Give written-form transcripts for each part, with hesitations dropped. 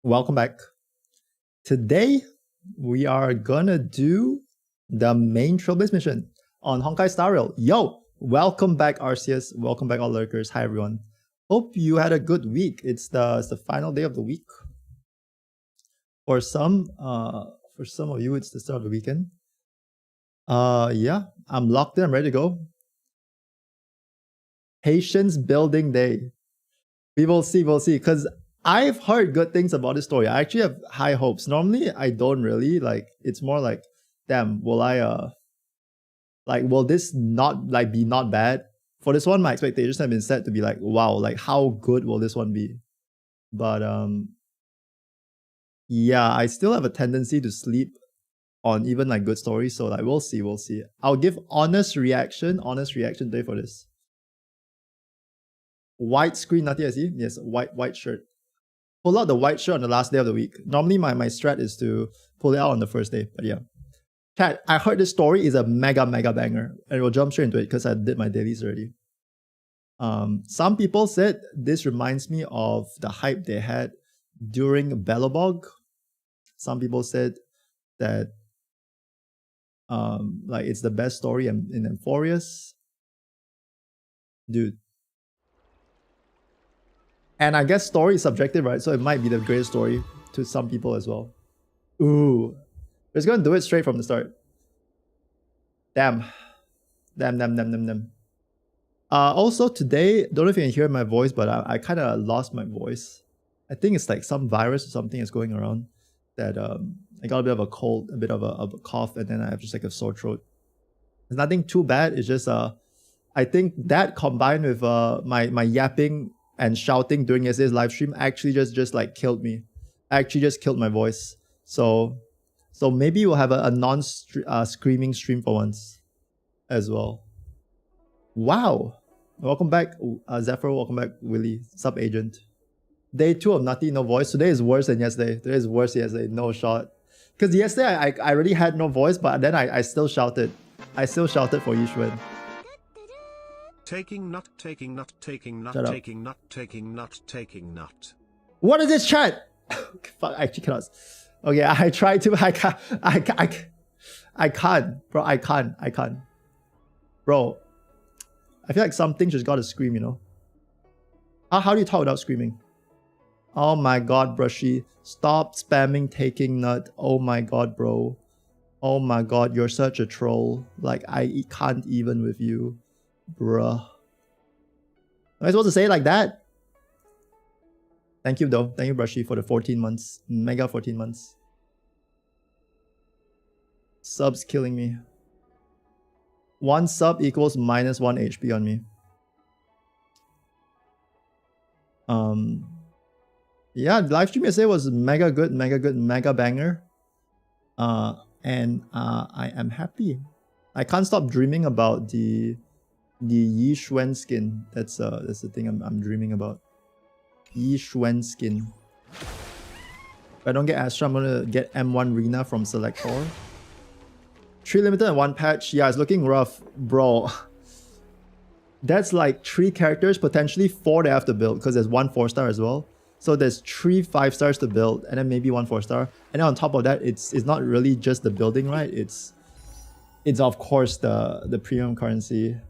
Welcome back. Today, we are gonna do the main Trailblaze mission on Honkai Star Rail. Yo! Welcome back, Arceus. Welcome back, all lurkers. Hi, everyone. Hope you had a good week. It's the final day of the week. For some of you, it's the start of the weekend. Yeah, I'm locked in. I'm ready to go. Patience building day. We will see. Because I've heard good things about this story. I actually have high hopes. Normally, I don't really. It's more like, damn, will this not be not bad? For this one, my expectations have been set to be like, wow, like how good will this one be? But yeah, I still have a tendency to sleep on even like good stories. So we'll see. I'll give honest reaction today for this. White screen, nothing I see. Yes, white shirt. Pull out the white shirt on the last day of the week. Normally my strat is to pull it out on the first day, but yeah. Chat, I heard this story is a mega banger, and we'll jump straight into it because I did my dailies already. Some people said this reminds me of the hype they had during Belobog. Some people said that it's the best story in Emphorius. Dude. And I guess story is subjective, right? So it might be the greatest story to some people as well. Ooh. We're just gonna do it straight from the start. Damn. Also today, don't know if you can hear my voice, but I kind of lost my voice. I think it's like some virus or something is going around that I got a bit of a cold, a bit of a cough, and then I have just like a sore throat. It's nothing too bad. It's just I think that combined with my yapping and shouting during yesterday's live stream actually just like killed me. Actually just killed my voice. So maybe we'll have a non-screaming stream for once as well. Wow. Welcome back, Zephyr. Welcome back, Willie. Sub agent. Day 2 of Nutty, no voice. Today is worse than yesterday. Today is worse than yesterday. No shot. Because yesterday I already had no voice, but then I still shouted. I still shouted for Yishwen. Taking nut, taking nut, taking nut, taking nut, taking nut, taking nut. What is this chat? Fuck, I actually cannot. Okay, I tried to, I can't, bro, I can't. Bro, I feel like something just gotta scream, you know? How do you talk without screaming? Oh my god, Brushy. Stop spamming taking nut. Oh my god, bro. Oh my god, you're such a troll. Like, I can't even with you. Bruh. Am I supposed to say it like that? Thank you though. Thank you, Brushy, for the 14 months. Mega 14 months. Subs killing me. 1 sub equals minus 1 HP on me. Yeah, live stream yesterday was mega good, mega banger. And I am happy. I can't stop dreaming about the Yishwen skin. That's the thing I'm dreaming about. Yishwen skin. If I don't get Astra, I'm gonna get M1 Rina from Selector. 3 limited and 1 patch. Yeah, it's looking rough, bro. That's like 3 characters, potentially 4 they have to build because there's 1 4-star as well. So there's 3 5-stars to build and then maybe 1 4-star. And then on top of that, it's not really just the building, right? It's of course the premium currency.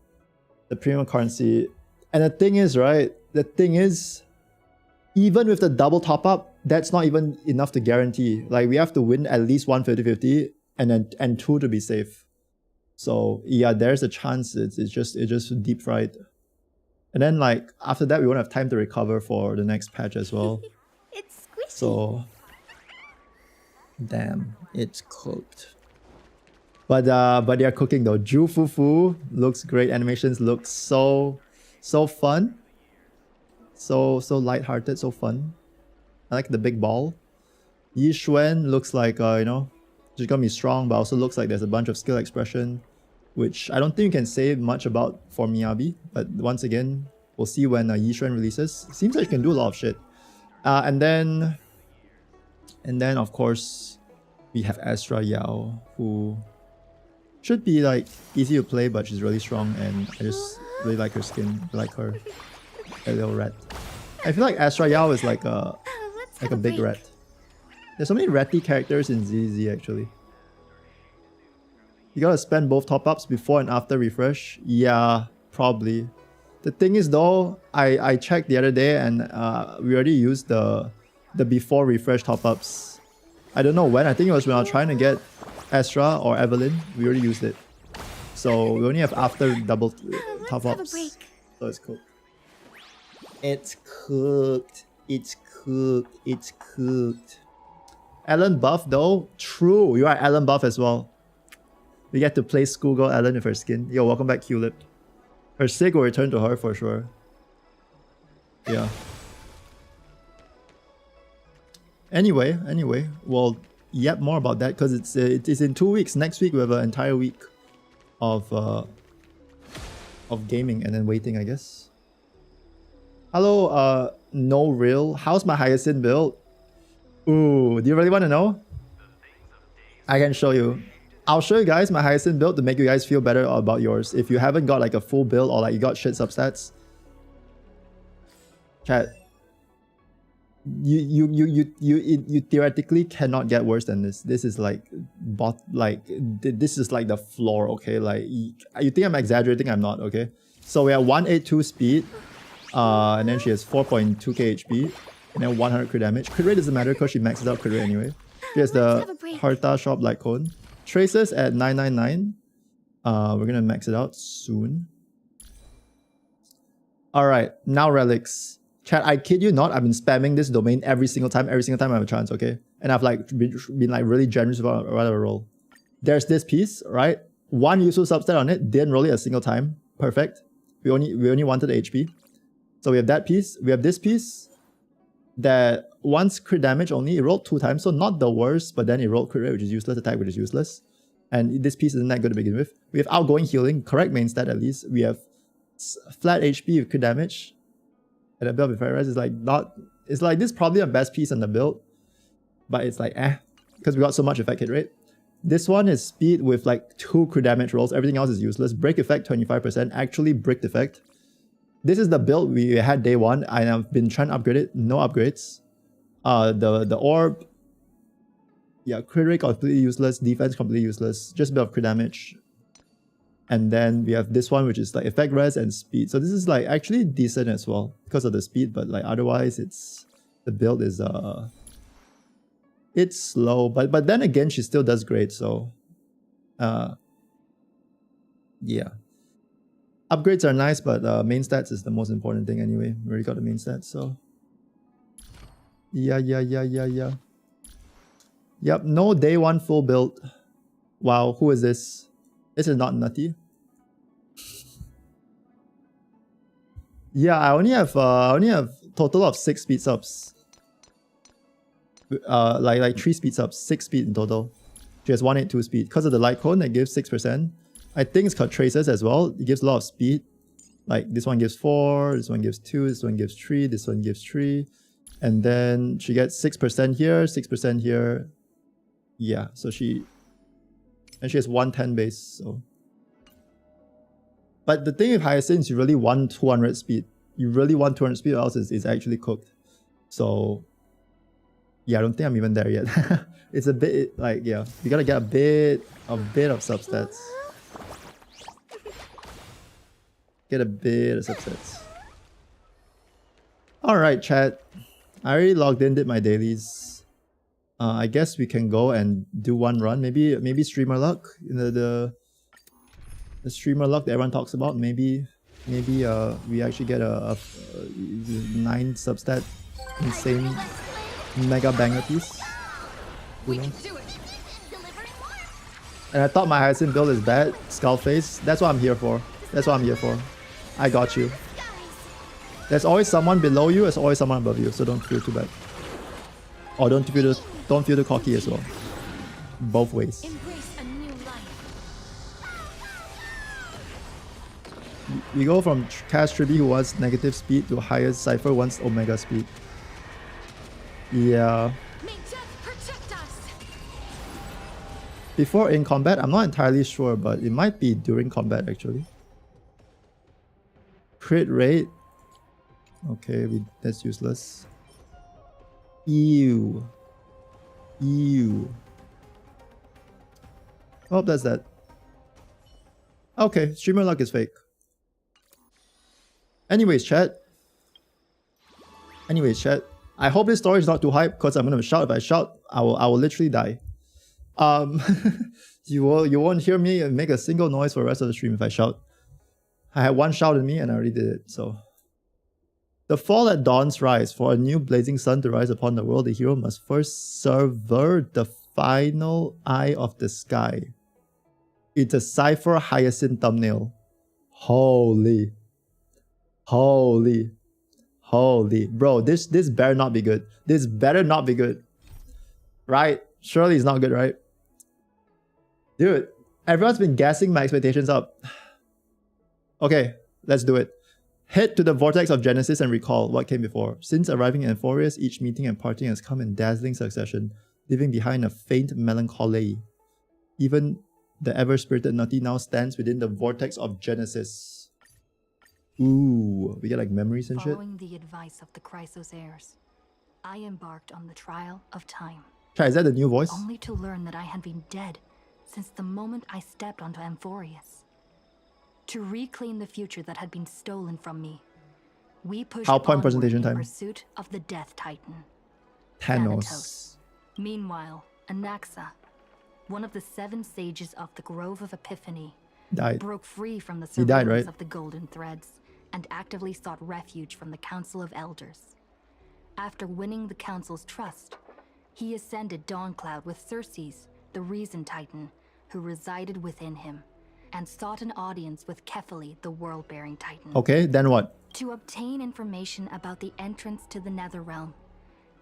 The premium currency. And the thing is, right? The thing is, even with the double top up, that's not even enough to guarantee. Like we have to win at least 1 50-50 and 2 to be safe. So yeah, there's a chance it's just deep fried. And then like after that, we won't have time to recover for the next patch as well. It's squishy. So damn, it's cooked. But they are cooking though. Ju Fufu looks great. Animations look so fun. So lighthearted, so fun. I like the big ball. Yishwen looks like you know, just gonna be strong, but also looks like there's a bunch of skill expression, which I don't think you can say much about for Miyabi. But once again, we'll see when Yishwen releases. Seems like you can do a lot of shit. And then of course we have Astra Yao, who should be like easy to play, but she's really strong, and I just really like her skin. I like her, a little rat. I feel like Astra Yao is like a big rat. There's so many ratty characters in ZZ actually. You gotta spend both top-ups before and after refresh. Yeah, probably. The thing is though, I checked the other day and we already used the before refresh top-ups. I don't know when. I think it was when I was trying to get Astra or Evelyn. We already used it. So we only have after double top-ups. So it's cooked. It's cooked. It's cooked. It's cooked. Ellen buff though? True. You are Ellen buff as well. We get to play schoolgirl Ellen with her skin. Yo, welcome back, Qlip. Her sig will return to her for sure. Yeah. Anyway, well, yep, more about that because it is in 2 weeks. Next week we have an entire week of gaming and then waiting, I guess. Hello, no real. How's my Hyacinth build? Ooh, do you really want to know? I can show you. I'll show you guys my Hyacinth build to make you guys feel better about yours. If you haven't got like a full build or like you got shit substats. Chat. You theoretically cannot get worse than this. This is like this is like the floor, okay? Like you think I'm exaggerating, I'm not, okay? So we have 182 speed, and then she has 4.2k HP, and then 100 crit damage. Crit rate doesn't matter because she maxes out crit rate anyway. She has the Harta Shop Light Cone. Traces at 999. We're gonna max it out soon. Alright, now relics. Chat, I kid you not, I've been spamming this domain every single time I have a chance, okay? And I've like been like really generous about a roll. There's this piece, right? One useful substat on it, didn't roll it a single time. Perfect. We only wanted the HP. So we have that piece. We have this piece that once crit damage only, it rolled 2 times, so not the worst, but then it rolled crit rate, which is useless, attack, which is useless. And this piece isn't that good to begin with. We have outgoing healing, correct main stat at least. We have flat HP with crit damage. And the build with Fire Res is like not... It's like this is probably the best piece in the build. But it's like because we got so much effect hit rate. This one is speed with like 2 crit damage rolls. Everything else is useless. Break effect 25%. Actually bricked effect. This is the build we had day 1. And I've been trying to upgrade it. No upgrades. The orb, yeah, crit rate completely useless, defense completely useless, just a bit of crit damage. And then we have this one, which is like effect res and speed. So this is like actually decent as well because of the speed, but like otherwise the build is it's slow, but then again she still does great, so yeah. Upgrades are nice, but main stats is the most important thing anyway. We already got the main stats, so yeah. Yep, no day 1 full build. Wow, who is this? This is not Nutty. Yeah, I only have total of 6 speed subs. Like 3 speed subs, 6 speed in total. She has 182 speed. Because of the light cone that gives 6%. I think it's called traces as well. It gives a lot of speed. Like this one gives 4, this one gives 2, this one gives 3, this one gives 3. And then she gets 6% here, 6% here. Yeah, so she has 110 base, so. But the thing with Hyacinth, you really want 200 speed. You really want 200 speed or else it's actually cooked. So yeah, I don't think I'm even there yet. It's a bit like, yeah, you gotta get a bit of substats. Get a bit of substats. Alright, chat. I already logged in, did my dailies. I guess we can go and do one run. Maybe streamer luck. The streamer luck that everyone talks about. Maybe we actually get a 9 substat insane mega banger piece. You know? And I thought my Hyacinth build is bad. Skullface. That's what I'm here for. I got you. There's always someone below you, there's always someone above you, so don't feel too bad. Or don't feel too cocky as well. Both ways. We go from Cash Tribby who wants negative speed to highest Cypher wants Omega speed. Yeah. Before in combat, I'm not entirely sure, but it might be during combat actually. Crit rate. Okay, that's useless. Ew. Ew. Oh, that's that. Okay, streamer luck is fake. Anyways, chat. I hope this story is not too hype because I'm gonna shout. If I shout, I will literally die. You won't hear me make a single noise for the rest of the stream if I shout. I had one shout in me and I already did it, so. The fall at dawn's rise. For a new blazing sun to rise upon the world, the hero must first sever the final eye of the sky. It's a Cypher Hyacinth thumbnail. Holy. Bro, this better not be good. This better not be good. Right? Surely it's not good, right? Dude, everyone's been gassing my expectations up. Okay, let's do it. Head to the vortex of Genesis and recall what came before. Since arriving in Amphorius, each meeting and parting has come in dazzling succession, leaving behind a faint melancholy. Even the ever-spirited Nutty now stands within the vortex of Genesis. Ooh, we get like memories and shit. Following the advice of the Chrysos heirs, I embarked on the trial of time. Chat, is that the new voice? Only to learn that I had been dead since the moment I stepped onto Amphorius. To reclaim the future that had been stolen from me, we pushed PowerPoint onward presentation in time. pursuit of the Death Titan, Thanos. Meanwhile, Anaxa, one of the 7 sages of the Grove of Epiphany, Died. broke free from the He died, surveillance right? of the Golden Threads and actively sought refuge from the Council of Elders. After winning the Council's trust, he ascended Dawncloud with Circes, the Reason Titan, who resided within him, and sought an audience with Kefali, the World-Bearing Titan. Okay, then what? To obtain information about the entrance to the Netherrealm,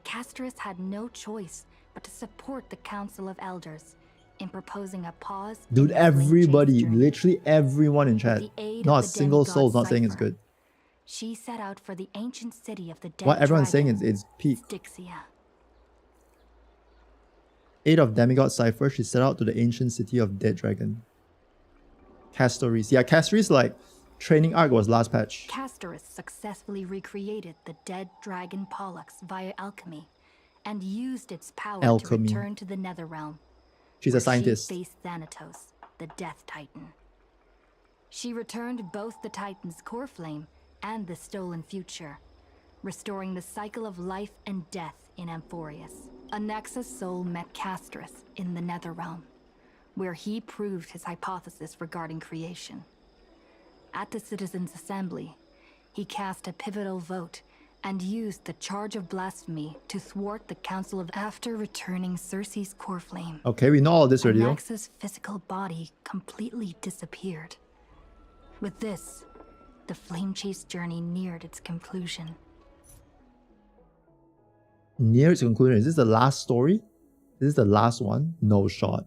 Castorus had no choice but to support the Council of Elders in proposing a pause. Dude, in the Flame everybody, Chase journey. literally everyone in chat. With the aid Not a of the single soul demigod not saying it's Cypher, good. She set out for the ancient city of the dead What everyone's saying dragon, is peak. Styxia. Aid of demigod Cypher, she set out to the ancient city of Dead Dragon. Castoris. Yeah, Castoris like training arc was last patch. Castorus successfully recreated the dead dragon Pollux via alchemy and used its power Alchemy. to return to the Netherrealm. She's a where scientist. She faced Thanatos, the Death Titan. She returned both the Titan's core flame and the stolen future, restoring the cycle of life and death in Amphorius. Anaxa's soul met Castorus in the Netherrealm, where he proved his hypothesis regarding creation. At the Citizens' Assembly, he cast a pivotal vote and used the charge of blasphemy to thwart the Council of. After returning Circe's core flame, Okay, we know all this already. though. Anaxa's physical body completely disappeared. With this, the flame chase journey neared its conclusion. Near its conclusion. Is this the last story? Is this the last one? No shot.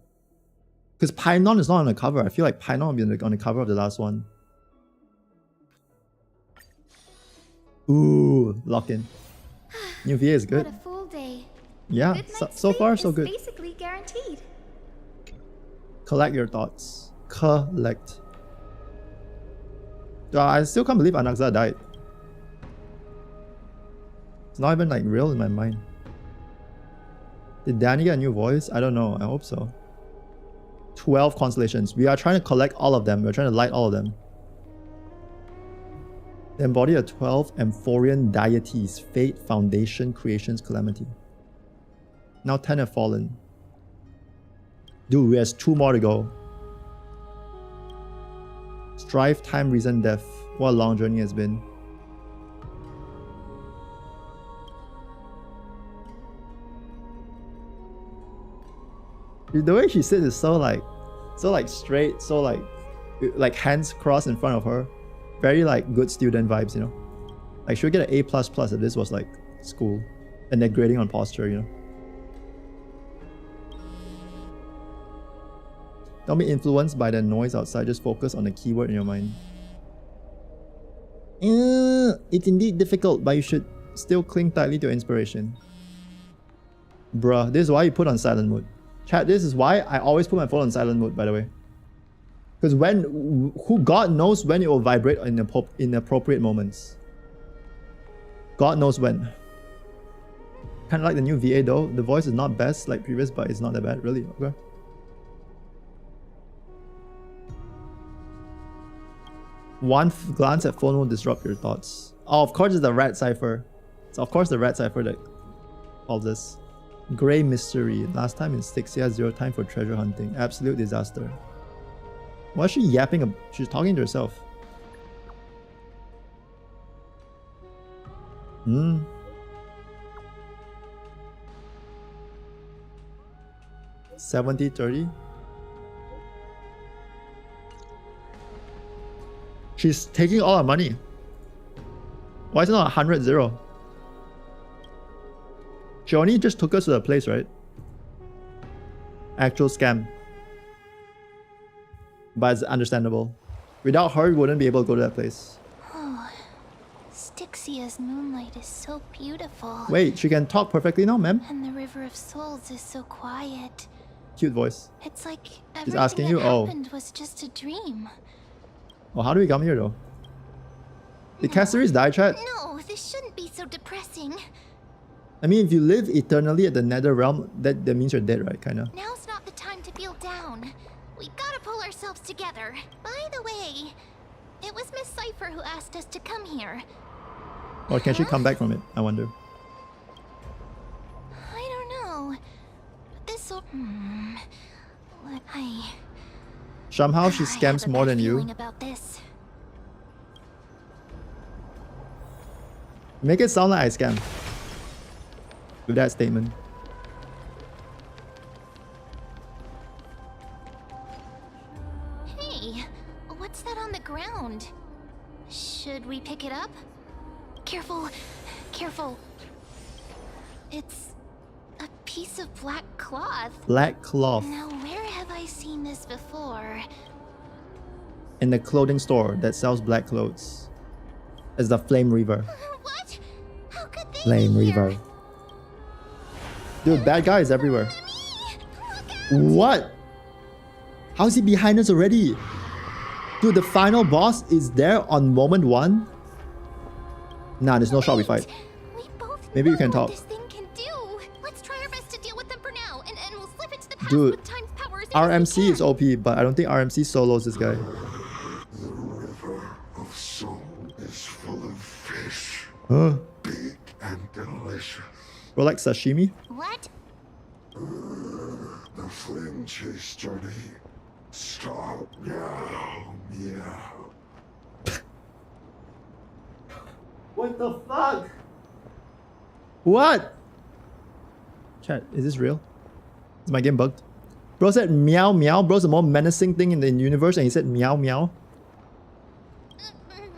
Because Painon is not on the cover. I feel like Painon will be on the cover of the last one. Ooh, lock in. New VA is good. What a full day. Yeah, Good so night's far sleep so is good. basically guaranteed. Collect your thoughts. Collect. I still can't believe Anaxa died. It's not even like real in my mind. Did Danny get a new voice? I don't know. I hope so. 12 constellations. We are trying to collect all of them. We're trying to light all of them. They embody a 12 Amphorian deities. Fate, Foundation, Creations, Calamity. Now 10 have fallen. Dude, we have 2 more to go. Strife, Time, Reason, Death. What a long journey has been. Dude, the way she sits is so like straight, so like hands crossed in front of her. Very like good student vibes, you know. Like she would get an A++ if this was like school. And they're grading on posture, you know. Don't be influenced by the noise outside, just focus on the keyword in your mind. It's indeed difficult, but you should still cling tightly to your inspiration. Bruh, this is why you put on silent mode. Chat, this is why I always put my phone on silent mode, by the way. Because God knows when it will vibrate in appropriate moments. God knows when. Kind of like the new VA though. The voice is not best like previous, but it's not that bad. Really? Okay. One glance at phone will disrupt your thoughts. Oh, of course it's the rat cipher. So of course the rat cipher that calls this. Grey mystery. Last time in Styxia, 0 time for treasure hunting. Absolute disaster. Why is she yapping? She's talking to herself. 70-30. She's taking all our money. Why is it not 100-0? She only just took us to the place, right? Actual scam. But it's understandable. Without her, we wouldn't be able to go to that place. Oh, Styxia's moonlight is so beautiful. Wait, she can talk perfectly now, ma'am? And the River of Souls is so quiet. Cute voice. It's like She's everything asking that you, oh. happened was just a dream. Well, how do we come here though? Did Caceres die, chat? No, this shouldn't be so depressing. I mean, if you live eternally at the nether realm, that means you're dead, right? Kinda. Now's not the time to feel down. We gotta pull ourselves together. By the way, it was Miss Cipher who asked us to come here. Or can she come back from it? I wonder. I don't know. This'll... Somehow she I scams have a more bad than you. feeling about this. Make it sound like I scam. With that statement. Hey, what's that on the ground? Should we pick it up? Careful, careful. It's a piece of black cloth. Black cloth. Now, where have I seen this before? In the clothing store that sells black clothes. It's the Flame Reaver. What? How could they Flame be here? Reaver. Dude, bad guys everywhere. What? How is he behind us already? Dude, the final boss is there on moment 1? Nah, there's no shot we fight. We both Maybe we know can what talk. this thing can do. Let's try our best to deal with them for now, and we'll slip into the past Dude, with time's power as soon as we RMC can. is OP, but I don't think RMC solos this guy. The river of soul is full of fish, Huh? big and delicious. Or like sashimi? What? The flame chase journey. Stop now, meow. What the fuck? What? Chat, is this real? Is my game bugged? Bro said meow meow. Bro's the most menacing thing in the universe and he said meow meow.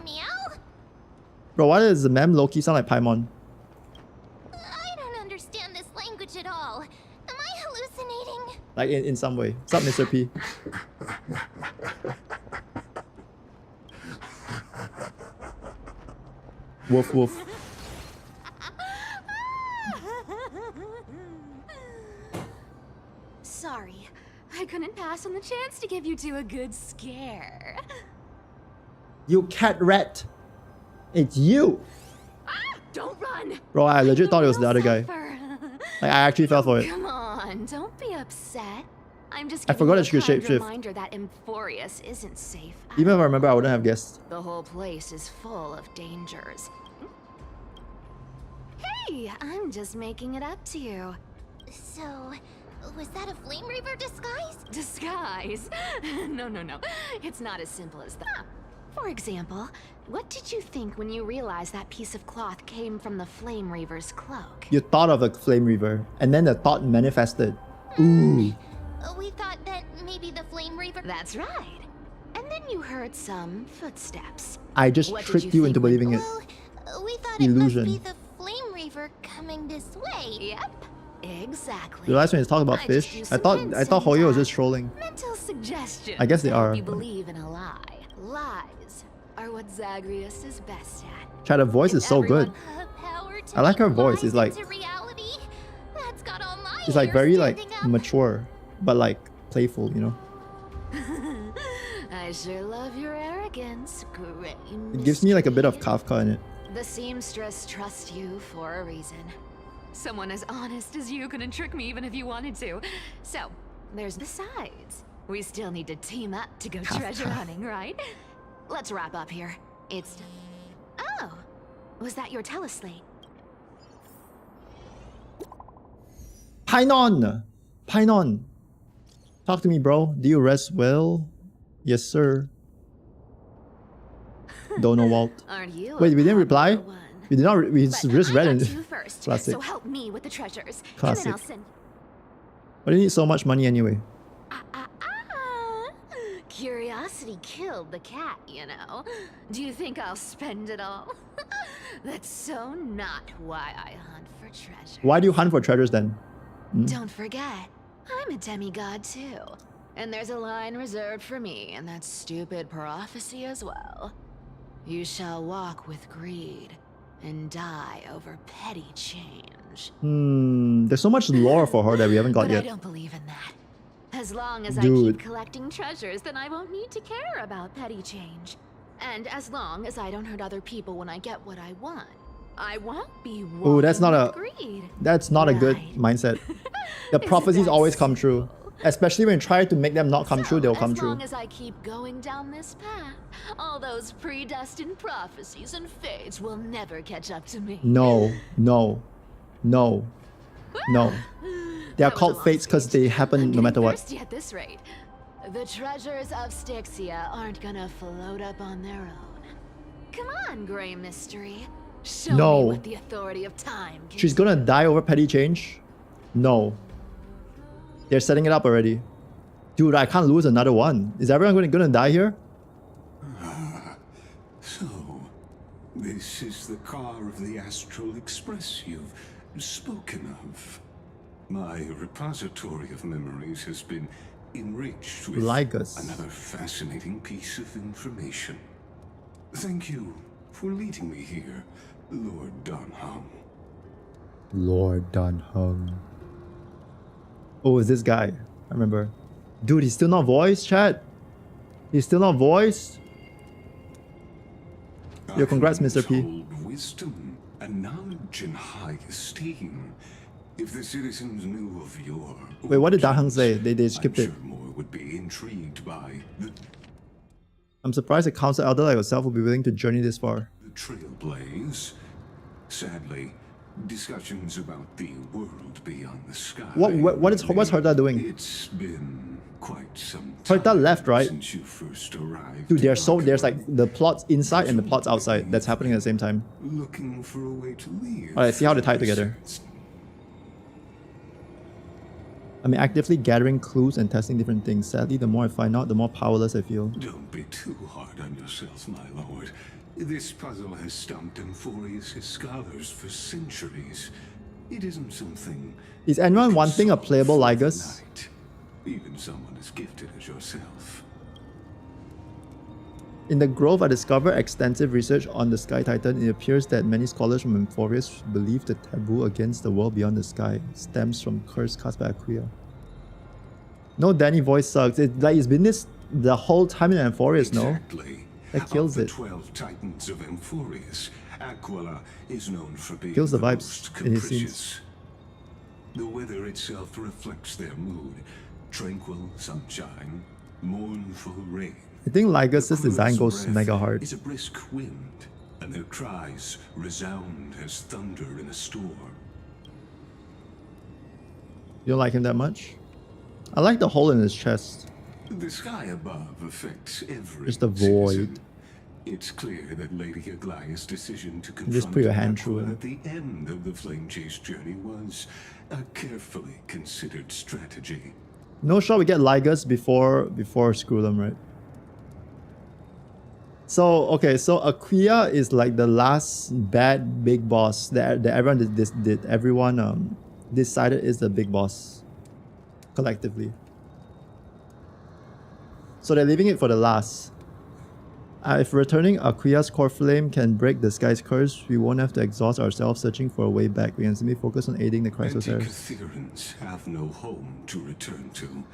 Meow? Bro, why does the mem Loki sound like Paimon? I don't understand this language at all. Am I hallucinating? Like in some way. What's up, Mr. P? Woof woof. Sorry, I couldn't pass on the chance to give you two a good scare. You cat rat. It's you. Don't run! Bro, I legit thought it was the You'll other guy. suffer. Like, I actually fell for it. Come on, don't be upset. I'm just I giving forgot you that she could a kind shapeshift. reminder that Emphorius isn't safe. Even if I remember, I wouldn't have guessed. The whole place is full of dangers. Hey, I'm just making it up to you. So, was that a Flame Reaver disguise? Disguise? No. It's not as simple as that. For example, what did you think when you realized that piece of cloth came from the Flame Reaver's cloak? You thought of a Flame Reaver, and then the thought manifested. Ooh. We thought that maybe the Flame Reaver... That's right. And then you heard some footsteps. I just What did tricked you you into think when- believing it. Well, we thought Illusion. it must be the Flame Reaver coming this way. Yep, exactly. You realize when he's talking about I just fish? used I some thought hints Hoyo was and, just trolling. Mental suggestion. I guess they are. You believe in a lie. Lies are what Zagreus is best at. Chat, her voice is so good. Power to I like her make voice. lies It's like into reality. That's got all my it's like hairs very like standing up. mature, but like playful, you know? I sure love your arrogance, great. It gives me like a bit of Kafka in it. The seamstress trusts you for a reason. Someone as honest as you couldn't trick me even if you wanted to. So, there's besides. We still need to team up to go treasure hunting, right? Let's wrap up here. It's... Oh! Was that your teleslate? Painon! Painon! Talk to me, bro. Do you rest well? Yes, sir. Don't know, Walt. Aren't you? Wait, we didn't reply? We did not. We just read it. it. Classic. So help me with the treasures. Classic. And then I'll send... Why do you need so much money anyway? Curiosity killed the cat, you know. Do you think I'll spend it all? That's so not why I hunt for treasure. Why do you hunt for treasures then? Don't forget, I'm a demigod too. And there's a line reserved for me in that stupid prophecy as well. You shall walk with greed and die over petty change. There's so much lore for her that we haven't got But yet. I don't believe in that. As long as Dude. I keep collecting treasures, then I won't need to care about petty change. And as long as I don't hurt other people when I get what I want, I won't be walking Oh, that's not a greed. that's not a good mindset. The Isn't prophecies that always come true. simple? Especially when you try to make them not come true, they'll come As true. long as I keep going down this path, all those predestined prophecies and fates will never catch up to me. No, no, no, no. They are That was a called long fates because speech. they happen I'm no matter getting what. thirsty at this rate. The treasures of Styxia aren't gonna float up on their own. Come on, Grey Mystery. Show No. me what the authority of time can She's gonna die over petty change? No. They're setting it up already. Dude, I can't lose another one. Is everyone gonna die here? So, this is the car of the Astral Express you've spoken of. My repository of memories has been enriched with Ligus. another fascinating piece of information. Thank you for leading me here, Lord Dunham. Lord Dunham. Oh, it's this guy. I remember. Dude, he's still not voiced, chat. He's still not voiced. Yo, congrats, Mr. P. Hold wisdom and knowledge in high esteem. If the citizens knew of your Wait, what did Dahang origins, say? They skipped I'm it. sure more would be intrigued by I'm surprised a council elder like yourself will be willing to journey this far. the Trailblaze. Sadly, discussions about the world beyond the sky. What's Herta doing? It's been quite some Herta time left, right? since you first arrived. Dude, in there's like Honkai. the plots inside and the plots outside. That's happening at the same time. Looking for a way to leave. Alright, see how they tie it together. I'm actively gathering clues and testing different things. Sadly, the more I find out, the more powerless I feel. Don't be too hard on yourself, my lord. This puzzle has stumped Emphorius' scholars for centuries. It isn't something... Is anyone you can wanting a solve playable for Ligus? overnight. Even someone as gifted as yourself. In the Grove, I discovered extensive research on the Sky Titan. It appears that many scholars from Emphorius believe the taboo against the world beyond the sky stems from curse cast by Aquia. No, Danny voice sucks. It's been this the whole time in Emphorius, no? Exactly. That kills of it. the 12 titans of Emphorius, Aquila is known for being Kills the the vibes most in his capricious. scenes. The weather itself reflects their mood. Tranquil sunshine, mournful rain. I think Ligus' design Aqua's goes breath mega hard. is a brisk wind, and their cries resound as thunder in a storm. You don't like him that much? I like the hole in his chest. The sky above affects every Just a citizen. void. It's clear that Lady Aglaya's decision to confront Just put your hand through Aquila it. at the end of the flame chase journey was a carefully considered strategy. No shot we get Ligus before Screw them, right? So, okay, so Aquia is like the last bad big boss that everyone everyone decided is the big boss collectively. So they're leaving it for the last. If returning Aquia's core flame can break the sky's curse, we won't have to exhaust ourselves searching for a way back. We can simply focus on aiding the Chrysosaurs. Anti-Catherians have no home to return to,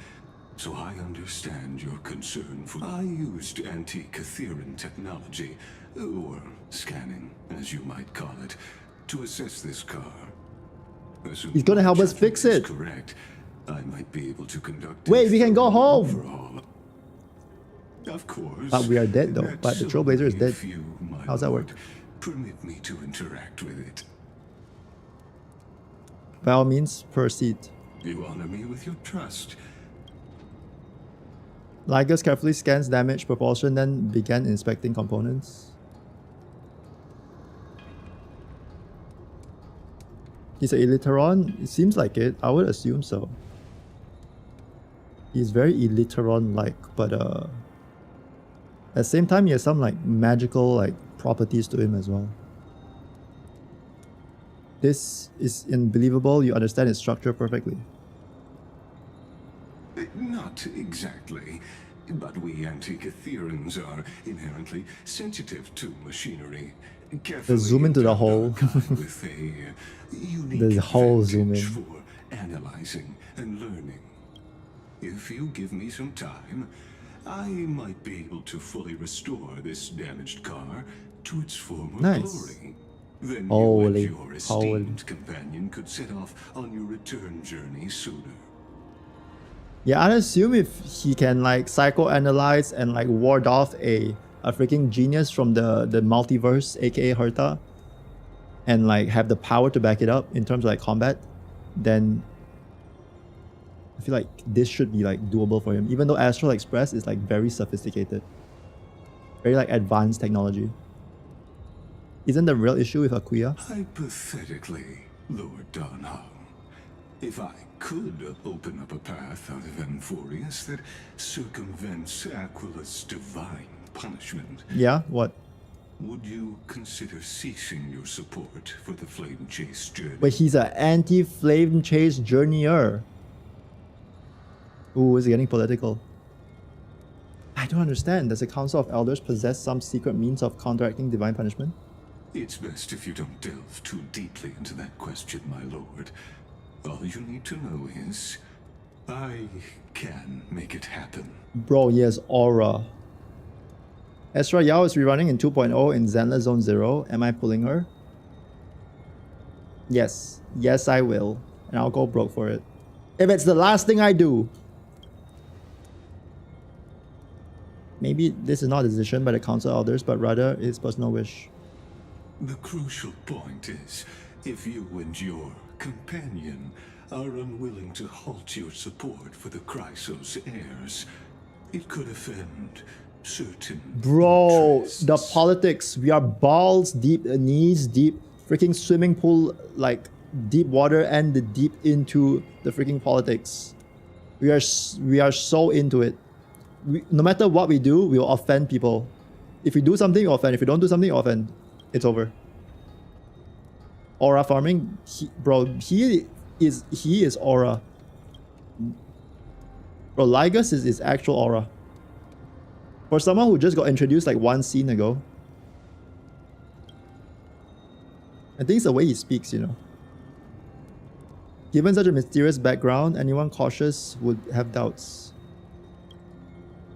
so I understand your concern for... I used anti-Catherian technology, or scanning, as you might call it, to assess this car. He's gonna help us fix it. Correct. I might be able to conduct. Wait, we can go home. Overall. Of course. But we are dead though. That's But the Trailblazer is only dead. if you, my How's that work? lord, permit me to interact with it. By all means, proceed. You honor me with your trust. Lygus carefully scans damage propulsion, then began inspecting components. He's an Eliteron? It seems like it. I would assume so. He's very Eliteron-like, but at the same time, he has some like magical like properties to him as well. This is unbelievable. You understand its structure perfectly. Not exactly, but we Antikytherians are inherently sensitive to machinery. Let's zoom into the hole. With a unique The whole zoom in. advantage for analyzing and learning. If you give me some time, I might be able to fully restore this damaged car to its former Nice. glory. Then Holy, you and your esteemed companion could set off on your return journey sooner. Yeah, I'd assume if he can like psychoanalyze and like ward off a freaking genius from the multiverse, aka Herta, and like have the power to back it up in terms of like combat, then I feel like this should be like doable for him. Even though Astral Express is like very sophisticated, very like advanced technology. Isn't the real issue with Akuya? Hypothetically, Lord Donham, if I could open up a path out of Amphorius that circumvents Aquila's divine punishment, Yeah, what? would you consider ceasing your support for the Flame Chase journey? But he's an anti-flame chase journeyer. Ooh, it's getting political. I don't understand. Does the Council of Elders possess some secret means of counteracting divine punishment? It's best if you don't delve too deeply into that question, my lord. All you need to know is, I can make it happen. Bro, yes, Aura. Ezra Yao is rerunning in 2.0 in Zenless Zone 0. Am I pulling her? Yes. Yes, I will. And I'll go broke for it. If it's the last thing I do. Maybe this is not a decision by the Council of Elders, but rather his personal wish. The crucial point is, if you and your companion are unwilling to halt your support for the Chrysos heirs, it could offend certain Bro, interests. the politics. We are balls deep, knees deep, freaking swimming pool, like deep water and the deep into the freaking politics. We are so into it. No matter what we do, we will offend people. If we do something, we offend. If we don't do something, we offend. It's over. Aura farming, he is aura. Bro, Lygus is actual aura. For someone who just got introduced like one scene ago. I think it's the way he speaks, you know. Given such a mysterious background, anyone cautious would have doubts.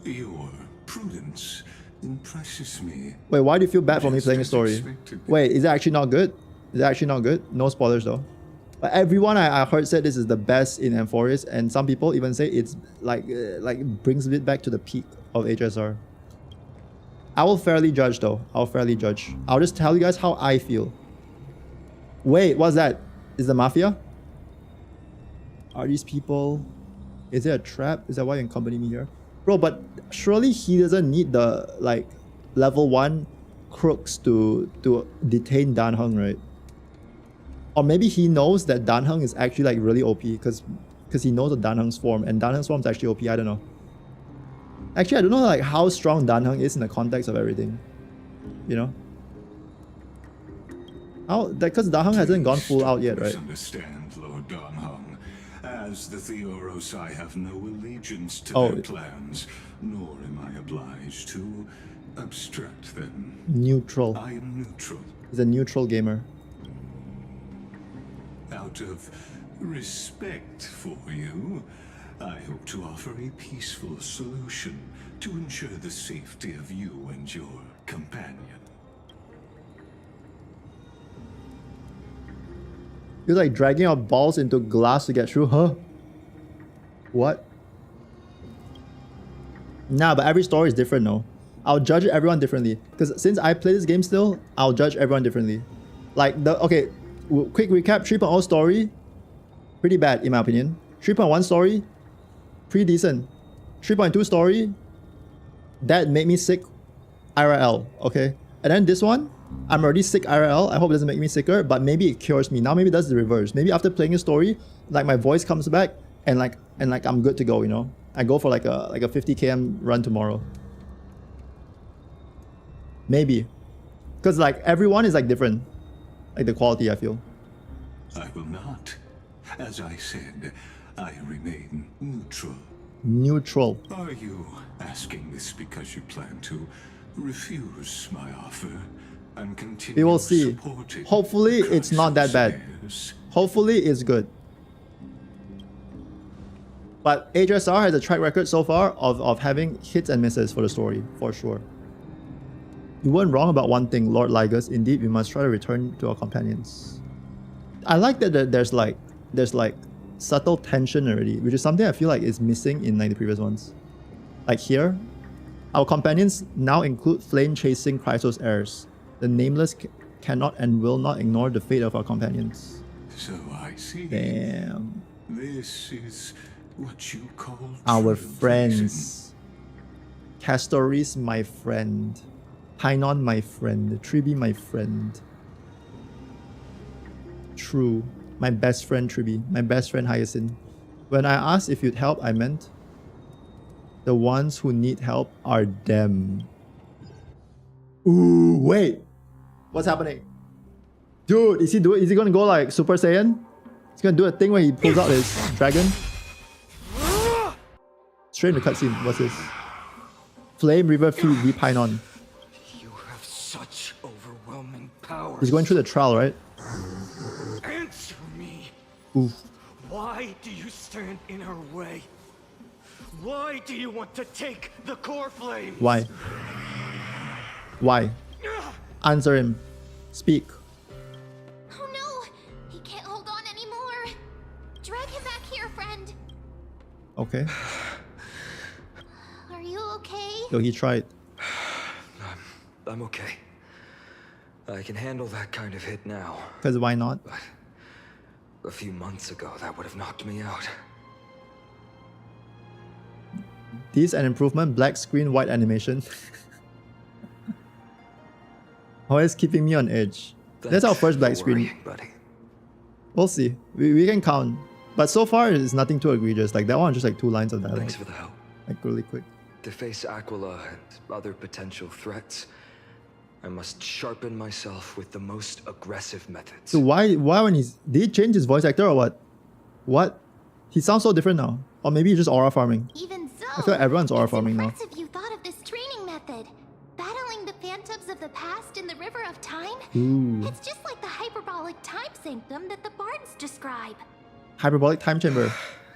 Your prudence impresses me. Wait, why do you feel bad for me Just playing a as story? expected. Wait, is it actually not good? Is it actually not good? No spoilers though. But everyone I heard said this is the best in Amphorius, and some people even say it's like brings it back to the peak of HSR. I will fairly judge though. I'll fairly judge. I'll just tell you guys how I feel. Wait, what's that? Is the Mafia? Are these people? Is it a trap? Is that why you accompany me here? Bro, but surely he doesn't need the like level 1 crooks to detain Dan Heng, right? Or maybe he knows that Dan Heng is actually like really OP because he knows of Dan Heng's form, and Dan Heng's form is actually OP. I don't know. Actually, I don't know like how strong Dan Heng is in the context of everything. You know? How because Dan Heng hasn't gone full out yet, right? Understand, Lord Donham. As the Theoros, I have no allegiance to Oh. their plans, nor am I obliged to obstruct them. Neutral. I am neutral. He's a neutral gamer. Out of respect for you, I hope to offer a peaceful solution to ensure the safety of you and your companion. You're like dragging your balls into glass to get through, huh? What? Nah, but every story is different, no? I'll judge everyone differently. Because since I play this game still, I'll judge everyone differently. Like, okay, quick recap, 3.0 story, pretty bad in my opinion. 3.1 story, pretty decent. 3.2 story, that made me sick IRL, okay? And then this one, I'm already sick IRL. I hope it doesn't make me sicker, but maybe it cures me. Now maybe it does the reverse. Maybe after playing a story, like my voice comes back and like I'm good to go, you know? I go for like a 50 km run tomorrow. Maybe. Because like everyone is like different. Like the quality, I feel. I will not. As I said, I remain neutral. Neutral. Are you asking this because you plan to refuse my offer and continue We will see. supporting Hopefully it's not that bad. Chrysalis? Hopefully it's good. But HSR has a track record so far of having hits and misses for the story, for sure. You weren't wrong about one thing, Lord Ligus. Indeed, we must try to return to our companions. I like that there's like subtle tension already, which is something I feel like is missing in like the previous ones. Like here, our companions now include flame-chasing Chrysos heirs. The Nameless cannot and will not ignore the fate of our companions. So I see. Damn. This is what you call Our trailblazing. friends. Castoris, my friend. Painon, my friend. Tribi, my friend. True. My best friend, Tribi. My best friend, Hyacinth. When I asked if you'd help, I meant the ones who need help are them. Ooh, wait. What's happening? Dude, is he gonna go like Super Saiyan? He's gonna do a thing where he pulls out his dragon. Straight into cutscene. What's this? Flame River Feed v Painon. You have such overwhelming power. He's going through the trial, right? Answer me. Oof. Why do you stand in her way? Why do you want to take the core flame? Why? Why? Answer him. Speak. Oh no! He can't hold on anymore. Drag him back here, friend. Okay. Are you okay? Yo, he tried. I'm okay. I can handle that kind of hit now. Because why not? But a few months ago, that would have knocked me out. This an improvement. Black screen, white animation. Always keeping me on edge. That's our first black for screen. worrying, buddy. We'll see. We can count. But so far, it's nothing too egregious. Like that one, just like 2 lines of dialogue. Thanks for the help. Like really quick. To face Aquila and other potential threats, I must sharpen myself with the most aggressive methods. So why when he's... Did he change his voice actor or what? What? He sounds so different now. Or maybe he's just aura farming. Even so, I feel like everyone's aura it's farming now. impressive you thought of this training method. Battling the phantoms of the past in the river of time? Ooh. It's just like the hyperbolic time sanctum that the bards describe. Hyperbolic time chamber.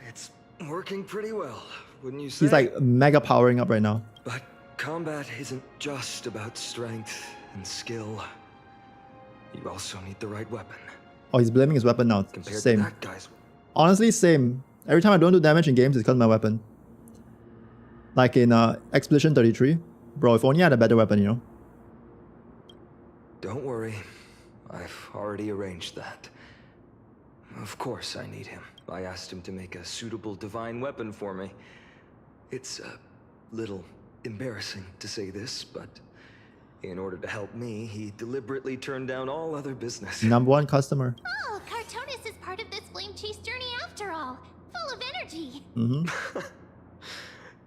It's working pretty well, wouldn't you say? He's like mega powering up right now. But combat isn't just about strength and skill. You also need the right weapon. Oh, he's blaming his weapon now. Compared Same. to that guy's... Honestly, same. Every time I don't do damage in games, it's because of my weapon. Like in Expedition 33. Bro, if only I had a better weapon, you know? Don't worry. I've already arranged that. Of course I need him. I asked him to make a suitable divine weapon for me. It's a little embarrassing to say this, but in order to help me, he deliberately turned down all other business. Number 1 customer. Oh, Cartonis is part of this flame chase journey after all. Full of energy. Mm-hmm.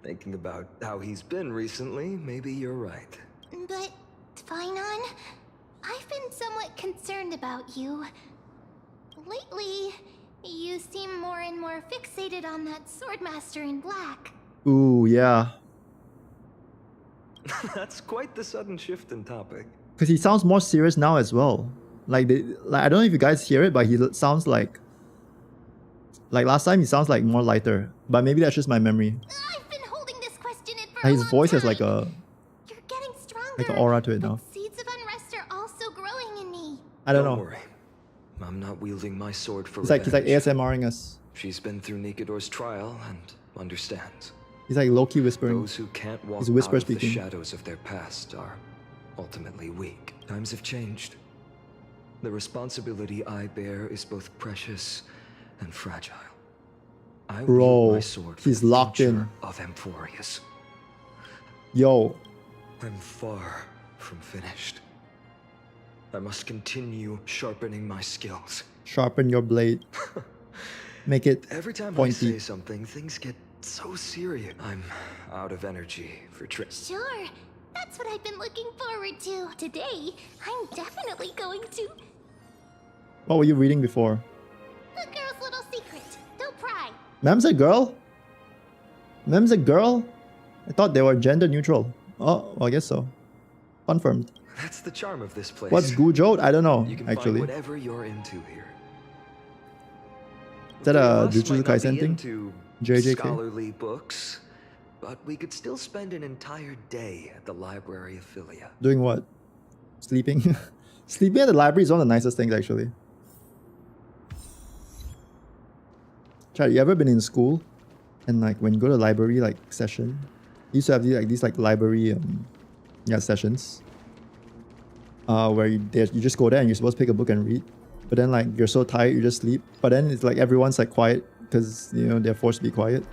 Thinking about how he's been recently, maybe you're right. But, Finon, I've been somewhat concerned about you. Lately, you seem more and more fixated on that Swordmaster in black. Ooh, yeah. That's quite the sudden shift in topic. Because he sounds more serious now as well. Like I don't know if you guys hear it, but he sounds like last time he sounds like more lighter. But maybe that's just my memory. I've been holding this question in for And a his long voice has time. like a You're getting stronger. like an aura to it but now. seeds of unrest are also growing in me. I don't know. worry. I'm not wielding my sword for He's like revenge. ASMRing us. She's been through Nikidor's trial and understands. He's like low-key whispering. Those who can't walk He's whisper out of the speaking. shadows of their past are ultimately weak. Times have changed. The responsibility I bear is both precious and fragile. I Bro, wield my sword for he's the locked future in. of Amphorius. Yo, I'm far from finished. I must continue sharpening my skills. sharpen your blade. Make it Every time I pointy. say something, things get so serious. I'm out of energy for Sure. That's what I've been looking forward to. Today, I'm definitely going to... What were you reading before? The girl's little secret. Don't pry. Mem's a girl? Mem's a girl? I thought they were gender neutral. Oh, well, I guess so. Confirmed. That's the charm of this place. What's Gujot? I don't know, You can actually. find whatever you're into here. Is that The a three of us Jujutsu might not Kaisen be thing? into JJK? scholarly books, but we could still spend an entire day at the library of Philia. Doing what? Sleeping? Sleeping at the library is one of the nicest things, actually. Chad, you ever been in school? And like when you go to library like session, you used to have these library sessions. Where you just go there and you're supposed to pick a book and read. But then like you're so tired you just sleep. But then it's like everyone's like quiet because you know they're forced to be quiet.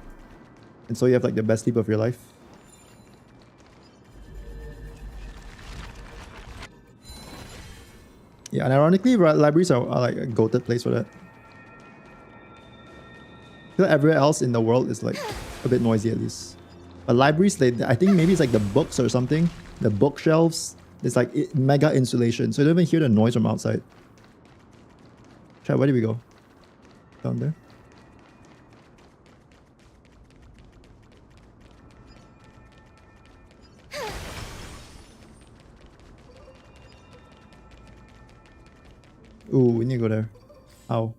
And so you have like the best sleep of your life. Yeah, and ironically, libraries are like a go-to place for that. I feel like everywhere else in the world is like a bit noisy at least. But libraries, I think maybe it's like the books or something. The bookshelves, it's like mega insulation, so you don't even hear the noise from outside. Chad, where did we go? Down there? Ooh, we need to go there. How?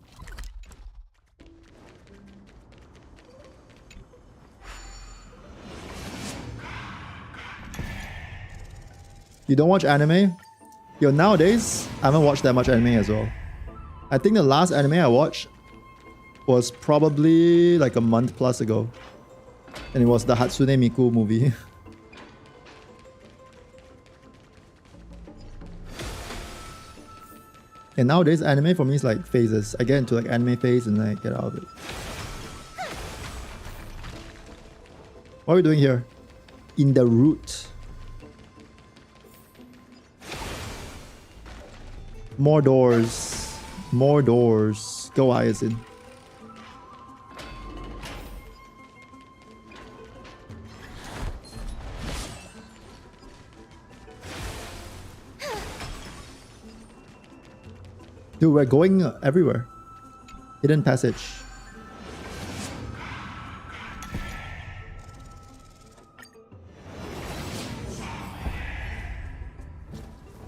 You don't watch anime? Yo, nowadays, I haven't watched that much anime as well. I think the last anime I watched was probably like a month plus ago. And it was the Hatsune Miku movie. And nowadays, anime for me is like phases. I get into like anime phase and I get out of it. What are we doing here? In the root. More doors. More doors. Go, Hyacinth. Dude, we're going everywhere. Hidden passage.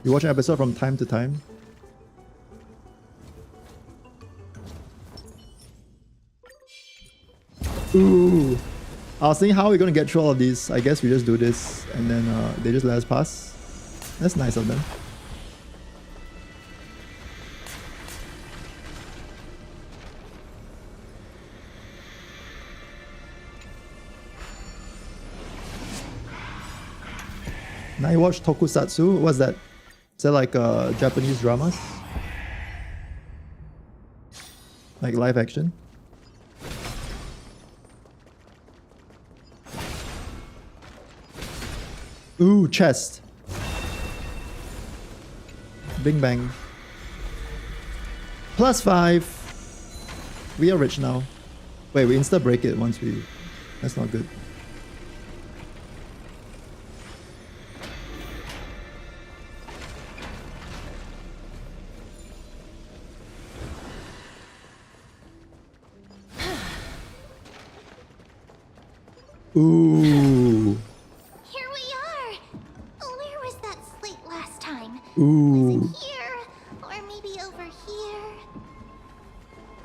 You watch an episode from time to time? Ooh. I was thinking, how are we gonna get through all of these? I guess we just do this and then they just let us pass. That's nice of them. Now you watch Tokusatsu? What's that? Is that like Japanese dramas? Like live action? Ooh, chest. Bing bang. +5. We are rich now. Wait, we insta break it once we... That's not good. Ooh. Here we are. Where was that slate last time? Ooh. Is it here? Or maybe over here?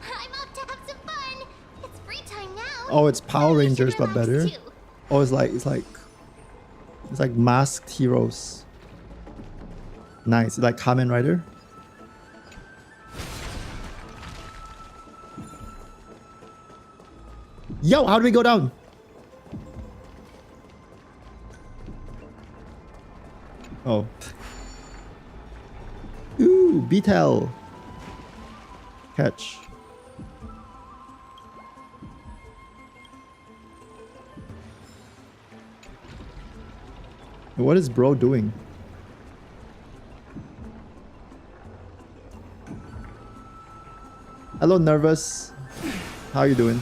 I'm up to have some fun. It's free time now. Oh, it's Power Maybe I should Rangers but relax better. too. Oh, it's like masked heroes. Nice, like Kamen Rider. Yo, how do we go down? Oh. Ooh, beetle. Catch. What is bro doing? Hello, nervous. How you doing?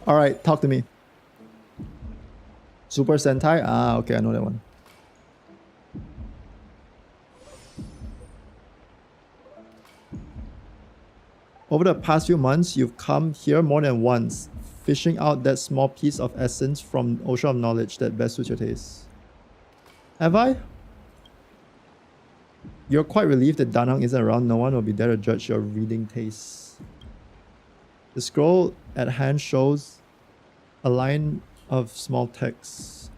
All right, talk to me. Super Sentai? Ah, okay, I know that one. Over the past few months, you've come here more than once, fishing out that small piece of essence from the ocean of knowledge that best suits your taste. Have I? You're quite relieved that Danang isn't around. No one will be there to judge your reading tastes. The scroll at hand shows a line of small text.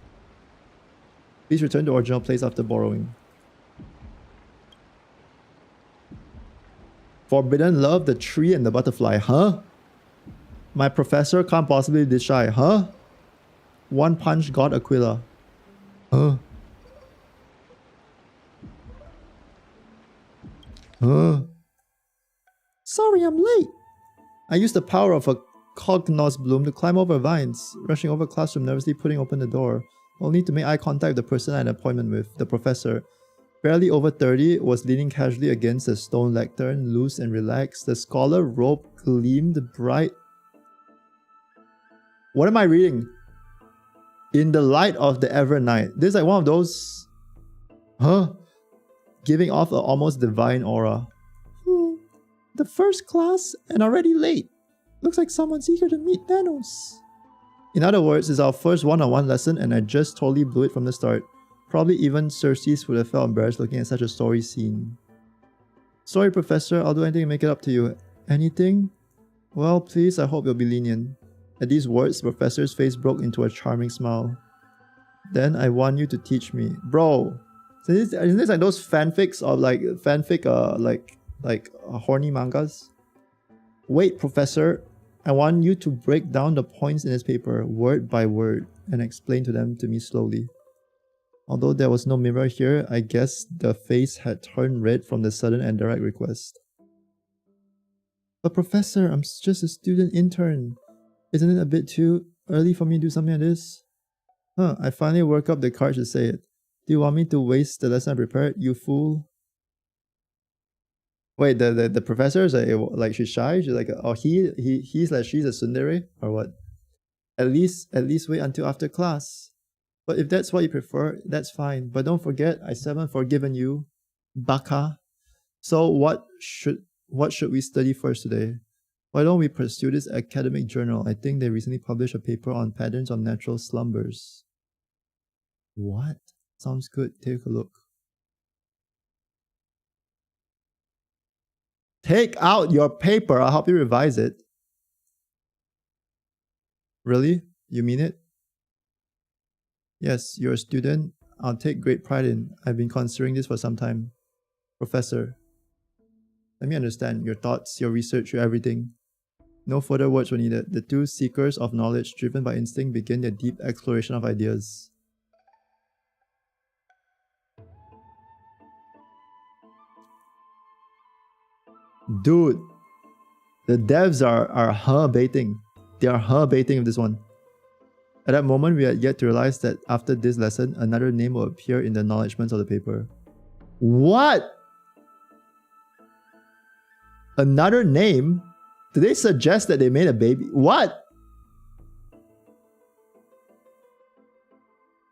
Please return to original place after borrowing. Forbidden love, the tree and the butterfly, huh? My professor can't possibly be shy, huh? One punch God Aquila. Huh? Huh? Sorry, I'm late. I used the power of a cognos bloom to climb over vines, rushing over classroom, nervously putting open the door, only to make eye contact with the person I had an appointment with, the professor. Barely over 30, was leaning casually against the stone lectern, loose and relaxed. The scholar robe gleamed bright. What am I reading? In the light of the ever night. This is like one of those... Huh? Giving off an almost divine aura. The first class and already late. Looks like someone's eager to meet Thanos. In other words, it's our first one-on-one lesson and I just totally blew it from the start. Probably even Cersei would have felt embarrassed looking at such a story scene. Sorry, Professor, I'll do anything to make it up to you. Anything? Well, please, I hope you'll be lenient. At these words, the Professor's face broke into a charming smile. Then I want you to teach me. Bro, isn't this like those fanfics of horny mangas? Wait, Professor, I want you to break down the points in this paper, word by word, and explain to them to me slowly. Although there was no mirror here, I guess the face had turned red from the sudden and direct request. But Professor, I'm just a student intern. Isn't it a bit too early for me to do something like this? Huh, I finally worked up the courage to say it. Do you want me to waste the lesson I prepared, you fool? Wait, the professor is like she's shy? She's like, oh, he's like she's a tsundere? Or what? At least wait until after class. But if that's what you prefer, that's fine. But don't forget, I still haven't forgiven you, baka. So what should we study first today? Why don't we pursue this academic journal? I think they recently published a paper on patterns of natural slumbers. What? Sounds good. Take a look. Take out your paper. I'll help you revise it. Really? You mean it? Yes, you're a student. I'll take great pride in. I've been considering this for some time. Professor, let me understand your thoughts, your research, your everything. No further words were needed. The two seekers of knowledge, driven by instinct, begin their deep exploration of ideas. Dude, the devs are baiting. They are baiting with this one. At that moment, we had yet to realize that after this lesson, another name will appear in the acknowledgements of the paper. What? Another name? Did they suggest that they made a baby? What?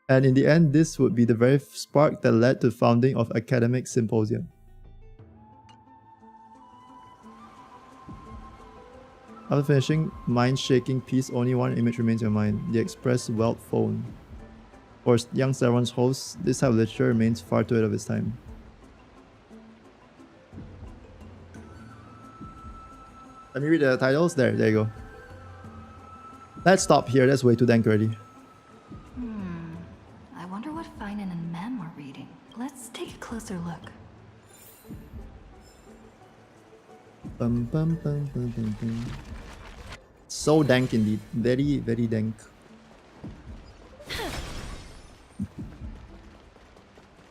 And in the end, this would be the very spark that led to the founding of Academic Symposium. After finishing mind-shaking piece, only one image remains in your mind, the Express Welt phone. For young Sauron's host, this type of literature remains far too ahead of its time. Let me read the titles. There you go. Let's stop here. That's way too dank already. I wonder what Finan and Mem were reading. Let's take a closer look. Bum, bum, bum, bum, bum, bum. So dank indeed. Very, very dank.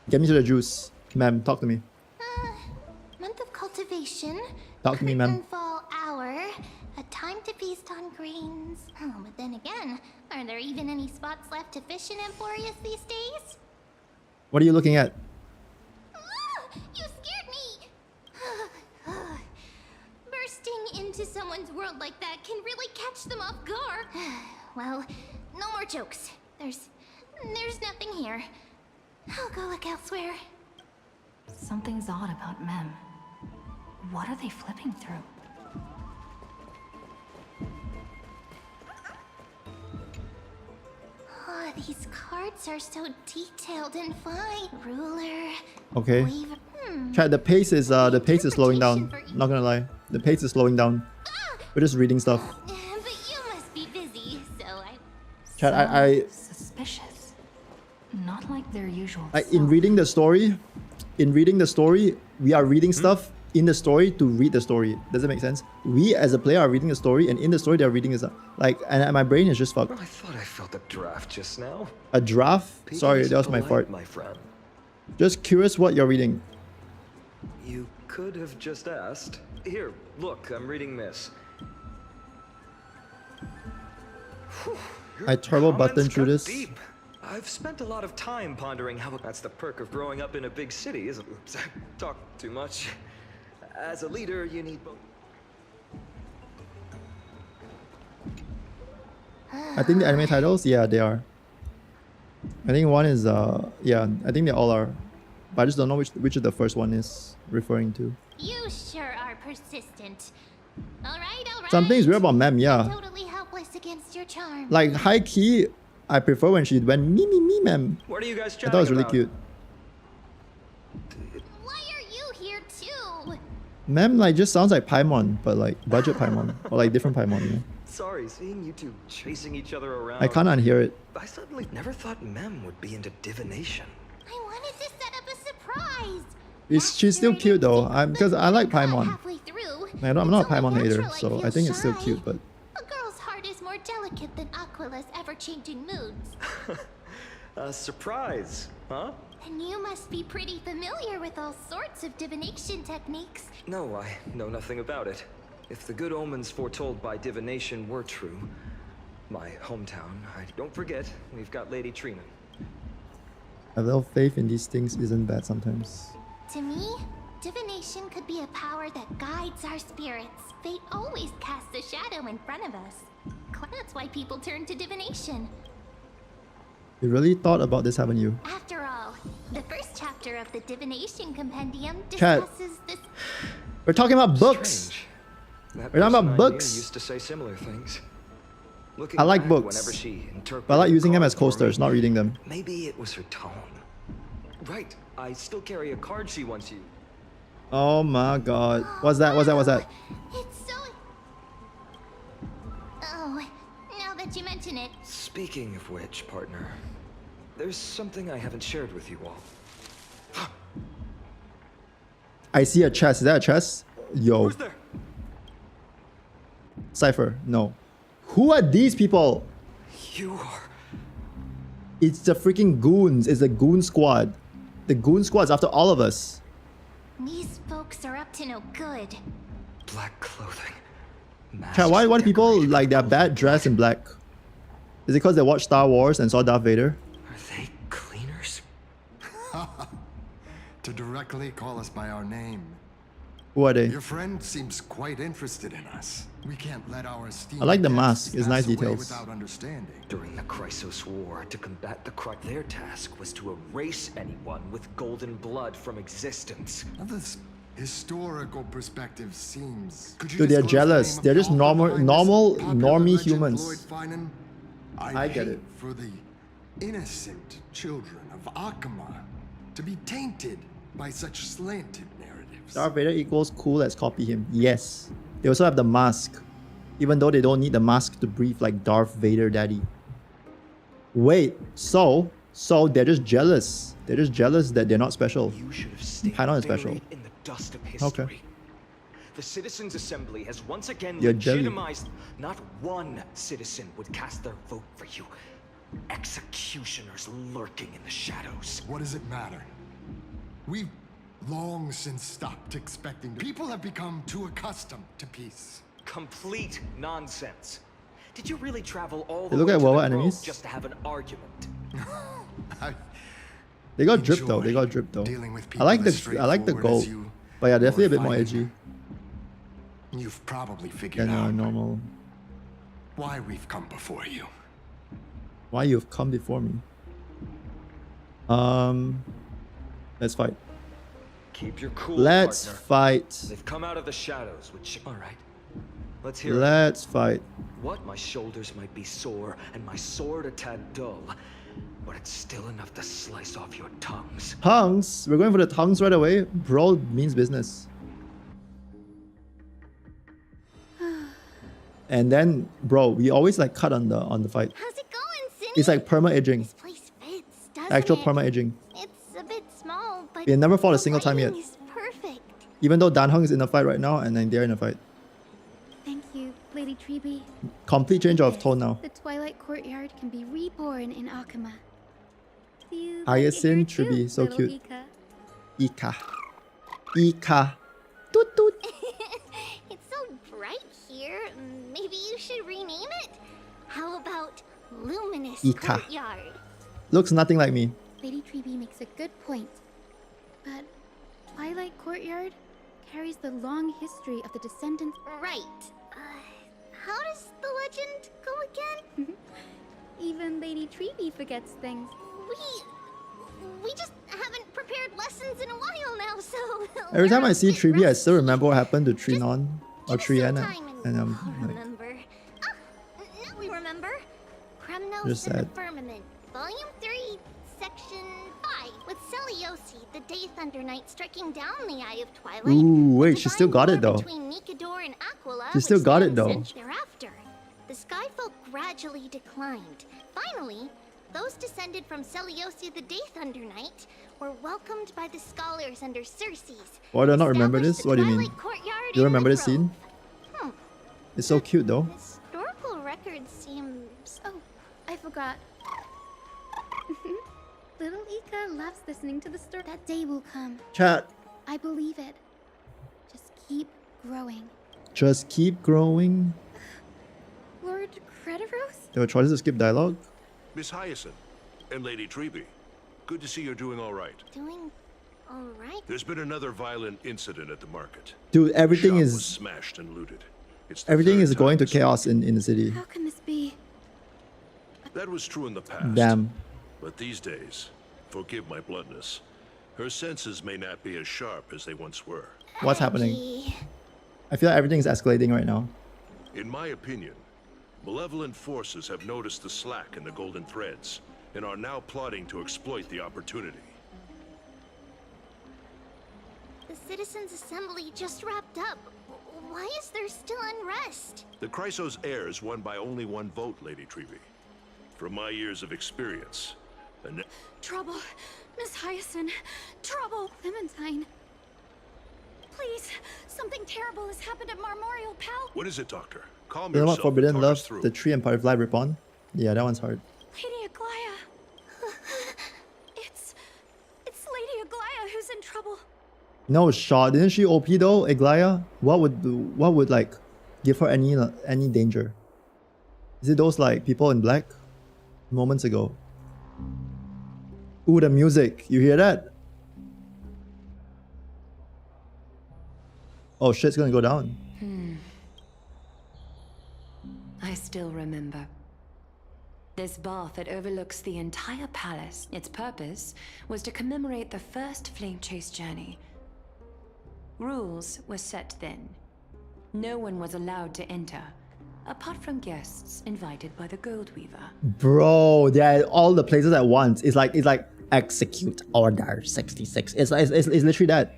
Get me to the juice. Ma'am, talk to me. Month of cultivation. Talk to me, ma'am. Fall hour. A time to feast on grains. Oh, but then again, are there even any spots left to fish in Amphorius these days? What are you looking at? You scared me! Bursting into someone's world like that can really catch them off guard. Well, no more jokes. There's nothing here. I'll go look elsewhere. Something's odd about Mem. What are they flipping through? Oh, these cards are so detailed and fine. Ruler. Okay. Wave. Chat, the pace is slowing down. Not gonna lie. The pace is slowing down. We're just reading stuff. But you must be busy, so I... Chat, I Suspicious. Not like their usual in reading the story, we are reading stuff in the story to read the story. Does it make sense? We as a player are reading the story, and in the story they're reading this. Like, and my brain is just fucked. I thought I felt a draft just now. A draft? Sorry, that was my fart. My friend. Just curious what you're reading. You could have just asked. Here, look, I'm reading this. Whew, your I turbo button comments through cut this. deep. I've spent a lot of time pondering how that's the perk of growing up in a big city, isn't it? Oops, I talk too much. As a leader, you need both. I think the anime titles, yeah, they are. I think one is yeah, I think they all are. But I just don't know which of the first one is referring to. You sure are persistent. All right. Something is weird about Mem, yeah. Totally helpless against your charm. Like high key, I prefer when she went me Mem. What are you guys I chatting thought it was really about? cute. Why are you here too? Mem like just sounds like Paimon, but like budget Paimon or like different Paimon. You know? Sorry, seeing you two chasing each other around. I can't unhear it. I suddenly never thought Mem would be into divination. I wanted to set up a surprise. She's still cute though. Because I like Paimon. Halfway through, I'm not a it's only Paimon hater, natural so I feel think it's still shy. cute. But A girl's heart is more delicate than Aquila's ever-changing moods. A surprise, huh? And you must be pretty familiar with all sorts of divination techniques. No, I know nothing about it. If the good omens foretold by divination were true, my hometown, don't forget, we've got Lady Trina. a little faith in these things isn't bad sometimes. To me, divination could be a power that guides our spirits. Fate always casts a shadow in front of us. That's why people turn to divination. You really thought about this, haven't you? After all, the first chapter of the Divination Compendium Cat. discusses this. We're talking about books. Strange. That We're talking about person I knew books. used to say similar things. Looking I like back, books, whenever she interpreted but I like using them as cards for me, coasters, not reading them. Maybe it was her tone. Right, I still carry a card she once used. Oh my god. What's that? What's that? What's that? It's so. Oh, now that you mention it, Speaking of which, partner, there's something I haven't shared with you all. I see a chest. Is that a chest? Yo. Who's there? Cypher. No. Who are these people? You are. It's the freaking goons. It's the goon squad. The goon squad's after all of us. these folks are up to no good. Black clothing. Chat, why do Masks people decorated like their with bad dress in black? Is it because they watched Star Wars and saw Darth Vader? Are they cleaners? To directly call us by our name. Who are they? Your friend seems quite interested in us. We can't let our esteemed I like the guests mask. It's nice pass away details. without understanding. During the Chrysos War, to combat the their task was to erase anyone with golden blood from existence. Now this historical perspective seems. Could you Dude, they're disclose the jealous. name of They're the just author behind normal this popular normie legend, humans. Lloyd Finan? I get hate it. for the innocent children of Akama to be tainted by such slanted narratives. Darth Vader equals cool, let's copy him. Yes. They also have the mask. Even though they don't need the mask to breathe like Darth Vader daddy. Wait, so they're just jealous. They're just jealous that they're not special. You should have stayed Paimon is special. buried in the dust of history. Okay. The Citizens' Assembly has once again You're jelly. legitimized. Not one citizen would cast their vote for you. Executioners lurking in the shadows. What does it matter? We've long since stopped expecting. People have become too accustomed to peace. Complete nonsense. Did you really travel all They the look way at to the Wawa grove enemies. just to have an argument? They got drip though. They Enjoy got drip though. dealing with I people like as the straightforward gold, as you but yeah, definitely a bit or more fighting. edgy You've probably figured than out normal. why we've come before you. Why you've come before me? Let's fight. Keep your cool, Let's partner. fight. They've come out of the shadows, which... All right. Let's hear it. Let's fight. What? My shoulders might be sore and my sword a tad dull, but it's still enough to slice off your tongues. Tongues. We're going for the tongues right away. Bro means business. And then, bro, we always like cut on the fight. How's it going, Cindy? It's like perma aging. This place fits, doesn't Actual it? perma aging. It's a bit small, but We never fought a the single time yet. lighting is perfect. Even though Dan Heng is in a fight right now, and then they're in a fight. Thank you, Lady Treeby. Complete change of tone now. The Twilight Courtyard can be reborn in Akama. You Hyacinth like it here Treeby, too, so little cute. Ika. Ika. Toot toot. It's so bright here. Maybe you should rename it. How about Luminous Ika. Courtyard? Looks nothing like me. Lady Treeby makes a good point. But Twilight Courtyard carries the long history of the descendants. Right. How does the legend go again? Even Lady Treeby forgets things. We just haven't prepared lessons in a while now, so Every time we're I a see bit Treeby, I still rusty. remember what happened to Trinon or Give us some Triana. time And I'll I'm like, remember. Now we remember. Kremnos Just in the sad. Firmament, Volume 3, Section 5, with Seliosi, the Day Thunder Knight, striking down the Eye of Twilight. ooh, wait, she Divine still got it war though. Between Nikador and Aquila, She still which got it, spanned though. centuries Thereafter, the Skyfolk gradually declined. Finally, those descended from Seliosi, the Day Thunder Knight, were welcomed by the scholars under Circes. Why do I not who remember established this? the What do you mean? Twilight Courtyard You in remember the this scene? Grove. It's so cute though. Historical record seems... Oh, I forgot. Little Ika loves listening to the story. That day will come. Chat. I believe it. Just keep growing. Just keep growing. Lord Crediros? There were choices to skip dialogue. Miss Hyacinth and Lady Treeby, good to see you're doing all right. doing all right. There's been another violent incident at the market. Dude, everything Shop was is smashed and looted. It's the everything third is going to time this chaos in the city. How can this be? That was true in the past. Damn. But these days, forgive my bluntness, her senses may not be as sharp as they once were. What's happening? Gee. I feel like everything is escalating right now. In my opinion, malevolent forces have noticed the slack in the golden threads and are now plotting to exploit the opportunity. The Citizens' Assembly just wrapped up. Why is there still unrest? The Chrysos heirs won by only one vote, Lady Treeby. From my years of experience, and Trouble. Miss Hyacinth. Trouble. Clementine. Please. Something terrible has happened at Memorial Pal. what is it, Doctor? Calm You know what? yourself. Forbidden and talk Love, us through. the Tree Empire of Light Ripon. Yeah, that one's hard. Lady Aglaya. It's Lady Aglaya who's in trouble. No, Shaw, didn't she OP though? Aglaya? What would like give her any danger? Is it those like people in black? Moments ago. Ooh, the music. You hear that? Oh, shit's gonna go down. I still remember. This bath that overlooks the entire palace. Its purpose was to commemorate the first flame chase journey. Rules were set then. No one was allowed to enter, apart from guests invited by the Gold Weaver. Bro, they're at all the places at once. It's like execute order 66. It's literally that.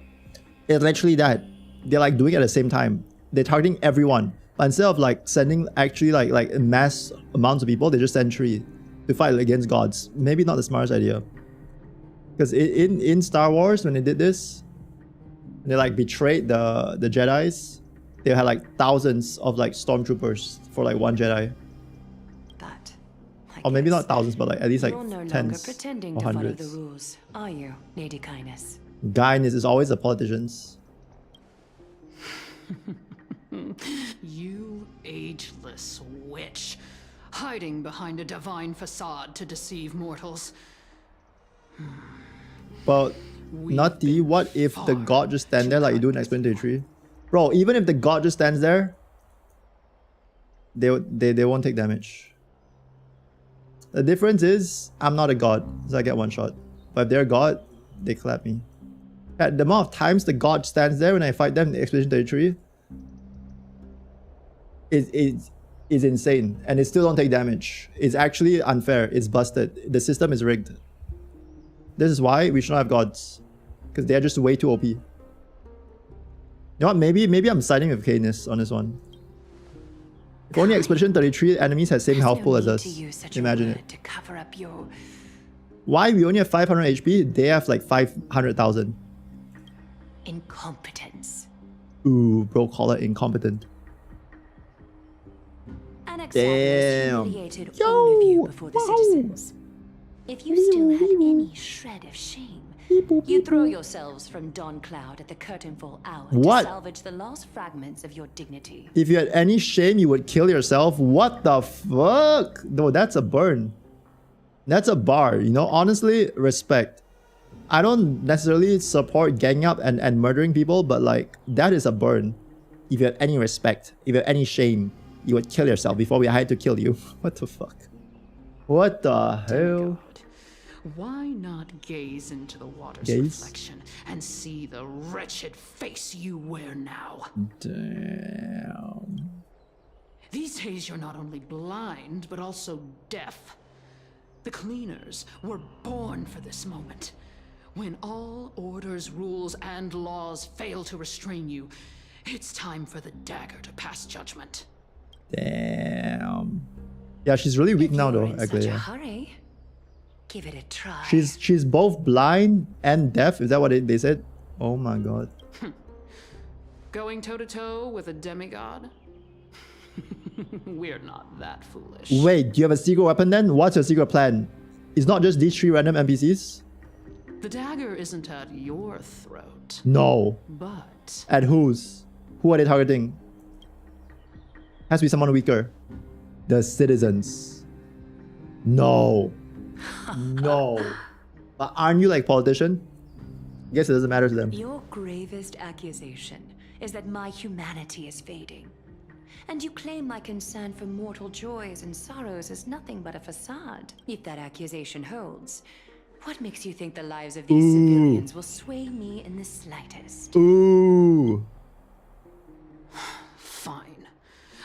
It's literally that. They're like doing it at the same time. They're targeting everyone. But instead of like sending actually like mass amounts of people, they just send 3 to fight against gods. Maybe not the smartest idea. Because in Star Wars, when they did this, they like betrayed the Jedis. They had like thousands of like stormtroopers for like one Jedi. But Or maybe not thousands, but like at least like you're no longer tens pretending or to follow the hundreds. rules, are you, Lady Kindness? Guyness is always the politicians. You ageless witch, hiding behind a divine facade to deceive mortals. But Nutty, what if the god just stand there like you do in Expedition 33? Bro, even if the god just stands there, they won't take damage. The difference is I'm not a god, so I get 1 shot. But if they're a god, they clap me. At the amount of times the god stands there when I fight them in Expedition 33 is insane, and it still don't take damage. It's actually unfair. It's busted. The system is rigged. This is why we should not have gods, because they're just way too OP. You know what? Maybe I'm siding with Canis on this one. If only Expedition 33 enemies had same health pool as us. Imagine it. To cover up your Why we only have 500 HP? They have like 500,000. incompetence. Ooh, bro, call it incompetent. Damn. Humiliated all of you before the citizens. If you still had any shred of shame, you throw yourselves from dawn cloud at the curtainful hour What? to salvage the last fragments of your dignity. If you had any shame, you would kill yourself. What the fuck? No, that's a burn. That's a bar, you know? Honestly, respect. I don't necessarily support ganging up and murdering people, but like, that is a burn. If you had any respect, if you had any shame, you would kill yourself before we had to kill you. What the fuck? What the hell? Why not gaze into the water's Gaze? reflection and see the wretched face you wear now? Damn. These days you're not only blind, but also deaf. The cleaners were born for this moment. When all orders, rules, and laws fail to restrain you, it's time for the dagger to pass judgment. Damn. Yeah, she's really weak now though, In such a Aglaia. hurry, give it a try. She's both blind and deaf. Is that what they said? Oh my god. Going toe-to-toe with a demigod? We're not that foolish. Wait, do you have a secret weapon then? What's your secret plan? It's not just these 3 random NPCs? The dagger isn't at your throat, No. but At whose? Who are they targeting? Has to be someone weaker. The citizens. No. No. But aren't you like politician? Guess it doesn't matter to them. Your gravest accusation is that my humanity is fading. And you claim my concern for mortal joys and sorrows is nothing but a facade. If that accusation holds, what makes you think the lives of these civilians will sway me in the slightest? Ooh. fine.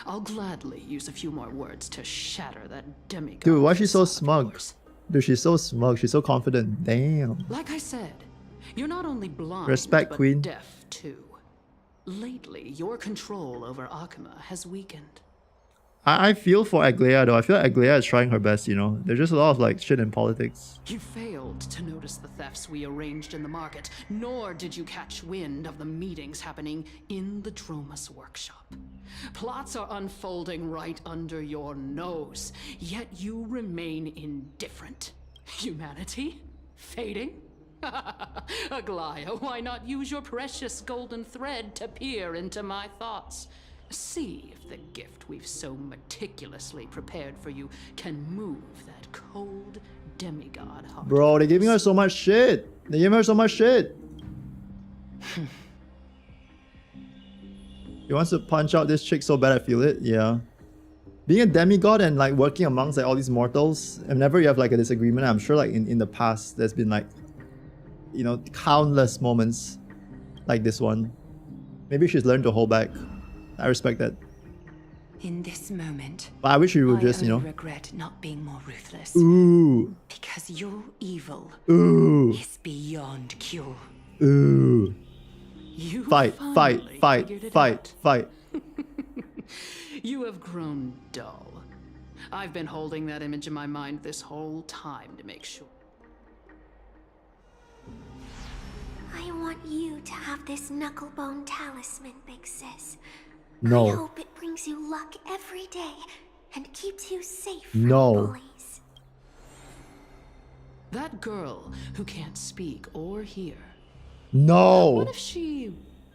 I'll gladly use a few more words to shatter that demigod. Dude, why is she so facade of smug? yours. Dude, she's so smug. She's so confident. Damn. Like I said, you're not only blind, Respect, but Queen. deaf too. Lately, your control over Akuma has weakened. I feel for Aglaia though. I feel like Aglaia is trying her best, you know. There's just a lot of like shit in politics. You failed to notice the thefts we arranged in the market, nor did you catch wind of the meetings happening in the Dromus workshop. Plots are unfolding right under your nose, yet you remain indifferent. Humanity? Fading? Aglaia, why not use your precious golden thread to peer into my thoughts? See if the gift we've so meticulously prepared for you can move that cold demigod heart. Bro, they're giving her so much shit. They're giving her so much shit. He wants to punch out this chick so bad I feel it, yeah. Being a demigod and like working amongst like all these mortals, whenever you have like a disagreement, I'm sure like in the past there's been like, you know, countless moments like this one. Maybe she's learned to hold back. I respect that. In this moment, But I wish you would I just, you know. only regret not being more ruthless. Ooh. Because your evil Ooh. is beyond cure. Ooh. You Fight, fight, finally fight, figured it fight, out. fight. You have grown dull. I've been holding that image in my mind this whole time to make sure. I want you to have this knucklebone talisman, Big Sis. No. I hope it brings you luck every day and keeps you safe from No. bullies. That girl who can't speak or hear. No. What if she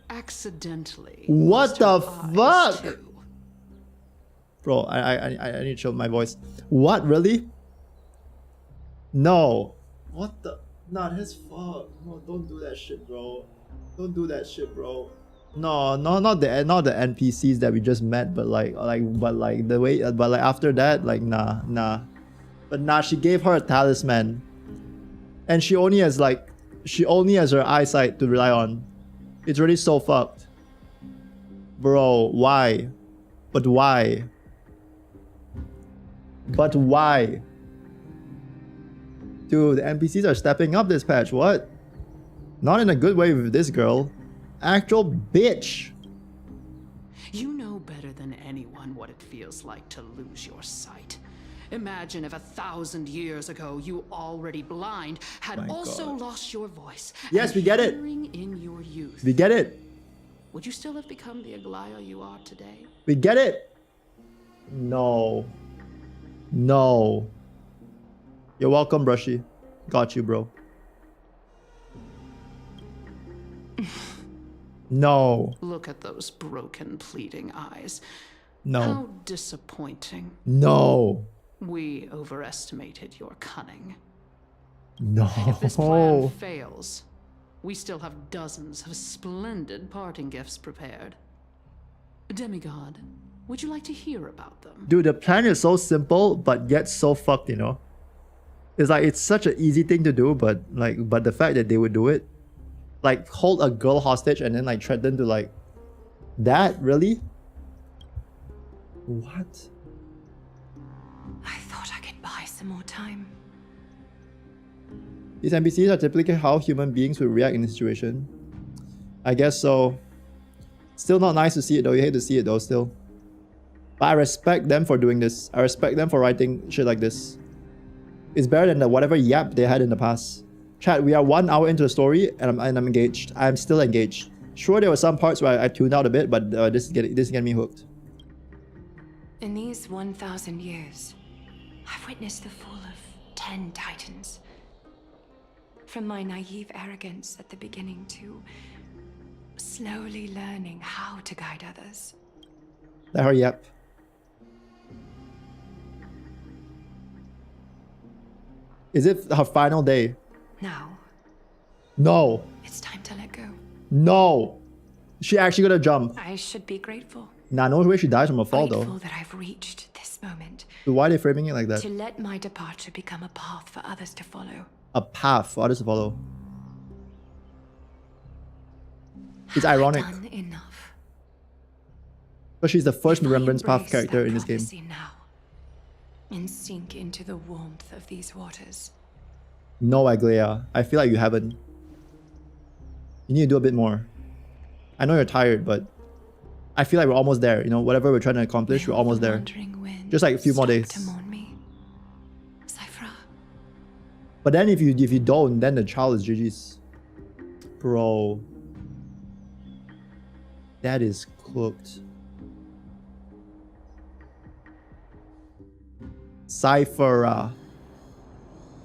accidentally? What lost the her eyes, fuck? too? Bro, I need to show my voice. What, really? No. What the? Not his fault. No, don't do that shit, bro. Don't do that shit, bro. No, not the NPCs that we just met, but like the way, but like after that, like nah. But nah, she gave her a talisman, and she only has her eyesight to rely on. It's really so fucked, bro. Why? But why? But why? Dude, the NPCs are stepping up this patch. What? Not in a good way with this girl. Actual bitch. You know better than anyone what it feels like to lose your sight. Imagine if 1,000 years ago you, already blind, had My also God. lost your voice. Yes, and we get it. hearing in your youth. We get it. Would you still have become the Aglaya you are today? We get it. No. No. You're welcome, Brushy. Got you, bro. No. Look at those broken, pleading eyes. No. How disappointing. No. We overestimated your cunning. No. If this plan fails, we still have dozens of splendid parting gifts prepared. Demigod, would you like to hear about them? Dude, the plan is so simple, but yet so fucked, you know? It's like, it's such an easy thing to do, but the fact that they would do it, like hold a girl hostage and then like threaten to like, that, really? What? I thought I could buy some more time. These NPCs are typically how human beings would react in this situation. I guess so. Still not nice to see it though, you hate to see it though still. But I respect them for doing this. I respect them for writing shit like this. It's better than the whatever yap they had in the past. Chat, we are 1 hour into the story and I'm engaged. I'm still engaged. Sure, there were some parts where I tuned out a bit, but this is getting me hooked. In these 1,000 years, I've witnessed the fall of 10 titans. From my naive arrogance at the beginning to slowly learning how to guide others. Let her yap. Is it her final day? Now, No. it's time to let go. No. She actually gonna jump. I should be grateful. Nah, no way she dies from a fall Grateful though. that I've reached this moment. So why are they framing it like that? To let my departure become a path for others to follow. A path for others to follow. It's Have I ironic. done enough? But she's the first If I Remembrance Path embrace character that in this game. prophecy now, and sink into the warmth of these waters. No, Aglaya. I feel like you haven't. You need to do a bit more. I know you're tired, but I feel like we're almost there. You know, whatever we're trying to accomplish, we're almost there. Just like a few more days. To mourn me. Cypher. But then if you don't, then the child is GG's. Bro. That is cooked. Cypher.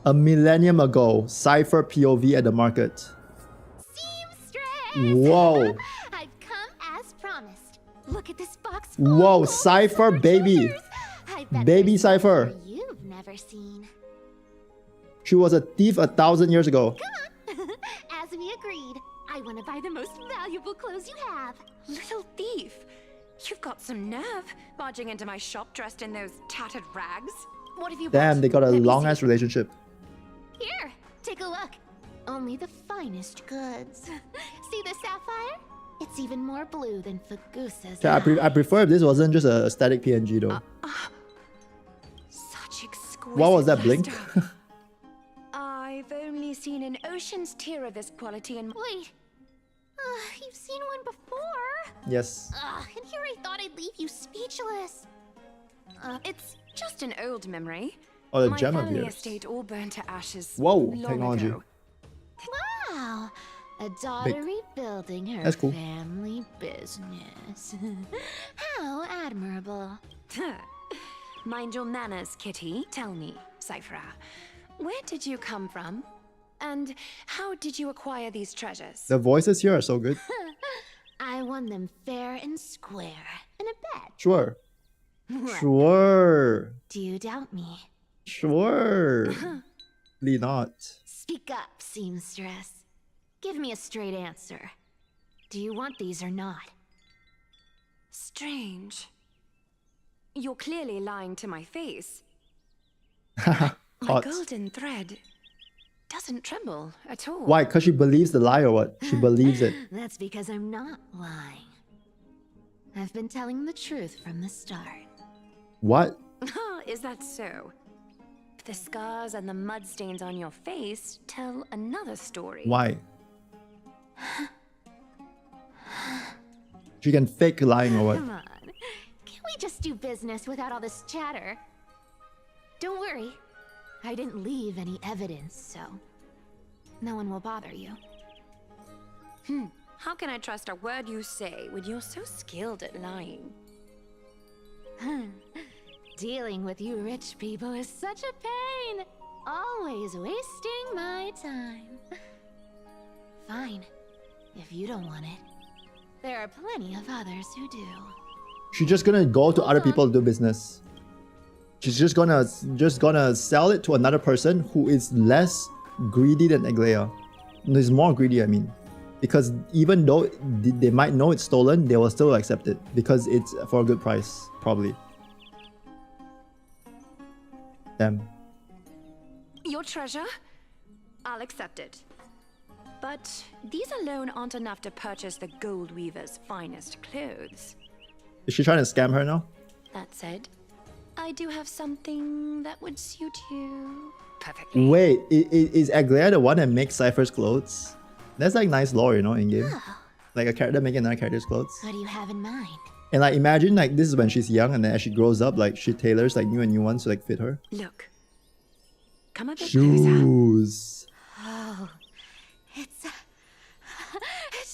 A millennium ago, Cypher POV at the market. Seamstress! Whoa. I've come as promised. Look at this box. Whoa, Cypher baby. Baby Cypher. You've never seen. She was a thief 1,000 years ago. Come on. As we agreed, I want to buy the most valuable clothes you have. Little thief. You've got some nerve, barging into my shop dressed in those tattered rags. What have you Damn, bought? they got a Let me long see. ass relationship. Here, take a look. Only the finest goods. See the sapphire? It's even more blue than Fagusa's. Okay, I prefer if this wasn't just a static PNG though. Such exquisite What was that blink? luster. I've only seen an ocean's tier of this quality in. Wait, You've seen one before. Yes. And here I thought I'd leave you speechless. It's just an old memory. Oh, the My gem of family yours. estate all burned to ashes. Whoa, long technology. ago. Wow. A daughter rebuilding her That's cool. family business. How admirable. Mind your manners, Kitty. Tell me, Cyphra, where did you come from? And how did you acquire these treasures? The voices here are so good. I won them fair and square in a bet. Sure. Sure. Do you doubt me? Sure. Lee not. Speak up, seamstress. Give me a straight answer. Do you want these or not? Strange. You're clearly lying to my face. Caught. My golden thread doesn't tremble at all. Why? Because she believes the lie or what? She believes it. That's because I'm not lying. I've been telling the truth from the start. What? Is that so? The scars and the mud stains on your face tell another story. Why? She can fake lying or what? Come on. Can we just do business without all this chatter? Don't worry. I didn't leave any evidence, so no one will bother you. How can I trust a word you say when you're so skilled at lying? Dealing with you rich people is such a pain. Always wasting my time. Fine. If you don't want it, there are plenty of others who do. She's just gonna go to other people to do business. She's just gonna sell it to another person who is less greedy than Eglea. No, is more greedy, I mean. Because even though they might know it's stolen, they will still accept it because it's for a good price, probably. Damn. Your treasure? I'll accept it. But these alone aren't enough to purchase the Gold Weaver's finest clothes. Is she trying to scam her now? That said, I do have something that would suit you perfectly. Wait, is Eglea the one that makes Cypher's clothes? That's like nice lore, you know, in game. Like a character making another character's clothes. What do you have in mind? And like imagine like this is when she's young and then as she grows up, like she tailors like new ones to like fit her. Look. Come a bit closer. Shoes. Oh, it's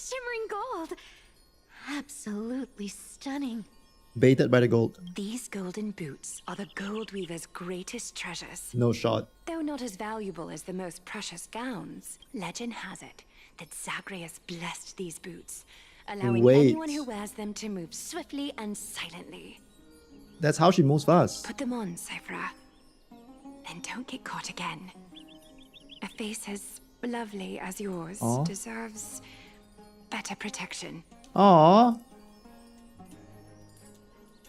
shimmering gold. Absolutely stunning. Baited by the gold. These golden boots are the Gold Weaver's greatest treasures. No shot. Though not as valuable as the most precious gowns, legend has it that Zagreus blessed these boots, allowing anyone who wears them to move swiftly and silently. That's how she moves fast. Put them on, Cyphra. Then don't get caught again. A face as lovely as yours deserves better protection. Aww.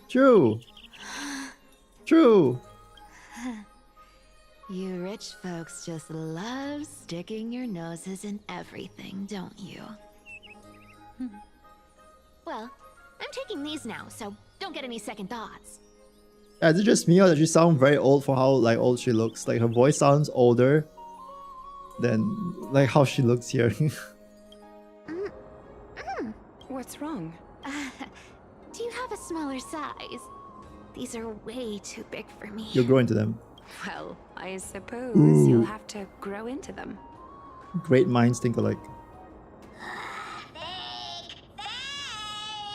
True. True. You rich folks just love sticking your noses in everything, don't you? Well, I'm taking these now, so don't get any second thoughts. Is it just me or does she sound very old for how like old she looks? Like her voice sounds older than like how she looks here. What's wrong? Do you have a smaller size? These are way too big for me. You'll grow into them. Well, I suppose you'll have to grow into them. Great minds think alike.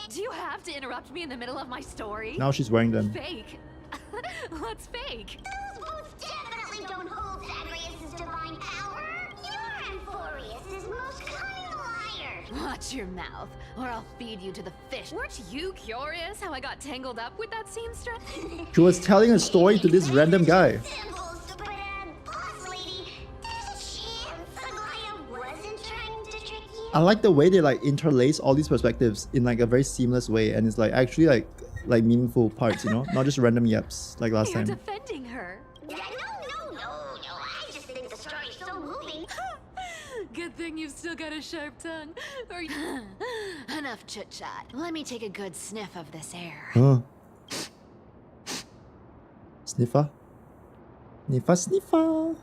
Do you have to interrupt me in the middle of my story? Now she's wearing them. Fake. What's fake? Those boots definitely don't hold Zagreus' divine power. You're Amphorius' most cunning liar. Watch your mouth, or I'll feed you to the fish. Weren't you curious how I got tangled up with that seamstress? She was telling a story to this random guy. Symbols, but boss lady, there's a chance Aglaia wasn't trying to trick you. I like the way they like interlace all these perspectives in like a very seamless way, and it's like actually like meaningful parts, you know, not just random yaps like last You're time. defending her. No. I just think the story's so moving. Good thing you've still got a sharp tongue. Or Enough chit-chat. Let me take a good sniff of this air. Huh. Sniffer. Sniffer, sniffer.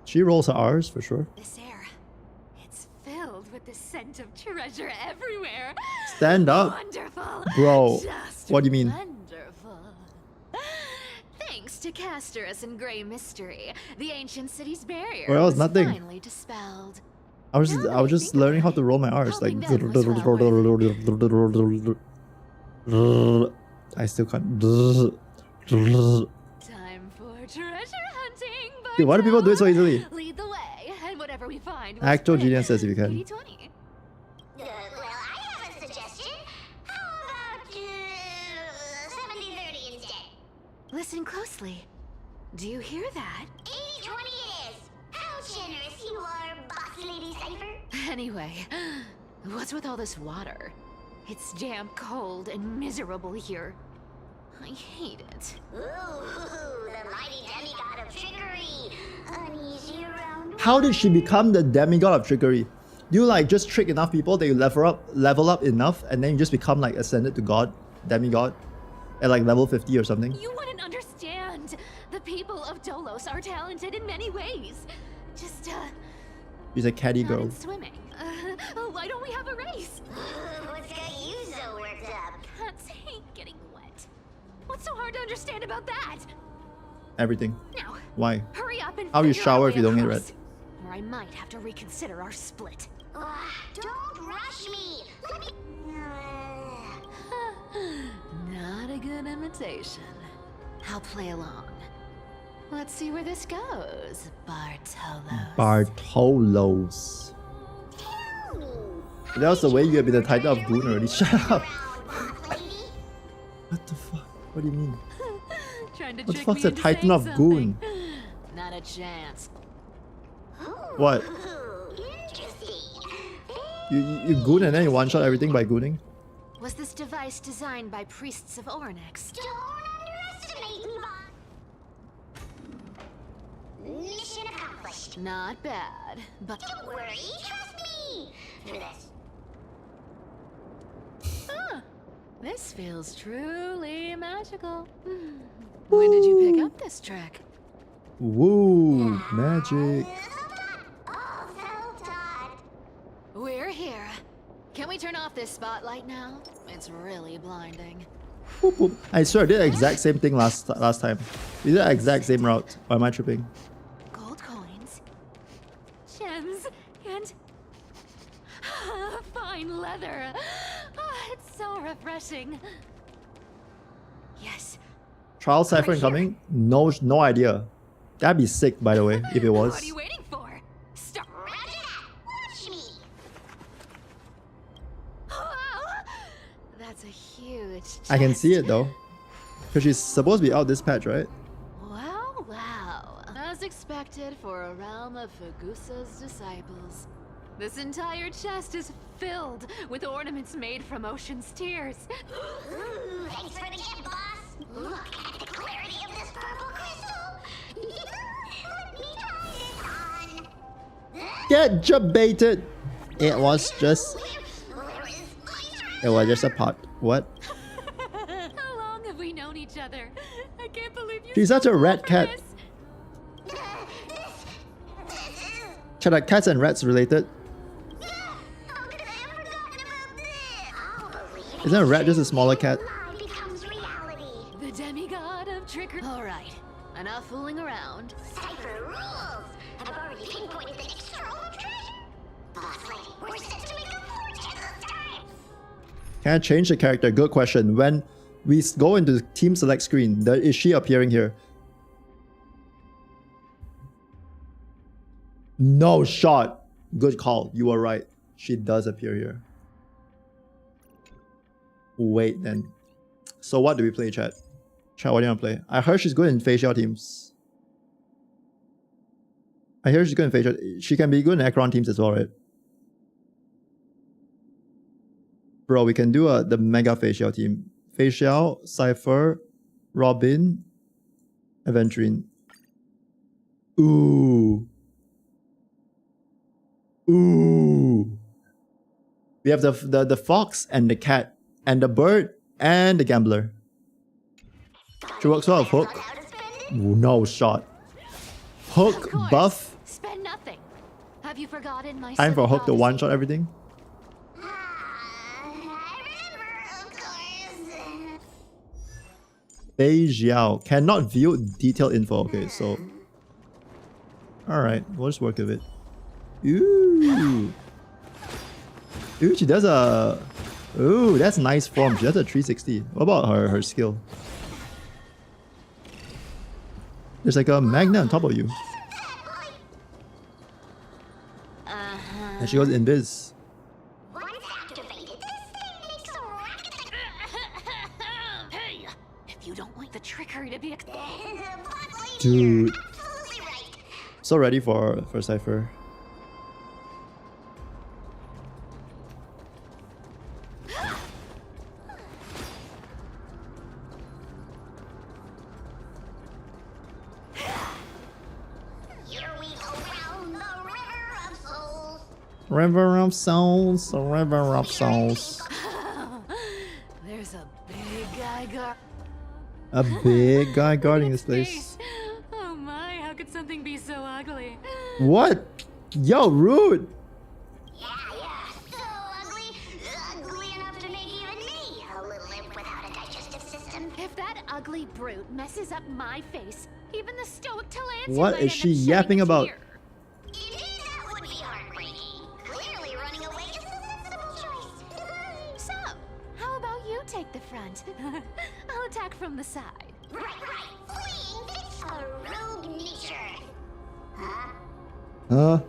She rolls her R's for sure. This air, it's filled with the scent of treasure everywhere. Stand up. Wonderful. Bro, Just what do you mean? Wonderful. Thanks to Castorus and Grey Mystery, the ancient city's barrier Well, was nothing. finally dispelled. I was just learning how to roll my R's. Like, I still can't. Time for treasure hunting. Dude, why do people do it so easily? Lead the way, and whatever we find. will Actual split. genius says if you can. 80-20. Well, I have a suggestion. How about 70-30 instead? Listen closely. Do you hear that? 80-20 it is. How generous you are, Boss Lady Cypher. Anyway, what's with all this water? It's damp, cold, and miserable here. I hate it. Ooh, the mighty demigod of trickery. Uneasy around. How did she become the demigod of trickery? You like just trick enough people that you level up enough, and then you just become like ascended to god, demigod, at like level 50 or something. You wouldn't understand. The people of Dolos are talented in many ways. Just, She's a catty not girl. in swimming. Why don't we have a race? What's got you so worked up? Cats hate getting wet. What's so hard to understand about that? Everything. Now, Why? hurry up and How do you figure out shower a if you way don't get across, red? or I might have to reconsider our split. Don't rush me. Let me. Not a good imitation. I'll play along. Let's see where this goes, Bartolos. Bartolos. Tell me. That was the way you have been the title of Goon already. Shut up. Boss lady. What the fuck? What do you mean? Trying to What the trick fuck's me the into Titan saying of something. Goon? Not a chance. What? Ooh, interesting. You goon and then you one shot everything by gooning? Was this device designed by priests of Ornyx? Don't underestimate me, Boss. Mission accomplished. Not bad, but Don't worry, trust me. Through this. this feels truly magical. When did you pick up this trick? Woo, magic. All self-taught. We're here. Can we turn off this spotlight now? It's really blinding. Boop, boop. I swear I did the exact same thing last time. We did the exact same route. Or am I tripping? Gold coins, gems, and fine leather. It's so refreshing. Yes. Trial Cypher incoming? No idea. That'd be sick, by the way, if it What was. are you waiting for? Start. Roger that. Watch me. Wow! That's a huge chest. I can see it though. Because she's supposed to be out this patch, right? Wow, wow. As expected for a realm of Fagusa's disciples. This entire chest is filled with ornaments made from ocean's tears. Ooh, thanks for the gift, boss. Look at the clarity of this purple crystal. Let me try it on. Get jabaited! It was just Where is my it was just a pot. What? How long have we known each other? I can't believe you. She's such a rat for cat. this. Shut up, cats and rats related? How could I have forgotten about this? I'll believe Isn't a rat just a smaller cat? lie becomes reality. The demigod of trickery. All right, enough fooling around. Cypher rules. I've already pinpointed the next trove of treasure. Boss lady, we're set to make a fortune this time. Can I change the character? Good question. When we go into the team select screen, is she appearing here? No shot. Good call. You were right. She does appear here. Wait then. So what do we play, chat? Chat, what do you want to play? I heard she's good in facial teams. I hear she's good in facial. She can be good in Akron teams as well, right? Bro, we can do the mega facial team. Facial, Cypher, Robin, Aventurine. Ooh. Ooh. We have the fox and the cat and the bird and the gambler. She works well with hook. Ooh, no shot. Hook buff. Spend nothing. Have you forgotten my Time for silly Hook to prophecy? one-shot everything. Bei Jiao. Cannot view detailed info. Okay, so... Alright, we'll just work with it. Ooh. Ooh, she does a... Ooh, that's nice form. She does a 360. What about her skill? There's like a magnet on top of you. And she goes invis. Hey, if you don't like the trickery to be Dude. So ready for Cypher. River of Souls, the River of Souls. There's a big guy guard. A big guy guarding this place. Oh my, how could something be so ugly? What? Yo, rude! So ugly. Ugly enough to make even me a little imp without a digestive system. If that ugly brute messes up my face, even the stoic Talancian What might is end she up shedding yapping a about? tear. Indeed, that would be heartbreaking. Clearly, running away is the sensible choice. So, how about you take the front? I'll attack from the side. Right. Fleeing fits a rogue nature. Huh?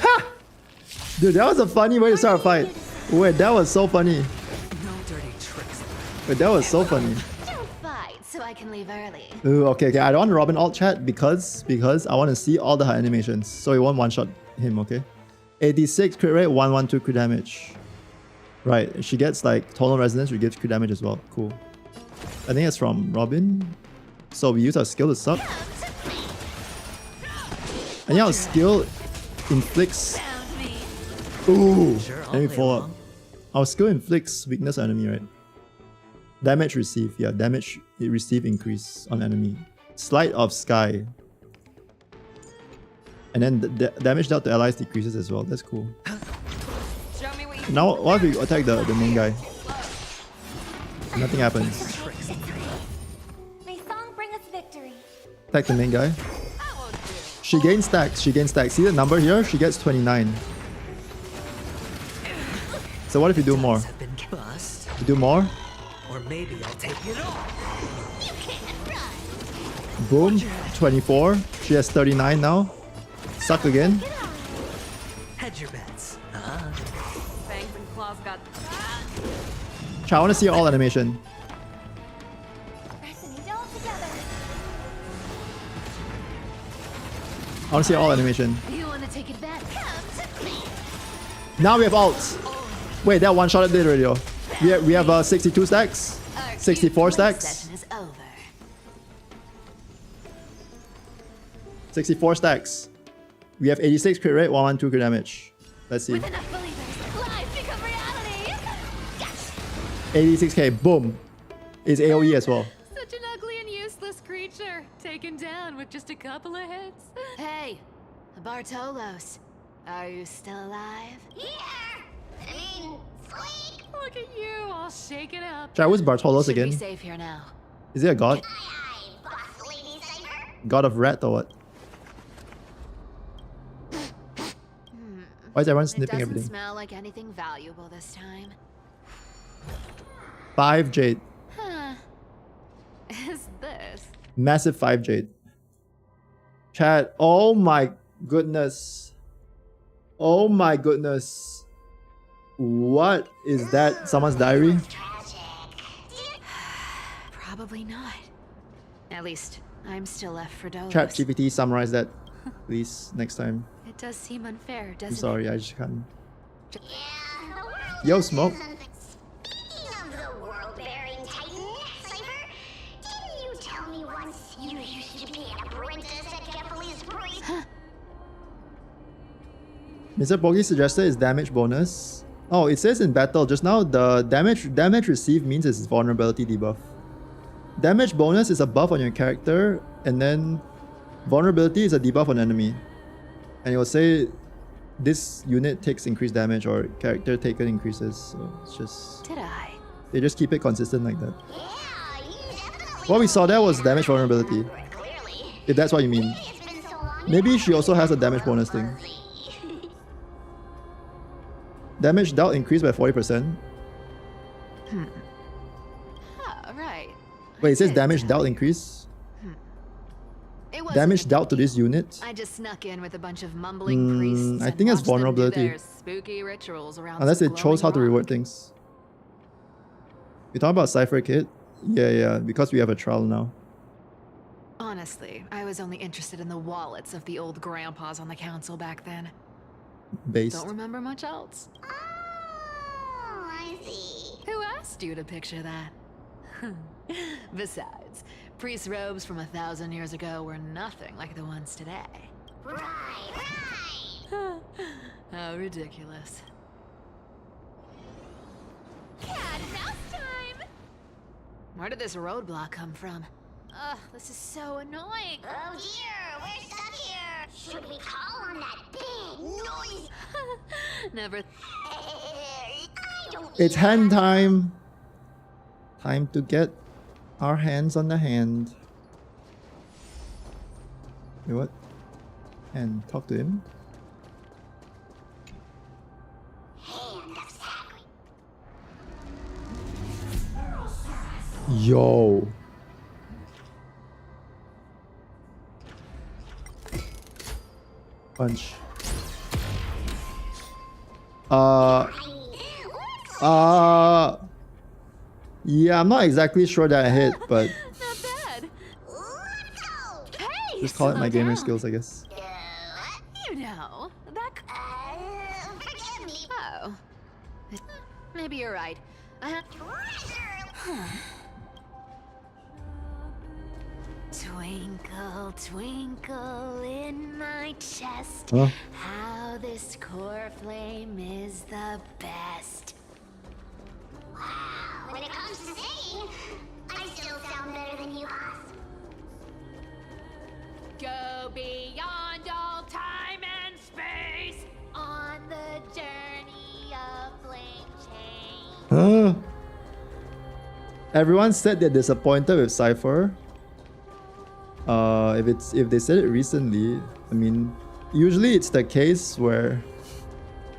Ha! Dude, that was a funny way to start a fight. Wait, that was so funny. No dirty tricks. Wait, that was so funny. Don't fight, so I can leave early. Ooh, okay. I don't want Robin alt chat because I want to see all the her animations. So you won't one-shot him, okay? 86 crit rate, 112 crit damage. Right, she gets like tonal resonance, which gives crit damage as well. Cool. I think it's from Robin. So we use our skill to suck. And yeah, our skill inflicts... Ooh, let me follow up. Our skill inflicts weakness on enemy, right? Damage received, yeah, damage receive increase on enemy. Sleight of Sky. And then the damage dealt to allies decreases as well. That's cool. Now, what if we attack the main guy? Nothing happens. May song bring us victory. Attack the main guy. She gains stacks. See the number here? She gets 29. So what if you do more? You do more? Or maybe I'll take it all. Boom. 24. She has 39 now. Suck again. Hedge your bets. Fangs and claws got... Chat, I want to see all animation. Resonate all together. I want to see all animation. You want to take advantage? Now we have ults. Wait, that one-shot did already. We have 62 stacks. 64 stacks. Session is over. 64 stacks. We have 86 crit rate, 112 crit damage. Let's see. With enough believers, lies become reality. 86k, boom. Is AoE as well. Such an ugly and useless creature. Taken down with just a couple of hits. Hey, Bartolos, are you still alive? Look at you, all shaken up. Chat, who's Bartolos Should be again? safe here now. Is he a god? God of rat or what? Why is everyone It snipping doesn't everything? smell like anything valuable this time. 5 jade. Huh. Is this? Massive 5 jade. Chat, oh my goodness. Oh my goodness. What is that? Someone's diary? Probably not. At least, I'm still left for Dolos. Chat GPT, summarize that, please, next time. It does seem unfair, doesn't I'm it? sorry, I just can't. Yo, Smoke. Speaking of the world-bearing titan, Cypher, didn't you tell me once you used to be an apprentice at Kefali's Priest? Mr. Pogi suggested is damage bonus. Oh, it says in battle just now the damage received means it's vulnerability debuff. Damage bonus is a buff on your character, and then Vulnerability is a debuff on enemy. And it will say this unit takes increased damage or character taken increases. So it's just... Did I? They just keep it consistent like that. Yeah, you definitely What we saw there was damage vulnerability. clearly. If that's what you mean. It's been so long. Maybe she also has a damage bonus thing. Damage dealt increased by 40%. Oh, right. Wait, it says Did. damage dealt increase? It wasn't Damage a dealt to biggie. this unit? I just snuck in with a bunch of mumbling priests. I and think it's watched them do vulnerability. their spooky rituals around Unless some it chose how to glowing reward rock. things. You talking about Cypher Kit? Yeah, because we have a trial now. Honestly, I was only interested in the wallets of the old grandpas on the council back then. Based. Don't remember much else. Oh, I see. Who asked you to picture that? Besides, priest robes from 1,000 years ago were nothing like the ones today. Right. How ridiculous. Cat mouse time! Where did this roadblock come from? Ugh, this is so annoying. Oh dear, we're stuck here. Should we call on that big noise? Never. I don't It's even hand have- time. Time to get our hands on the hand. Wait, what? And talk to him. Hand of Sacred. Yo. Punch. Yeah, I'm not exactly sure that I hit, but Not bad. Let's go. Hey, just call it slow my gamer down. skills, I guess. You know, that. Forgive me. Oh. Maybe you're right. I have. Treasure. Twinkle, twinkle in my chest. Huh? How this core flame is the best. Wow, when it comes to singing, I still sound better than you, Haas. Go beyond all time and space on the journey of flame change. Huh? Everyone said they're disappointed with Cypher. If they said it recently, I mean, usually it's the case where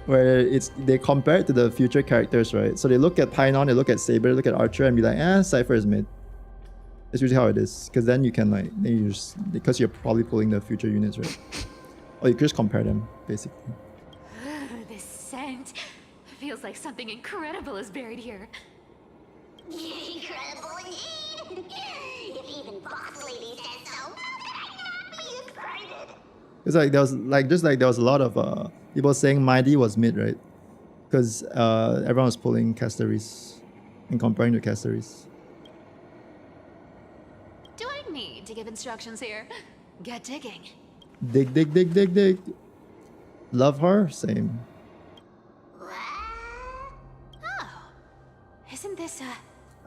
they compare it to the future characters, right? So they look at Painon, they look at Saber, they look at Archer, and be like, Cypher is mid. That's usually how it is, because then you can because you're probably pulling the future units, right? Or you could just compare them, basically. This scent feels like something incredible is buried here. Incredible indeed. If even Boss Lady says so, how could I not be excited? It's like there was a lot of people saying Mighty was mid, right? Because everyone was pulling Castaris and comparing to Castaris. Do I need to give instructions here? Get digging. Dig. Love her? Same. Oh. Isn't this a.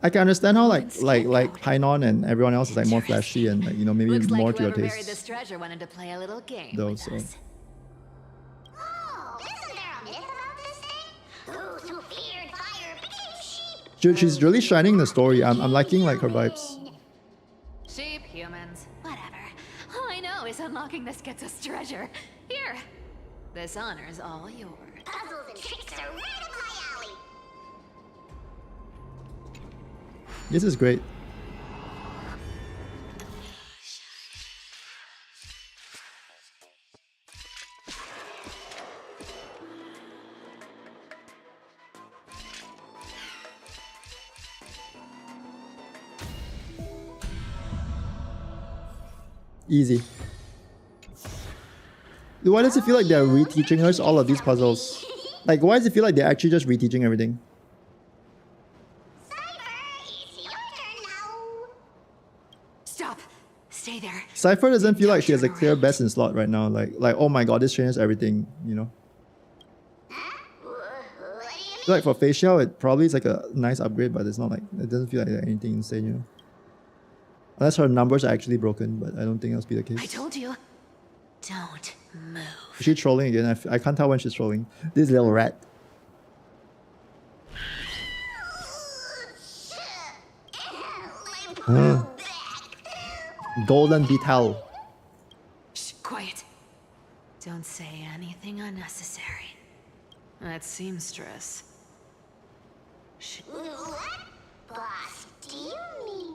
I can understand how like Painon and everyone else is like more flashy and like, maybe Looks more like to your whoever buried this taste. treasure wanted to play a little game Though, with so. us. Oh, isn't there a myth about this thing? Those who feared fire became sheep. She's really shining in the story. I'm liking like her vibes. Sheep, humans, whatever. All I know is unlocking this gets us treasure. Here. This honor's all yours. Puzzles and tricks are right up my alley. This is great. Easy. Why does it feel like they're reteaching us all of these puzzles? Like, why does it feel like they're actually just reteaching everything? It's your turn now. Stop. Stay there. Cypher doesn't feel like she has a clear best in slot right now. Like oh my god, this changes everything, Huh? What do you mean? Like for facial, it probably is like a nice upgrade, but it's not like, it doesn't feel like anything insane, Unless her numbers are actually broken, but I don't think that'll be the case. I told you. Don't move. Is she trolling again? I can't tell when she's trolling. This little rat. Golden Beetle. Shh, quiet. Don't say anything unnecessary. That seamstress. What, boss? Do you mean?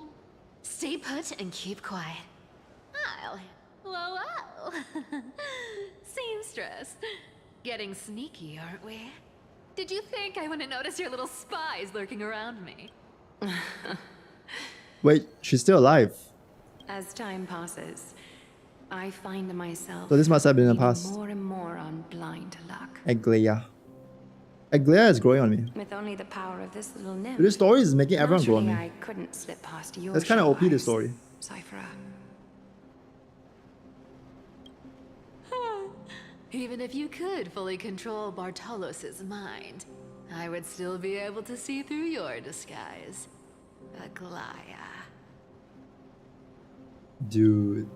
Stay put and keep quiet. I'll... Whoa. Seamstress. Getting sneaky, aren't we? Did you think I wouldn't notice your little spies lurking around me? Wait, she's still alive. As time passes, I find myself So this must have been in the leaning past. more and more on blind luck. Aglaya. Aglaya is growing on me. With only the power of this little nymph. This story is making everyone grow on Naturally, me. I couldn't slip past your That's kind of OP, sharp this eyes, story. Cypher. Even if you could fully control Bartolos's mind, I would still be able to see through your disguise. Aglaya. Dude.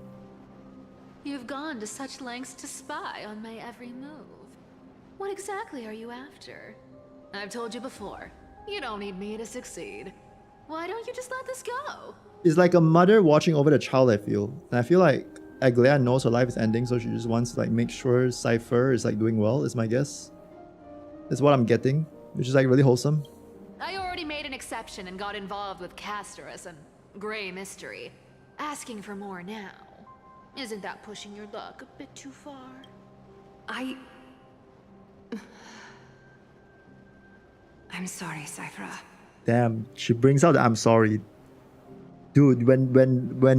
You've gone to such lengths to spy on my every move. What exactly are you after? I've told you before, you don't need me to succeed. Why don't you just let this go? It's like a mother watching over the child, I feel. And I feel like Aglaya knows her life is ending, so she just wants to like make sure Cypher is like doing well, is my guess. That's what I'm getting, which is like really wholesome. I already made an exception and got involved with Castor as a gray mystery. Asking for more now. Isn't that pushing your luck a bit too far? I'm sorry, Cypher. Damn, she brings out the I'm sorry. Dude, when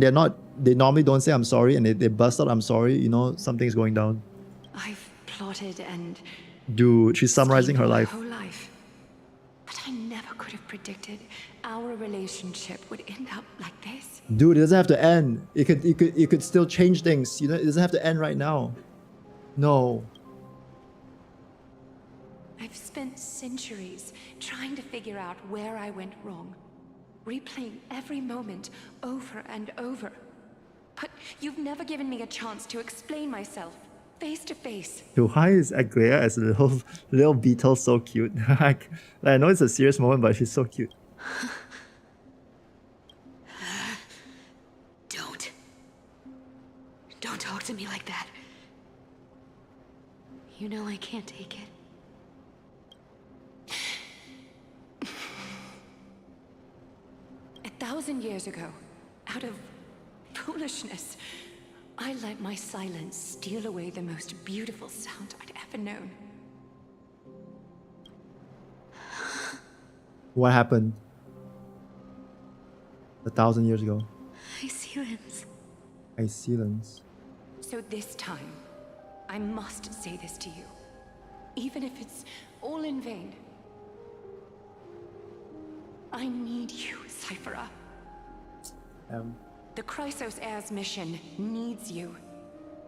they're not, they normally don't say I'm sorry, and they bust out I'm sorry, you know, something's going down. I've plotted and Dude, she's summarizing her life. my whole life. But I never could have predicted our relationship would end up like this. Dude, it doesn't have to end. It could still change things. You know, it doesn't have to end right now. No. I've spent centuries trying to figure out where I went wrong, replaying every moment over and over. But you've never given me a chance to explain myself, face to face. Dude, why is Aglaya as a little beetle so cute? Like, I know it's a serious moment, but she's so cute. Don't talk to me like that. You know I can't take it. 1,000 years ago, out of foolishness, I let my silence steal away the most beautiful sound I'd ever known. What happened 1,000 years ago? Silence. So this time, I must say this to you, even if it's all in vain. I need you, Cypher. The Chrysos Heirs mission needs you.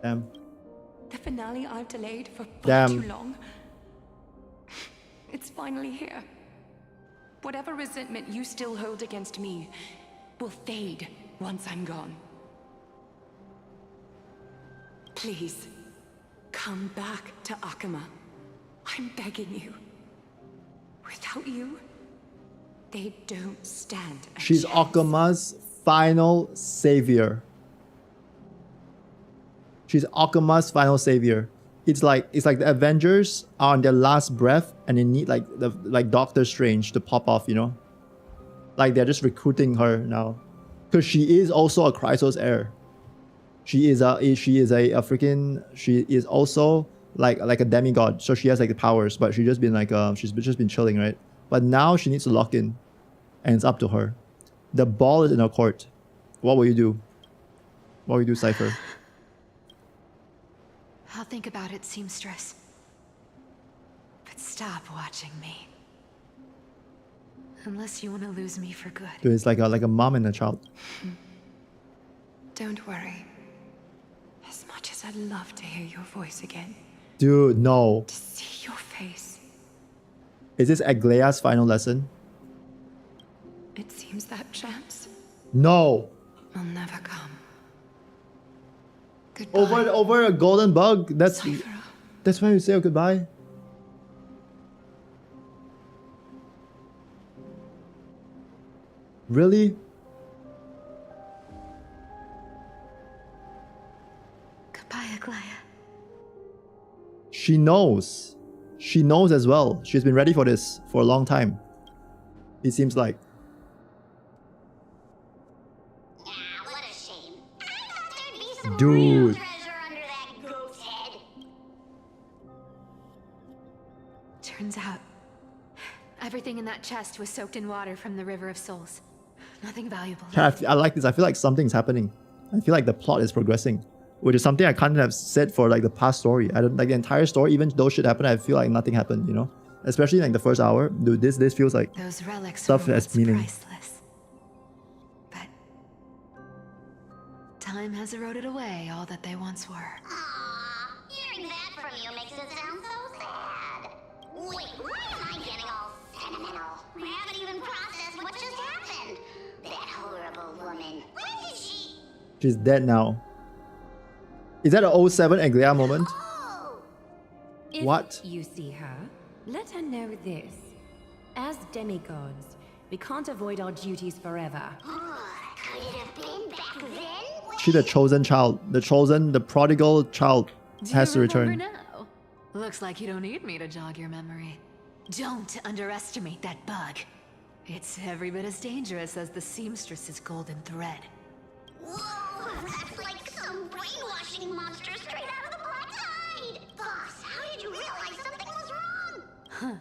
The finale I've delayed for far too long. It's finally here. Whatever resentment you still hold against me will fade once I'm gone. Please, come back to Akama. I'm begging you. Without you, they don't stand a She's chance. Akama's final savior. She's Akama's final savior. It's like the Avengers are on their last breath and they need like Doctor Strange to pop off, you know? Like they're just recruiting her now. Because she is also a Chrysos heir. She is also like a demigod. So she has like the powers, but she's just been chilling, right? But now she needs to lock in. And it's up to her. The ball is in her court. What will you do? What will you do, Cypher? I'll think about it, seamstress. But stop watching me. Unless you want to lose me for good. Dude, it's like a mom and a child. Don't worry. As much as I'd love to hear your voice again, Dude, no. to see your face, Is this Aglaya's final lesson? it seems that chance. No. will never come. Goodbye. Over a golden bug. That's why you say goodbye. Really? Goodbye, Aglaya. She knows. She knows as well. She's been ready for this for a long time. It seems like. Ah, what a shame. I thought there'd be some Dude. real treasure under that goat's head. Turns out, everything in that chest was soaked in water from the River of Souls. Nothing valuable. I like this. I feel like something's happening. I feel like the plot is progressing, which is something I can't have said for like the past story. I don't like the entire story. Even though shit happened, I feel like nothing happened. You know, especially like the first hour. Dude, this feels like Those relics stuff were has once meaning. priceless. But time has eroded away all that they once were. Aw, hearing that from you makes it sound so sad. Wait, why am I getting all sentimental? I haven't even processed what just happened. That horrible woman. When did she... She's dead now. Is that an 07 Aglaia moment? Oh! If What? you see her, let her know this. As demigods, we can't avoid our duties forever. Could it have been back then? She's the chosen child. The prodigal child has to return. Now? Looks like you don't need me to jog your memory. Don't underestimate that bug. It's every bit as dangerous as the seamstress's golden thread. Whoa, that's like some brainwashing monster straight out of the black tide! Boss, how did you realize something was wrong?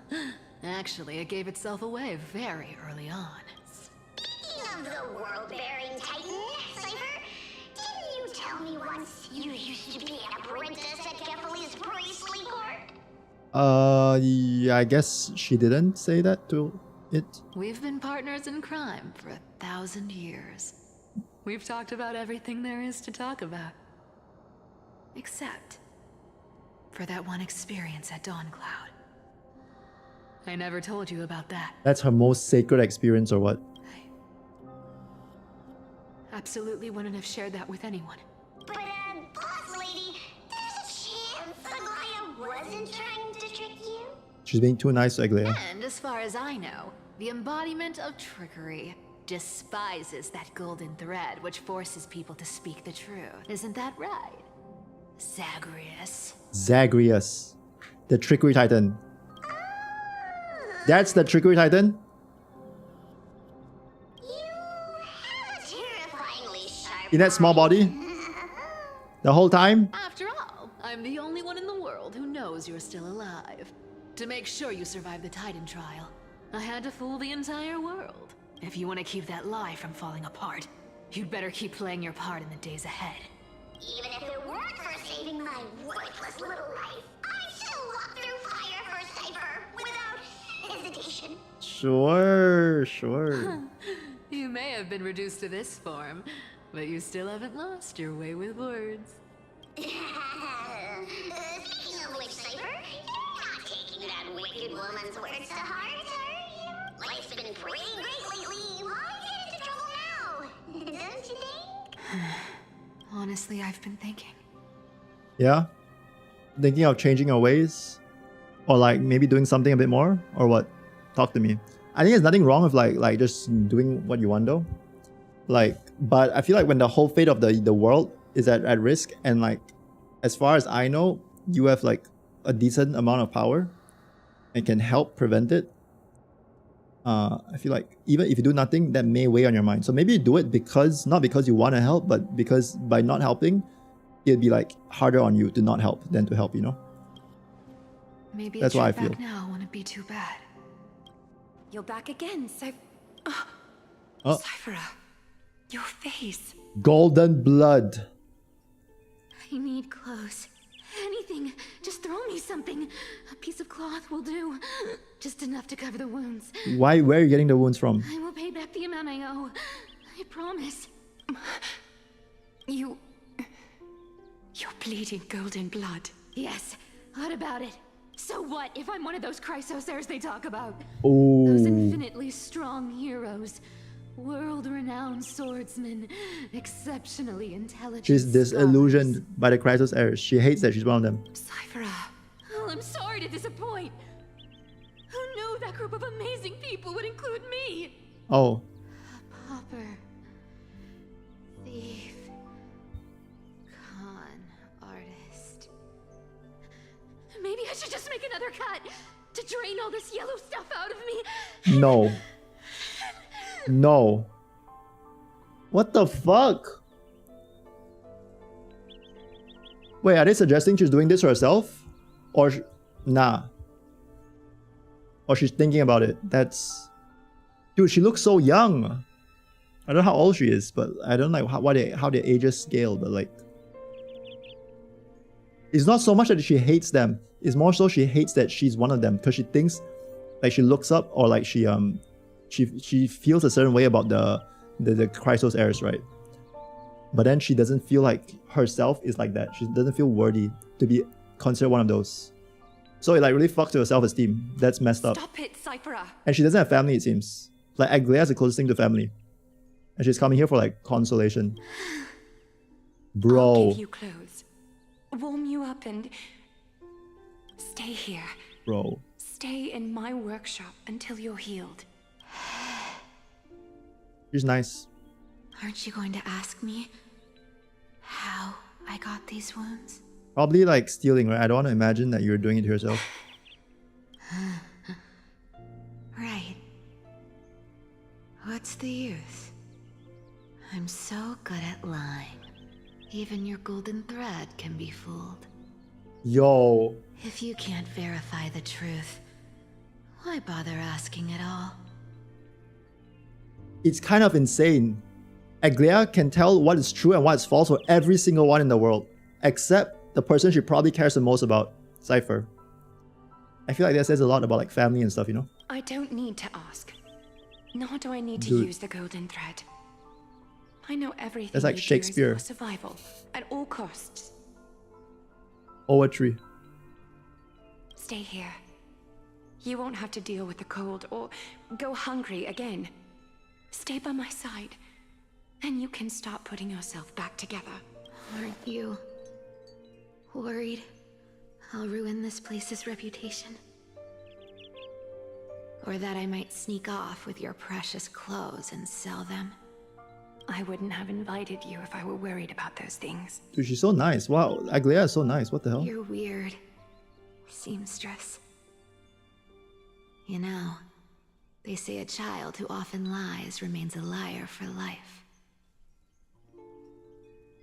Actually, it gave itself away very early on. Speaking of the world-bearing titan, Cypher, didn't you tell me once you used to be an apprentice at Kefali's priestly court? Yeah, I guess she didn't say that to it. We've been partners in crime for 1,000 years. We've talked about everything there is to talk about. Except for that one experience at Dawncloud. I never told you about that. That's her most sacred experience, or what? Absolutely wouldn't have shared that with anyone. But, boss lady, there's a chance Aglaya wasn't trying to trick you? She's being too nice to Aglaia. And as far as I know, the embodiment of trickery despises that golden thread which forces people to speak the truth. Isn't that right, Zagreus? Zagreus, the trickery titan. That's the trickery titan? You have a terrifyingly sharp In that small body? The whole time? After all, I'm the only one in the world who knows you're still alive. To make sure you survive the Titan trial, I had to fool the entire world. If you want to keep that lie from falling apart, you'd better keep playing your part in the days ahead. Even if it weren't for saving my worthless little life, I'd still walk through fire for Cypher without hesitation. Sure. You may have been reduced to this form, but you still haven't lost your way with words. Speaking of which, Cypher, you're not taking that wicked woman's words to heart, are you? Life's been pretty great lately. Why get into trouble now? Don't you think? Honestly, I've been thinking. Yeah? Thinking of changing your ways? Or like maybe doing something a bit more? Or what? Talk to me. I think there's nothing wrong with like just doing what you want though. Like, but I feel like when the whole fate of the world is at risk, and like as far as I know, you have like a decent amount of power and can help prevent it. I feel like even if you do nothing, that may weigh on your mind. So maybe you do it because, not because you want to help, but because by not helping, it'd be like harder on you to not help than to help, you know? Maybe That's a what I trip back feel. now wouldn't be too bad. You're back again, so... Oh, Cyphera, your face. golden blood. I need clothes. Anything. Just throw me something. A piece of cloth will do. Just enough to cover the wounds. Where are you getting the wounds from? I will pay back the amount I owe. I promise. You're bleeding golden blood. Yes. What about it? So what if I'm one of those Chrysosairs they talk about? Oh. Those infinitely strong heroes. World-renowned swordsman, exceptionally intelligent. She's disillusioned by the Krytos heirs. She hates that she's one of them. Cyphera. Oh, I'm sorry to disappoint. Who knew that group of amazing people would include me? Oh. A pauper. Thief. Con artist. Maybe I should just make another cut to drain all this yellow stuff out of me. No. No. What the fuck? Wait, are they suggesting she's doing this herself? Or nah. Or she's thinking about it. That's... Dude, she looks so young. I don't know how old she is, but I don't know how their ages scale, but like... It's not so much that she hates them. It's more so she hates that she's one of them. Because she thinks... Like she looks up or like she feels a certain way about the Krytos heirs, right? But then she doesn't feel like herself is like that. She doesn't feel worthy to be considered one of those. So it like really fucks with her self-esteem. That's messed up. Stop it, Cyphera. And she doesn't have family, it seems. Like Aglea is the closest thing to family. And she's coming here for like consolation. Bro. I'll give you clothes, warm you up, and stay here. Bro. Stay in my workshop until you're healed. She's nice. Aren't you going to ask me how I got these wounds? Probably like stealing, right? I don't want to imagine that you're doing it to yourself. Right. What's the use? I'm so good at lying. Even your golden thread can be fooled. Yo. If you can't verify the truth, why bother asking at all? It's kind of insane. Aglea can tell what is true and what is false for every single one in the world, except the person she probably cares the most about, Cypher. I feel like that says a lot about like family and stuff, you know? I don't need to ask. Nor do I need to Dude. use the golden thread. I know everything. That's like you do is Shakespeare. for survival, at all costs. Poetry. Stay here. You won't have to deal with the cold or go hungry again. Stay by my side, and you can start putting yourself back together. Aren't you worried I'll ruin this place's reputation? Or that I might sneak off with your precious clothes and sell them? I wouldn't have invited you if I were worried about those things. Dude, she's so nice. Wow, Aglea is so nice. What the hell? You're weird, seamstress. You know, they say a child who often lies remains a liar for life.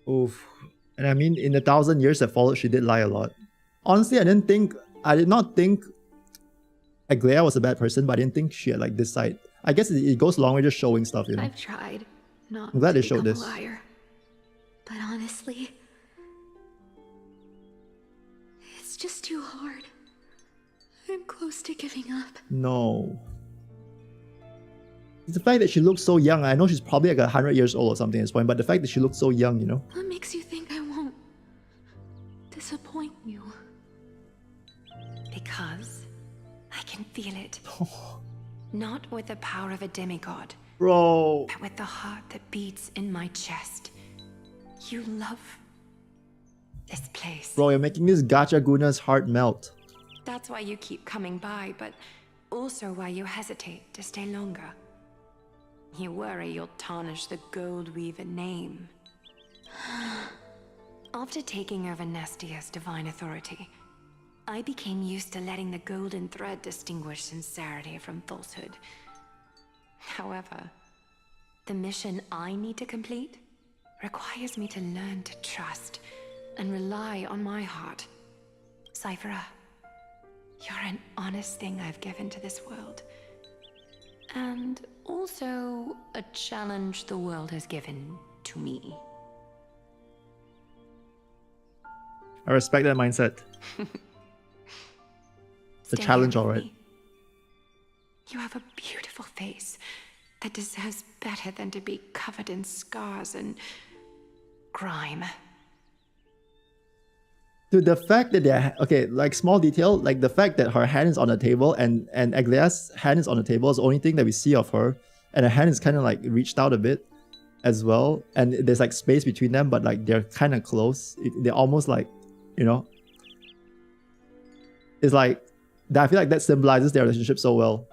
Oof. And I mean, in the 1,000 years that followed, she did lie a lot. Honestly, I did not think Aglea was a bad person, but I didn't think she had like this side. I guess it goes along with just showing stuff, you know? I've tried not I'm glad to they showed become this. a liar. But honestly, it's just too hard. I'm close to giving up. No. It's the fact that she looks so young. I know she's probably like 100 years old or something at this point, but the fact that she looks so young, you know? What makes you think I won't disappoint you? Because I can feel it. Not with the power of a demigod, Bro. but with the heart that beats in my chest. You love this place. Bro, you're making this Gacha Guna's heart melt. That's why you keep coming by, but also why you hesitate to stay longer. You worry you'll tarnish the Gold Weaver name. After taking over Nestia's divine authority, I became used to letting the golden thread distinguish sincerity from falsehood. However, the mission I need to complete requires me to learn to trust and rely on my heart. Cyphera, you're an honest thing I've given to this world. And also a challenge the world has given to me. I respect that mindset. It's a Stay challenge, here with alright. me. You have a beautiful face that deserves better than to be covered in scars and grime. Dude, the fact that they're... Okay, like small detail, like the fact that her hand is on the table and Aglea's hand is on the table is the only thing that we see of her. and her hand is kind of like reached out a bit as well, and there's like space between them, but like they're kind of close. They're almost like, you know, it's like I feel like that symbolizes their relationship so well.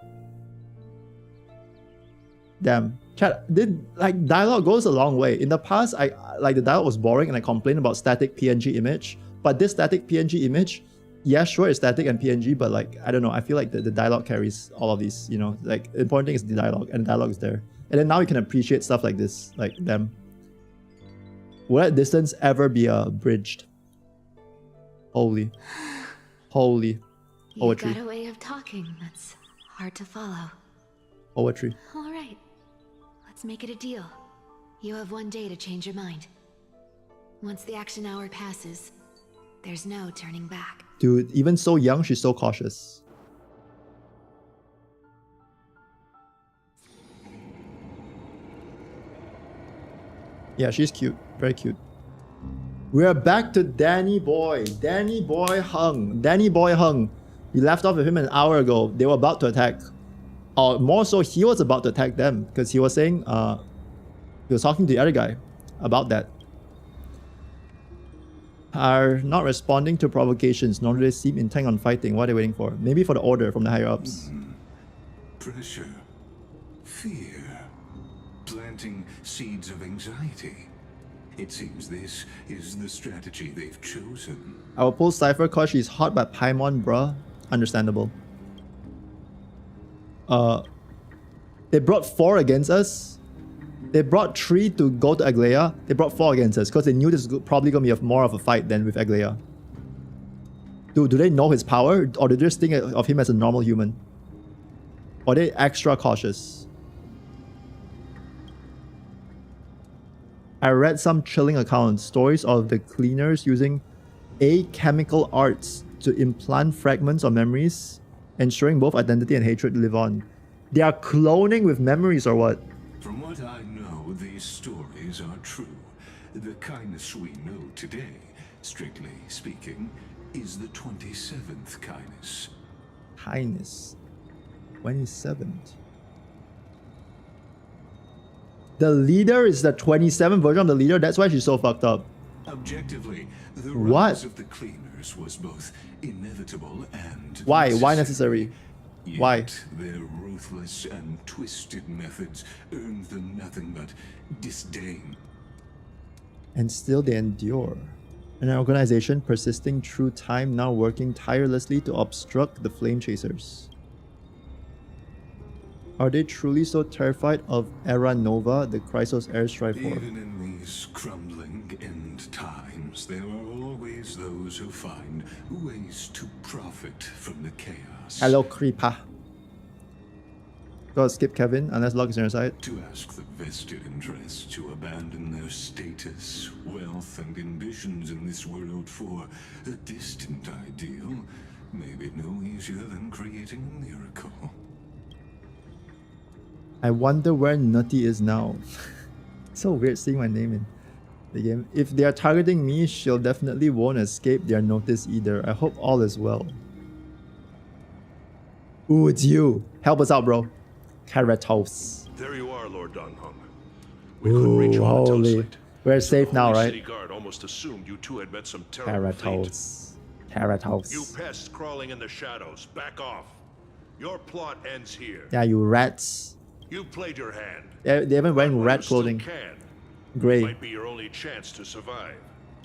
Damn, chat. Like dialogue goes a long way. In the past, I like the dialogue was boring and I complained about static PNG image. But this static PNG image, yeah, sure, it's static and PNG, but like I don't know. I feel like the dialogue carries all of these. You know, like the important thing is the dialogue, and the dialogue is there. And then now you can appreciate stuff like this, like them. Will that distance ever be bridged? Holy, holy poetry. You got a way of talking that's hard to follow. Poetry. All right. Let's make it a deal. You have 1 day to change your mind. Once the action hour passes, there's no turning back. Dude, even so young, she's so cautious. Yeah, she's cute. Very cute. We're back to Danny Boy. Danny Boy Hung. Danny Boy Hung. We left off with him an hour ago. They were about to attack. Or more so, he was about to attack them. Because he was saying, he was talking to the other guy about that. Are not responding to provocations, nor do they seem intent on fighting. What are they waiting for? Maybe for the order from the higher ups. Pressure. Fear. Planting seeds of anxiety. It seems this is the strategy they've chosen. I will pull Cypher cause she's hot by Paimon, bruh. Understandable. They brought 4 against us. They brought 3 to go to Aglaya. They brought 4 against us because they knew this was probably going to be more of a fight than with Aglaya. Do they know his power, or do they just think of him as a normal human? Or are they extra cautious? I read some chilling accounts, stories of the cleaners using achemical arts to implant fragments of memories, ensuring both identity and hatred live on. They are cloning with memories or what? From what I know, these stories are true. The kindness we know today, strictly speaking, is the 27th kindness. Kindness. 27th. The leader is the 27th version of the leader? That's why she's so fucked up. Objectively, the rise of the cleaners was both inevitable and Why? necessary. Why necessary? Yet Why? Their ruthless and twisted methods earned them nothing but disdain. And still they endure. An organization persisting through time, now working tirelessly to obstruct the flame chasers. Are they truly so terrified of Era Nova, the Chrysos airstrike for? Even in these crumbling end times, there are always those who find ways to profit from the chaos. Hello, Creeper. Go skip Kevin, unless Locke is on your side. To ask the vested interests to abandon their status, wealth, and ambitions in this world for a distant ideal may be no easier than creating a miracle. I wonder where Nutty is now. So weird seeing my name in the game. If they are targeting me, she'll definitely won't escape their notice either. I hope all is well. Ooh, it's you. Help us out, bro. Karatos. There you are, Lord Donghung. We couldn't reach you on the holy. site. We're safe now, right? City guard almost assumed you two had met some terrible fate. Karatos. Karatos. You pests crawling in the shadows, back off. Your plot ends here. Yeah, you rats. You played your hand. They're even wearing rat Still clothing. can. Grey. Might be your only chance to survive.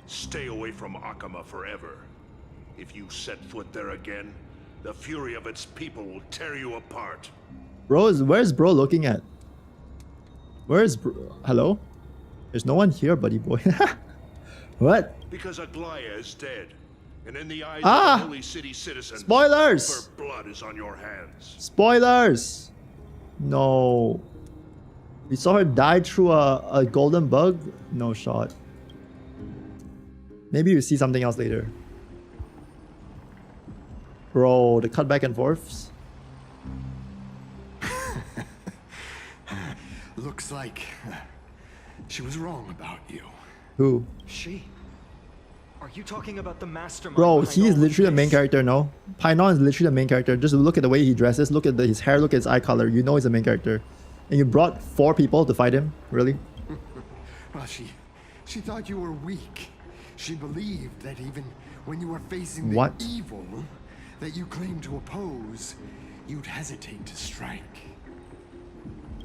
Stay away from Akama forever. If you set foot there again, the fury of its people will tear you apart. Where's bro looking at? Where's bro? Hello? There's no one here, buddy boy. What? Because Aglaya is dead. And in the eyes of Ah! the holy city citizens, Spoilers! her blood is on your hands. Spoilers! No. We saw her die through a golden bug? No shot. Maybe we see something else later. Bro, the cut back and forths. Looks like she was wrong about you. Who? She? Are you talking about the mastermind? Bro, behind he's all literally the of main this? character, no? Painon is literally the main character. Just look at the way he dresses, look at his hair, look at his eye color. You know he's the main character. And you brought 4 people to fight him? Really? Well, she thought you were weak. She believed that even when you were facing the What? evil that you claimed to oppose, you'd hesitate to strike.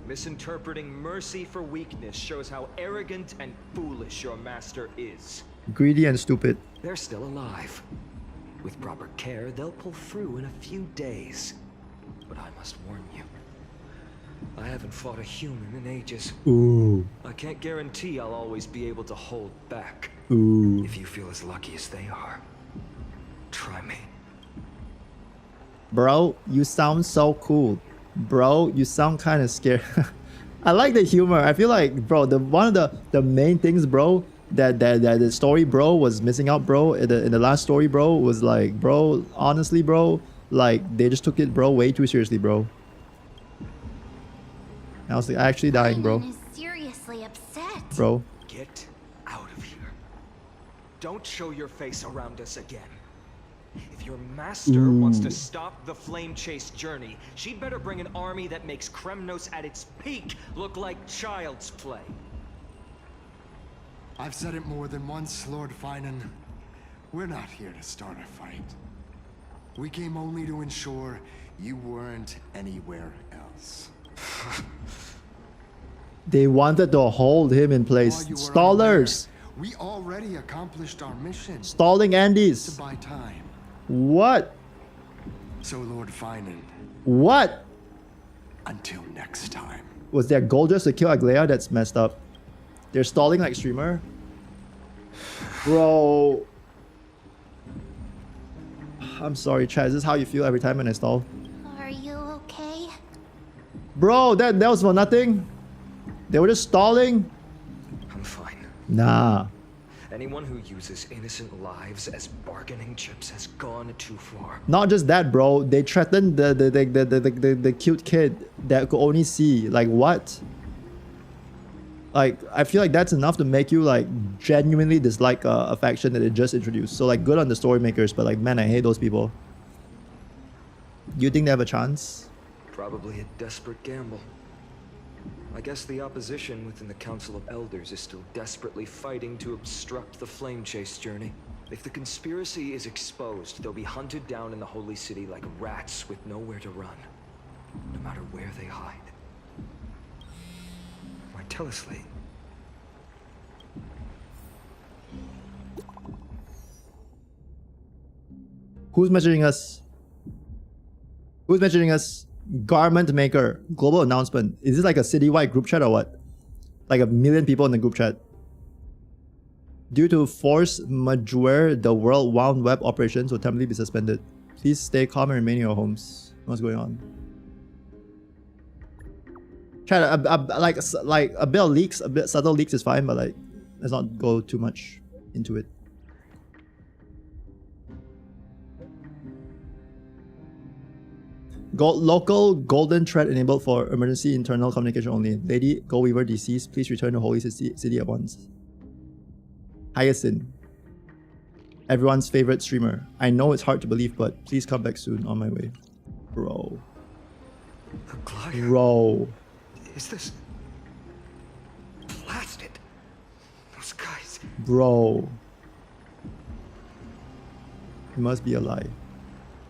Misinterpreting mercy for weakness shows how arrogant and foolish your master is. Greedy and stupid. They're still alive. With proper care, they'll pull through in a few days. But I must warn you, I haven't fought a human in ages. Ooh. I can't guarantee I'll always be able to hold back. Ooh. If you feel as lucky as they are, try me. Bro, you sound so cool. Bro, you sound kind of scared. I like the humor. I feel like, bro, one of the main things, bro, that the story, bro, was missing out, bro. In the last story, bro, was like, bro, honestly, bro, like they just took it, bro, way too seriously, bro. I was like, actually dying, bro. Is seriously upset. Bro. Get out of here. Don't show your face around us again. If your master wants to stop the flame chase journey, she'd better bring an army that makes Kremnos at its peak look like child's play. I've said it more than once, Lord Finan. We're not here to start a fight. We came only to ensure you weren't anywhere else. They wanted to hold him in place. Stallers. We already accomplished our mission. Stalling Andes. To buy time. What? So, Lord Finan. What? Until next time. Was their goal just to kill Aglaya? That's messed up. They're stalling like streamer. Bro. I'm sorry, chat. Is this how you feel every time when I stall? Are you okay? Bro, that was for nothing. They were just stalling. I'm fine. Nah. Anyone who uses innocent lives as bargaining chips has gone too far. Not just that, bro. They threatened the cute kid that could only see. Like, what? Like, I feel like that's enough to make you, like, genuinely dislike a faction that they just introduced. So, like, good on the story makers, but, like, man, I hate those people. You think they have a chance? Probably a desperate gamble. I guess the opposition within the Council of Elders is still desperately fighting to obstruct the flame chase journey. If the conspiracy is exposed, they'll be hunted down in the Holy City like rats with nowhere to run, no matter where they hide. Why, tell us, Lee. Who's messaging us? Who's messaging us? Garment maker. Global announcement. Is this like a citywide group chat or what? Like 1 million people in the group chat. Due to force majeure, the world wound web operations will temporarily be suspended. Please stay calm and remain in your homes. What's going on? Chat, like a bit of leaks, a bit subtle leaks is fine, but like let's not go too much into it. Local golden thread enabled for emergency internal communication only. Lady Goldweaver deceased. Please return to Holy City at once. Hyacinth. Everyone's favorite streamer. I know it's hard to believe, but please come back soon. On my way. Bro. Bro. Is this... blasted? Those guys... Bro. It must be a lie.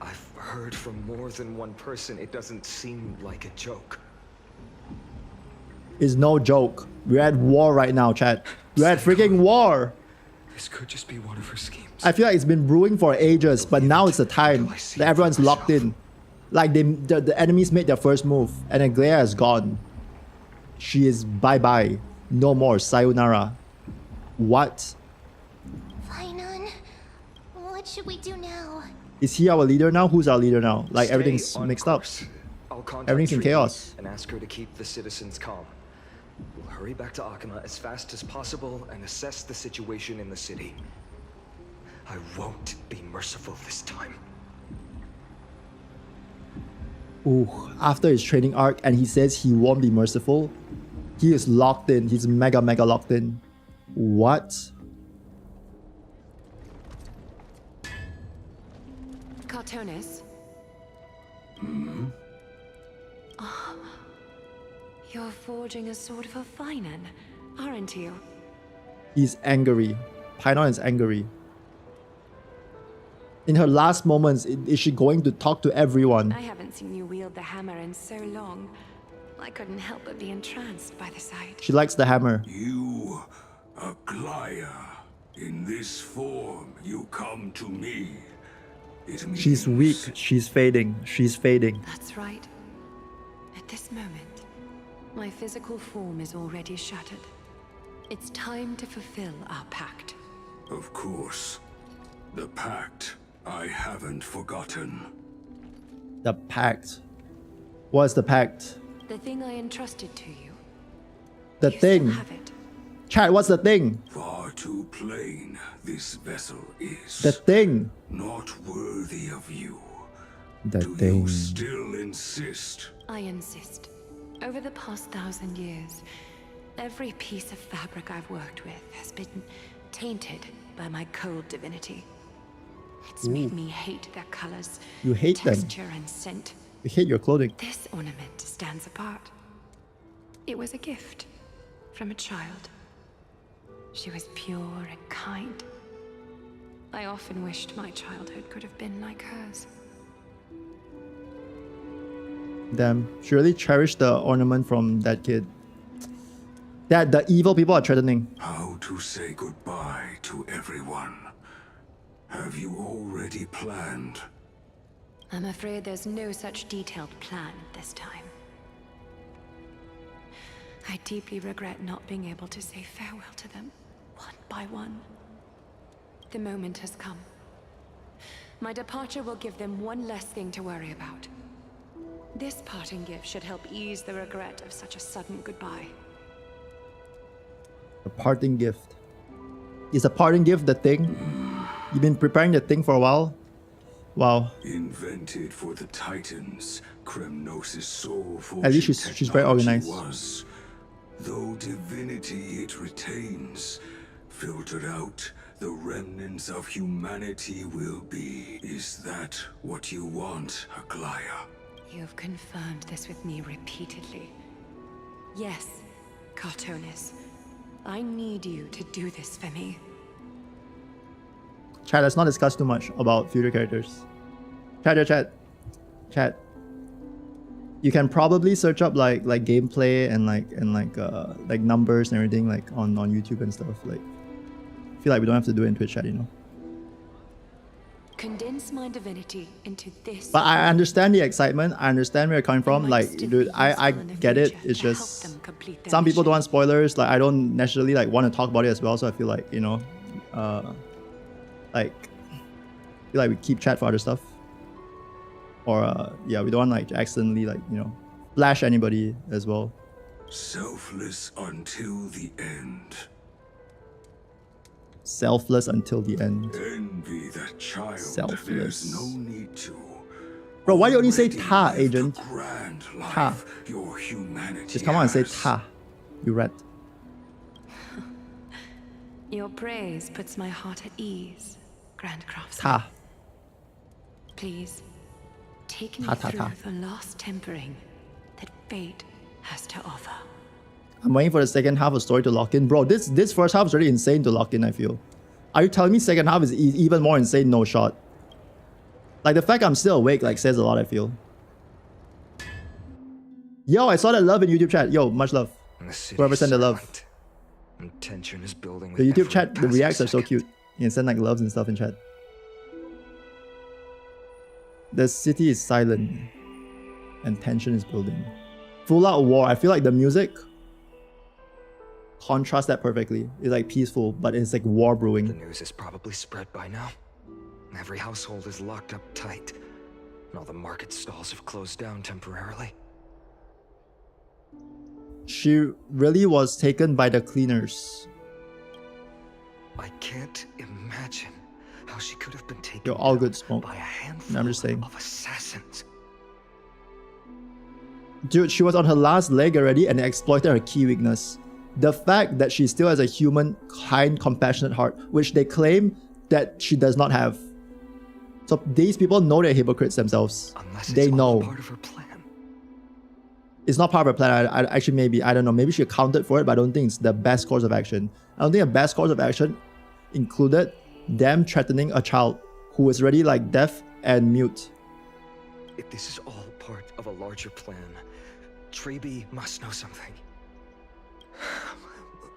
I've heard from more than one person. It doesn't seem like a joke. It's no joke. We're at war right now, chat. We're at freaking war. This could just be one of her schemes. I feel like it's been brewing for ages, but now it's the time that everyone's locked in. Like the enemies made their first move, and Aglaya is gone. She is bye-bye. No more. Sayonara. What? Finan, what should we do now? Is he our leader now? Who's our leader now? Like Stay everything's on mixed course. up. I'll contact Everything's in Trailblaze chaos. and ask her to keep the citizens calm. We'll hurry back to Akama as fast as possible and assess the situation in the city. I won't be merciful this time. Ooh, after his training arc and he says he won't be merciful, he is locked in. He's mega locked in. What? Cartonis? You're forging a sword for Finan, aren't you? He's angry. Painon is angry. In her last moments, is she going to talk to everyone? I haven't seen you wield the hammer in so long. I couldn't help but be entranced by the sight. She likes the hammer. You, Aglaya, in this form you come to me. It means She's weak. She's fading. She's fading. That's right. At this moment, my physical form is already shattered. It's time to fulfill our pact. Of course. The pact I haven't forgotten. The pact. What's the pact? The thing I entrusted to you. The You thing. still have it. Chat, what's the thing? Far too plain this vessel is. The thing. Not worthy of you. The Do thing. you still insist? I insist. Over the past 1,000 years, every piece of fabric I've worked with has been tainted by my cold divinity. It's made me hate their colors, You hate them. texture, and scent. You hate your clothing. This ornament stands apart. It was a gift from a child. She was pure and kind. I often wished my childhood could have been like hers. Damn. She really cherished the ornament from that kid. That the evil people are threatening. How to say goodbye to everyone? Have you already planned? I'm afraid there's no such detailed plan this time. I deeply regret not being able to say farewell to them, one by one. The moment has come. My departure will give them one less thing to worry about. This parting gift should help ease the regret of such a sudden goodbye. A parting gift. Is a parting gift the thing? You've been preparing the thing for a while? Wow. Invented for the Titans, Kremnos' soul At least she's very organized. Was, though divinity it retains, filtered out, the remnants of humanity will be. Is that what you want, Aglaya? You've confirmed this with me repeatedly. Yes, Cartonis. I need you to do this for me. Chat, let's not discuss too much about future characters. Chat. You can probably search up like gameplay and like numbers and everything like on YouTube and stuff. Like, I feel like we don't have to do it in Twitch chat, you know. Condense my divinity into this. But I understand the excitement. I understand where you're coming from. Like, dude, I get it. It's just some people don't want spoilers. Like, I don't necessarily like want to talk about it as well. So I feel like, you know, like, I feel like we keep chat for other stuff. Or yeah, we don't want like to accidentally like, you know, flash anybody as well. Selfless until the end. Selfless until the end. Envy that child. Selfless. There's no need to. Bro, why do you only say ta, agent? Grand life, Ta. your humanity Just come on and say has. ta. You rat. Your praise puts my heart at ease, Grand Craftsman. Ta. Please, take me Ta, ta, through ta. the last tempering that fate has to offer. I'm waiting for the second half of story to lock in. Bro, this first half is already insane to lock in, I feel. Are you telling me second half is even more insane? No shot. Like, the fact I'm still awake, like, says a lot, I feel. Yo, I saw that love in YouTube chat. Yo, much love. Whoever sent the love. And tension is building with The YouTube every chat, the passing reacts are so second. cute. You can send, like, loves and stuff in chat. The city is silent. And tension is building. Full out war. I feel like the music contrasts that perfectly. It's like peaceful, but it's like war brewing. The news is probably spread by now. Every household is locked up tight. And all the market stalls have closed down temporarily. She really was taken by the cleaners. I can't imagine how she could have been taken You're all down good, Smoke. by a handful I'm just saying. of assassins. Dude, she was on her last leg already and they exploited her key weakness. The fact that she still has a human, kind, compassionate heart, which they claim that she does not have. So these people know they're hypocrites themselves. Unless They it's all know. part of her plan. It's not part of her plan. I actually, maybe, I don't know. Maybe she accounted for it, but I don't think it's the best course of action. I don't think the best course of action included them threatening a child who was already like deaf and mute. If this is all part of a larger plan, Trailblaze must know something.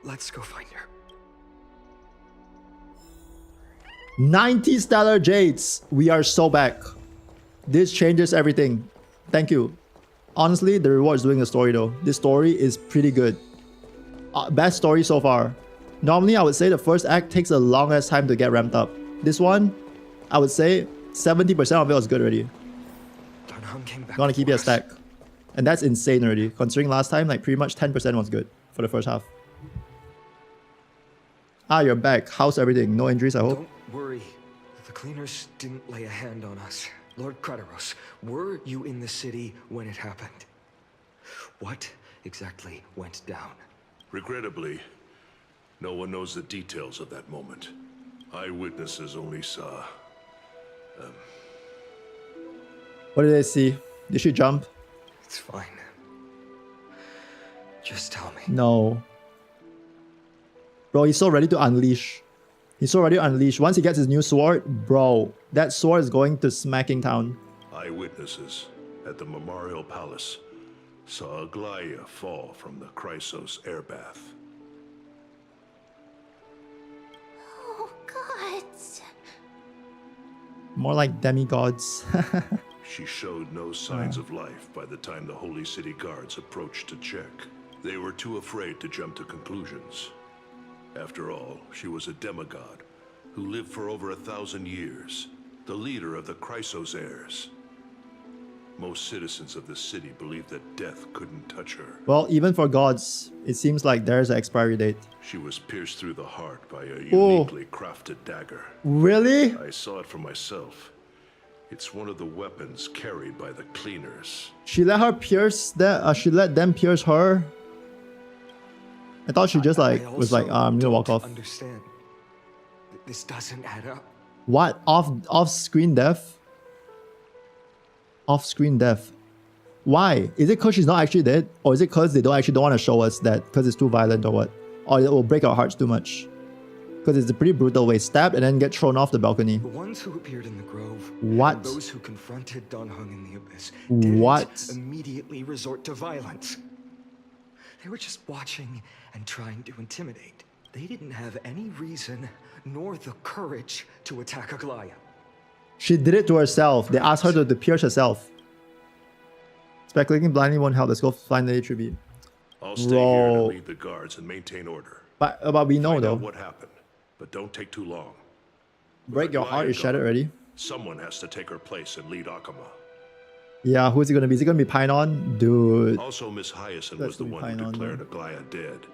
Let's go find her. 90 stellar jades. We are so back. This changes everything. Thank you. Honestly, the reward is doing the story though. This story is pretty good. Best story so far. Normally, I would say the first act takes the longest time to get ramped up. This one, I would say 70% of it was good already. Gonna keep it a stack. And that's insane already. Considering last time, like pretty much 10% was good for the first half. Ah, you're back. How's everything? No injuries, I hope? Don't worry. The cleaners didn't lay a hand on us. Lord Krateros, were you in the city when it happened? What exactly went down? Regrettably, no one knows the details of that moment. Eyewitnesses only saw... What did they see? Did she jump? It's fine. Just tell me. No. Bro, he's so ready to unleash. He's so ready to unleash. Once he gets his new sword, bro, that sword is going to smacking town. Eyewitnesses at the Memorial Palace saw Aglaya fall from the Chrysos air bath. Oh, God. More like demigods. She showed no signs of life by the time the Holy City guards approached to check. They were too afraid to jump to conclusions. After all, she was a demigod who lived for over 1,000 years, the leader of the Chrysos heirs. Most citizens of the city believed that death couldn't touch her. Well, even for gods, it seems like there's an expiry date. She was pierced through the heart by a uniquely crafted dagger. Really? I saw it for myself. It's one of the weapons carried by the cleaners. She let her pierce that. She let them pierce her. I thought she just like was like, I'm gonna walk off. Understand. This doesn't add up. What? Off-screen death? Off-screen death. Why? Is it because she's not actually dead, or is it because they don't want to show us that because it's too violent, or what? Or it will break our hearts too much? Because it's a pretty brutal way. Stabbed and then get thrown off the balcony. The ones who appeared in the grove, what? And those who confronted Don Hung in the abyss, what? Didn't immediately resort to violence. They were just watching and trying to intimidate. They didn't have any reason nor the courage to attack Aglaya. She did it to herself. They asked her to pierce herself. Speculating blindly won't help. Let's go find the tribute. I'll stay here to lead the guards and maintain order. But we know Find though. out what happened, but don't take too long. Break your heart is shattered already. Someone has to take her place and lead Akama. Yeah, who's it gonna be? Is it gonna be Painon? Dude. Also, Miss Hyacinth was the one who declared Aglaya dead.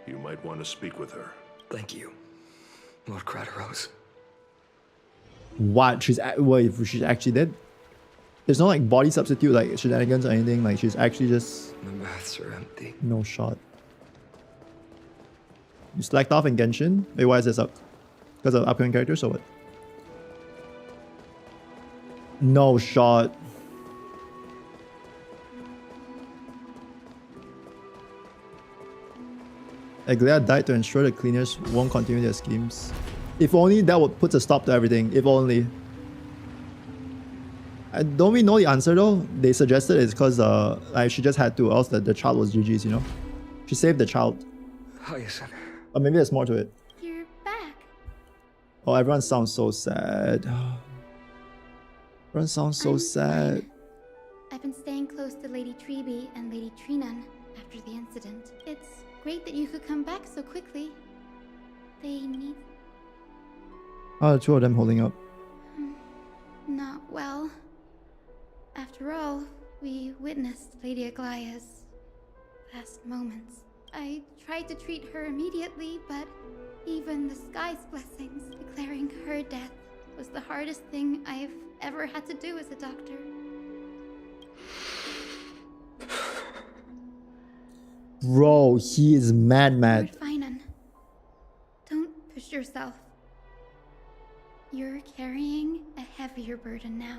You might want to speak with her. Thank you, Lord Krateros. What? She's actually dead? There's no like body substitute like shenanigans or anything. Like she's actually just. The baths are empty. No shot. You slacked off in Genshin? Wait, why is this up? Because of upcoming characters or what? No shot. Aglaya died to ensure the cleaners won't continue their schemes. If only that would put a stop to everything. If only. Don't we know the answer though? They suggested it's because like she just had to, else the child was GG's, you know? She saved the child. Hyacinth. Or maybe there's more to it. You're back. Oh, everyone sounds so sad. Everyone sounds so sad. I've been staying close to Lady Treeby and Lady Trinan after the incident. It's great that you could come back so quickly. They need... Oh, the two of them holding up. Not well. After all, we witnessed Lady Aglaya's last moments. I tried to treat her immediately, but even the sky's blessings declaring her death was the hardest thing I've ever had to do as a doctor. Bro, he is mad. Lord Finan, don't push yourself. You're carrying a heavier burden now.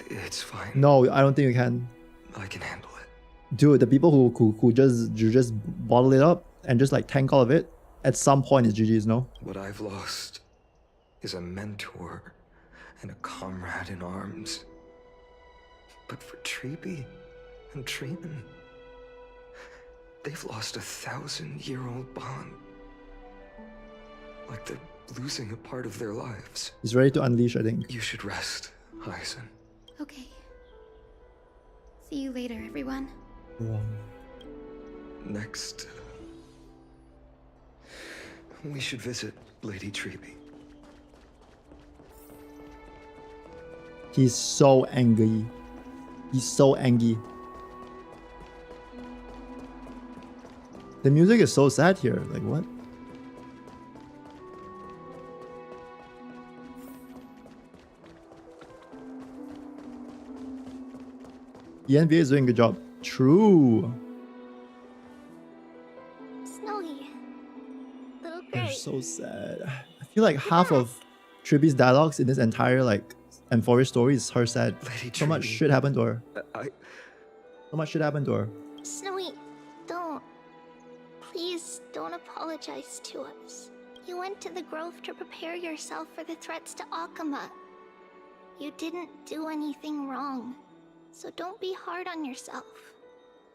It's fine. No, I don't think you can. I can handle it. Dude, the people who just bottle it up and just like tank all of it, at some point it's GG's, no? What I've lost is a mentor and a comrade in arms. But for Treeby and Treeman, they've lost a 1,000-year-old bond. Like they're losing a part of their lives. He's ready to unleash, I think. You should rest, Hyacin. Okay. See you later, everyone. Next, we should visit Lady Treeby. He's so angry. He's so angry. The music is so sad here. Like, what? The NBA is doing a good job. True. Snowy. Little They're Gray. so sad. I feel like half of Treeby's dialogues in this entire like Amphoria story is her sad. Lady So much Treeby. shit happened to her. So much shit happened to her. Snowy, don't. Please don't apologize to us. You went to the grove to prepare yourself for the threats to Akama. You didn't do anything wrong, so don't be hard on yourself.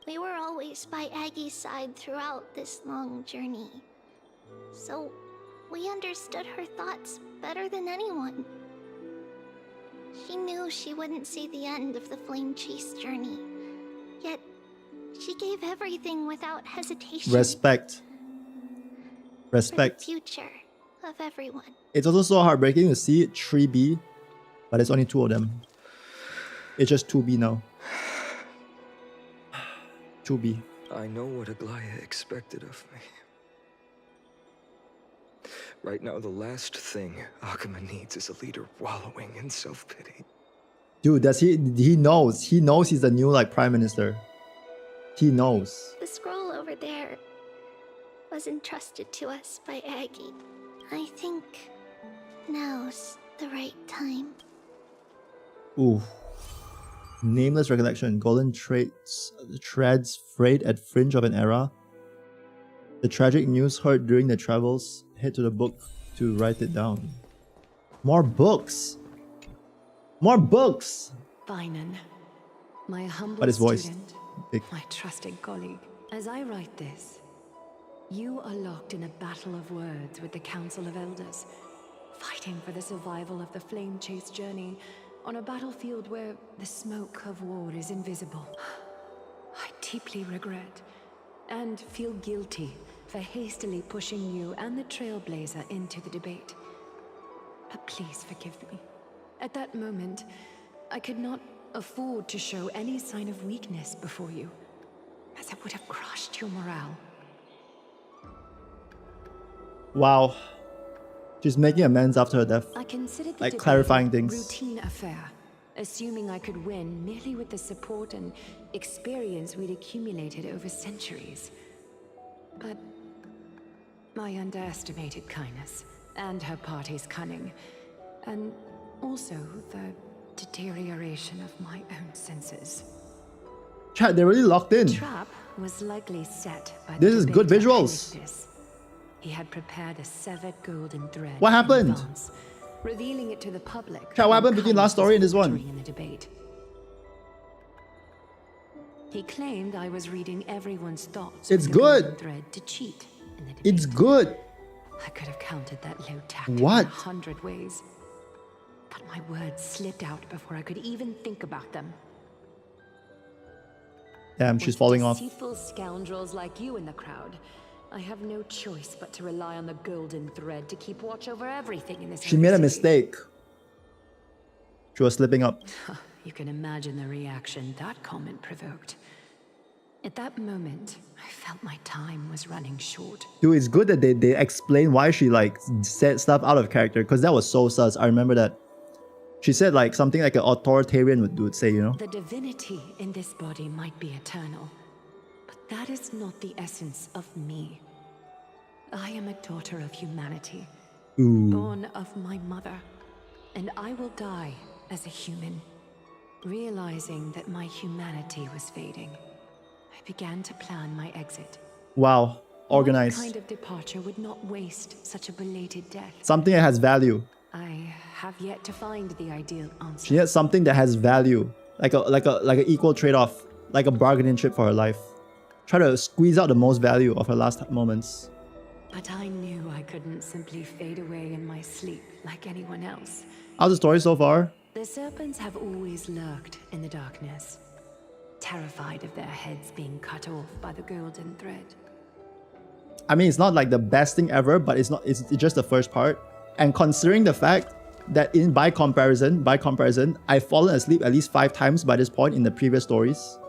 We were always by Aggie's side throughout this long journey, so we understood her thoughts better than anyone. She knew she wouldn't see the end of the Flame Chase journey, yet she gave everything without hesitation. Respect. For Respect. the future of everyone. It's also so heartbreaking to see 3B, but it's only 2 of them. It's just 2B now. 2B. I know what Aglaya expected of me. Right now, the last thing Akama needs is a leader wallowing in self-pity. Dude, he knows. He knows he's the new like prime minister. He knows. The scroll over there was entrusted to us by Aggie. I think now's the right time. Ooh. Nameless recollection. Golden treads frayed at fringe of an era. The tragic news heard during the travels. Head to the book to write it down. More books. More books. Finan, my humble But his voice. student, Big. my trusted colleague. As I write this, you are locked in a battle of words with the Council of Elders, fighting for the survival of the Flame Chase journey on a battlefield where the smoke of war is invisible. I deeply regret and feel guilty for hastily pushing you and the Trailblazer into the debate. But please forgive me. At that moment, I could not afford to show any sign of weakness before you, as it would have crushed your morale. Wow. She's making amends after her death. I considered the Like debate clarifying a things. routine affair, assuming I could win merely with the support and experience we'd accumulated over centuries. But I underestimated kindness and her party's cunning, and also the deterioration of my own senses. Chat, they're really locked in. Trap was likely set by This the is good debater visuals. Hibiscus. He had prepared a severed golden thread. What in happened? advance, revealing it to the public. Chat, what when happened between kindness last story and was this one? faltering in the debate. He claimed I was reading everyone's thoughts. It's with the good. golden thread to cheat in the debate. It's good. I could have countered that low tactic What? in 100 ways, but my words slipped out before I could even think about them. Damn, she's With falling off. deceitful scoundrels like you in the crowd, I have no choice but to rely on the golden thread to keep watch over everything in this. She made a city. mistake. She was slipping up. You can imagine the reaction that comment provoked. At that moment, I felt my time was running short. Dude, it's good that they explain why she like said stuff out of character, because that was so sus. I remember that. She said like something like an authoritarian would say, you know? The divinity in this body might be eternal, but that is not the essence of me. I am a daughter of humanity, Ooh. born of my mother, and I will die as a human. Realizing that my humanity was fading, I began to plan my exit. Wow. Organized. What kind of departure would not waste such a belated death? Something that has value. I have yet to find the ideal answer. She needs something that has value. Like an equal trade-off. Like a bargaining chip for her life. Try to squeeze out the most value of her last moments. But I knew I couldn't simply fade away in my sleep like anyone else. How's the story so far? The serpents have always lurked in the darkness, terrified of their heads being cut off by the golden thread. I mean, it's not like the best thing ever, but it's just the first part. And considering the fact that by comparison, I've fallen asleep at least 5 times by this point in the previous stories.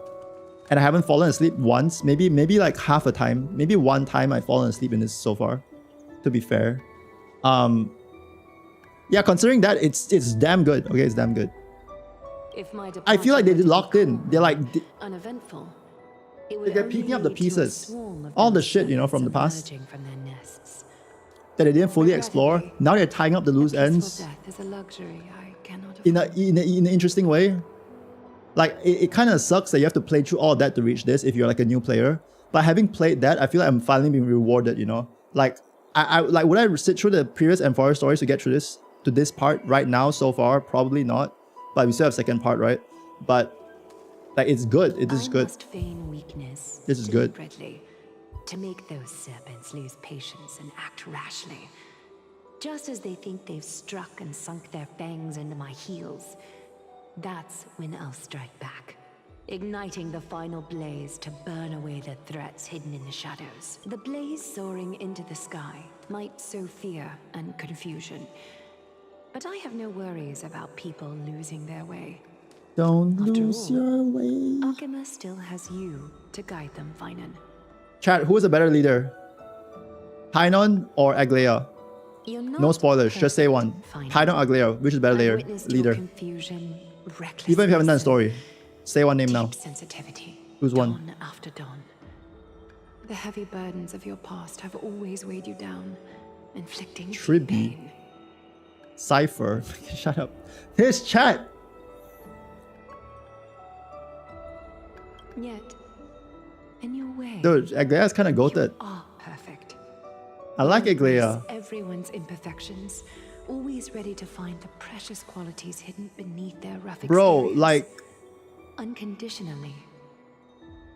And I haven't fallen asleep once, maybe like half a time. Maybe 1 time I've fallen asleep in this so far, to be fair. Yeah, considering that, it's damn good. Okay, it's damn good. If my I feel like they locked in. They're like... uneventful. They're picking up the pieces. All the shit, you know, from the past. From their nests. That they didn't fully explore. Now they're tying up the loose ends. Death is a luxury I cannot In an interesting way. Like, it kind of sucks that you have to play through all that to reach this if you're like a new player. But having played that, I feel like I'm finally being rewarded, you know? Like, would I sit through the previous Amphora stories to get through this? To this part right now so far? Probably not. But we still have second part, right? But, like, it's good. It is good. Must feign weakness This is good. To make those serpents lose patience and act rashly. Just as they think they've struck and sunk their fangs into my heels. That's when I'll strike back, igniting the final blaze to burn away the threats hidden in the shadows. The blaze soaring into the sky might sow fear and confusion, but I have no worries about people losing their way. Don't After lose all, your way. Alchema still has you to guide them, Finan. Chat, who is a better leader? Painon or Aglaya? No spoilers, just say one. Painon or Aglaya, which is better leader? Confusion, Even if you haven't done a story, say one name now. Sensitivity. Who's one? Dawn after dawn. The heavy burdens of your past have always weighed you down, inflicting Tribute. pain. Cypher. Shut up. His chat. Yet, in your way, Dude, Aglaya's kind of goated. are perfect. I like Aglaya. Everyone's imperfections, always ready to find the precious qualities hidden beneath their rough Bro, exteriors. like, Unconditionally.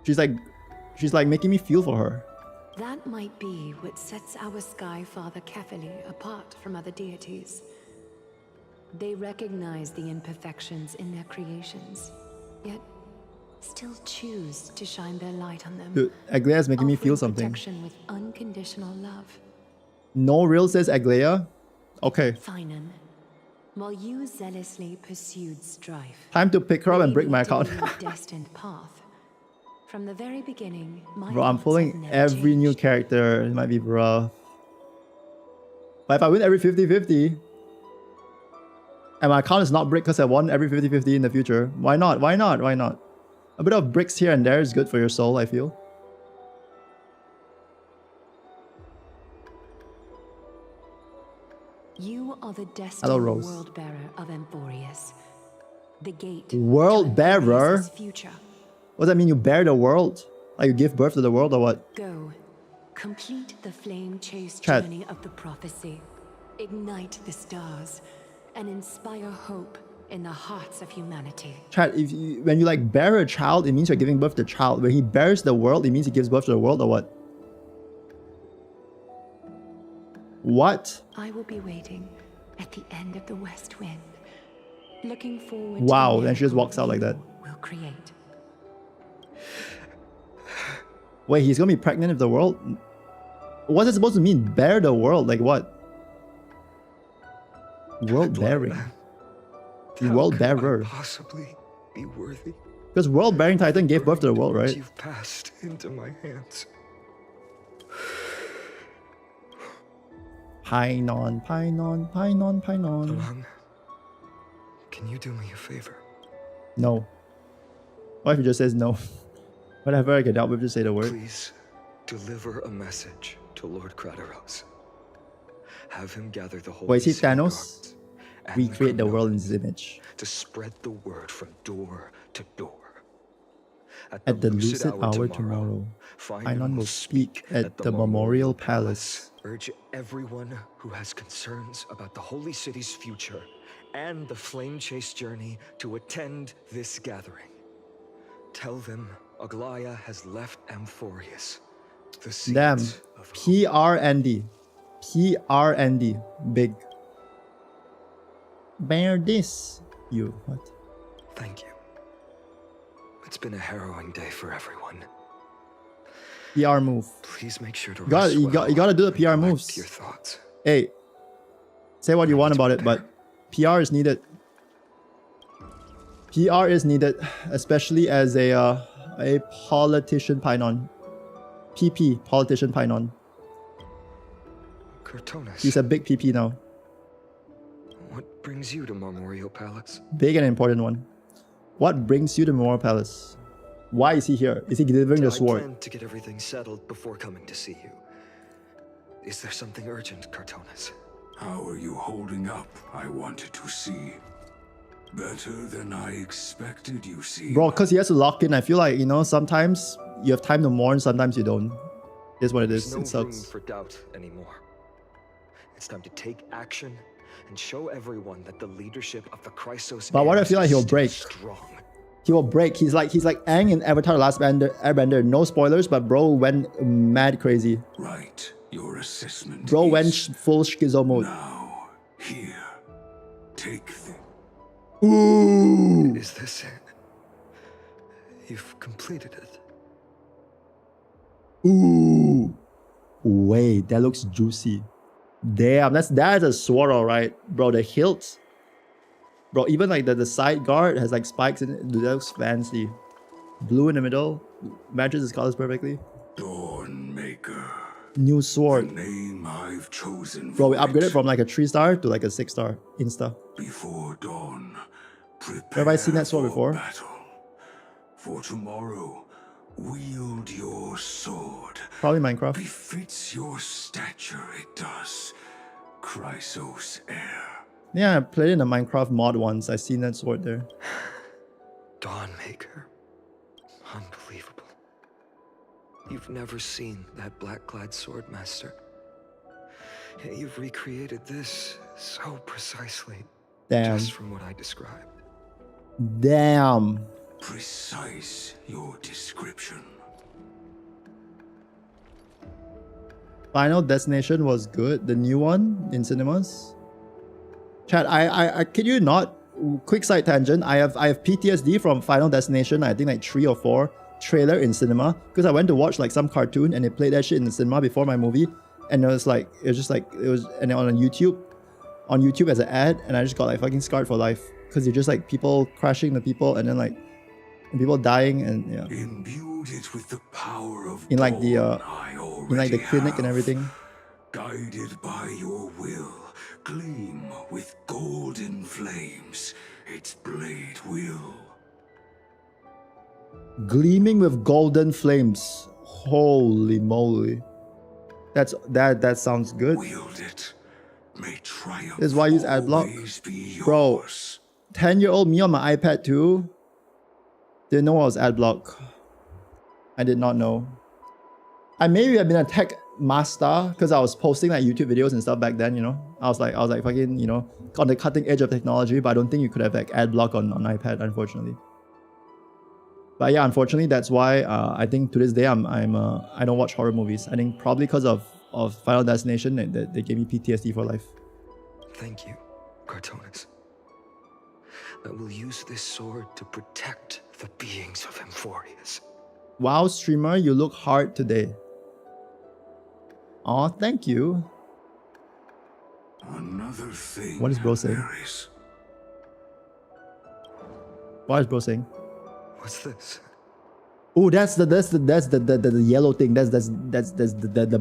she's like making me feel for her. That might be what sets our Sky Father Kefili apart from other deities. They recognize the imperfections in their creations, yet still choose to shine their light on them. Dude, Aglaya's making me feel offering something. protection with unconditional love. No real says Aglaya. Okay, Finan, while you zealously pursued strife, time to pick her up and they break my lead account. you a destined path. From the very beginning, my Bro, I'm thoughts pulling have never every new changed. character. It might be rough. But if I win every 50-50, and my account is not brick because I won every 50-50 in the future, why not? Why not? Why not? A bit of bricks here and there is good for your soul, I feel. You are the destined Hello, Rose. world bearer of Amphorius. The gate World to bearer? Amphorius' future. What does that mean? You bear the world? Like you give birth to the world or what? Go. Complete the flame-chased Chat. journey of the prophecy. Ignite the stars and inspire hope in the hearts of humanity. Chat, when you like bear a child, it means you're giving birth to a child. When he bears the world, it means he gives birth to the world or what? What? I will be waiting at the end of the West Wind, looking forward Wow, to the then she just miracle walks out like that. you will create. Wait, he's gonna be pregnant with the world? What's it supposed to mean? Bear the world? Like what? World bearing. World bearer. Possibly be worthy. Because world bearing titan gave birth to the world, right? You've passed into my hands. Painon, Painon, Painon, Painon. Alon, can you do me a favor? No. What if he just says no? Whatever I can help with, just say the word. Please deliver a message to Lord Krateros. Have him gather the whole Wait, is he Thanos? recreate the world in his image. To spread the word from door to door. At the lucid hour tomorrow, Finon will speak at the Memorial Palace. Urge everyone who has concerns about the Holy City's future and the Flame Chase journey to attend this gathering. Tell them Aglaya has left Amphorius. The seat Damn. of PRND. PRND. Big. Bear this. You. What? Thank you. It's been a harrowing day for everyone. PR move. Please make sure to You gotta do the PR moves. Your thoughts. Hey. Say what you want about it, but PR is needed. PR is needed, especially as a politician Pynon. PP, politician Pynon. Cortonis. He's a big PP now. What brings you to Memorial Palace? Big and important one. What brings you to Memorial Palace? Why is he here? Is he delivering the sword? I plan to get everything settled before coming to see you. Is there something urgent, Cortonis? How are you holding up? I wanted to see. Better than I expected, you see. Bro, because he has to lock in. I feel like, you know, sometimes you have time to mourn, sometimes you don't. Here's what it is. There's It no room sucks. for doubt anymore. It's time to take action and show everyone that the leadership of the Chrysos. But what I feel like he'll break. Strong. He will break. He's like Aang in Avatar: The Last Airbender. No spoilers, but bro went mad crazy. Right. Your assessment. Bro went full schizo mode. Now, here. Take the... Ooh. Is this it? You've completed it. Ooh. Wait, that looks juicy. Damn, that's a sword, alright. Bro, the hilt. Bro, even like the side guard has like spikes in it. Dude, that looks fancy. Blue in the middle. Matches his colors perfectly. Dawnmaker. New sword. The name I've chosen. Bro, we for upgraded it. from like a 3-star to like a 6-star. Insta. Before dawn, prepare Have I seen that sword for before? battle. For tomorrow, wield your sword. Probably Minecraft. Befits your stature, it does. Chrysos heir. Yeah, I played in a Minecraft mod once. I seen that sword there. Dawnmaker. Unbelievable. You've never seen that black-clad sword master. Yet you've recreated this so precisely. Damn. Just from what I described. Damn. Precise your description. Final Destination was good. The new one in cinemas. Chat, I kid you not. Quick side tangent. I have PTSD from Final Destination. I think like 3 or 4 trailer in cinema because I went to watch like some cartoon and they played that shit in the cinema before my movie, and it was and on YouTube as an ad, and I just got like fucking scarred for life because you're just like people crashing the people and then like and people dying and yeah. Imbued it with the power of In like the dawn I in like the already clinic and have. everything. Guided by your will, gleam with golden flames, its blade will. Gleaming with golden flames. Holy moly. That sounds good. Wield it. May triumph This is why I use adblock. always be Bro, yours. 10-year-old me on my iPad too. Didn't know I was adblock. I did not know. I maybe have been a tech master because I was posting like YouTube videos and stuff back then, you know. I was like fucking, you know, on the cutting edge of technology, but I don't think you could have like adblock on iPad, unfortunately. But yeah, unfortunately, that's why I think to this day I don't watch horror movies. I think probably because of Final Destination, they gave me PTSD for life. Thank you, Cortonis. I will use this sword to protect the beings of Amphorius. Wow, streamer, you look hard today. Aw, thank you. Another thing. What is bro saying? there is. What is bro saying? What's this? Oh, that's the yellow thing. That's the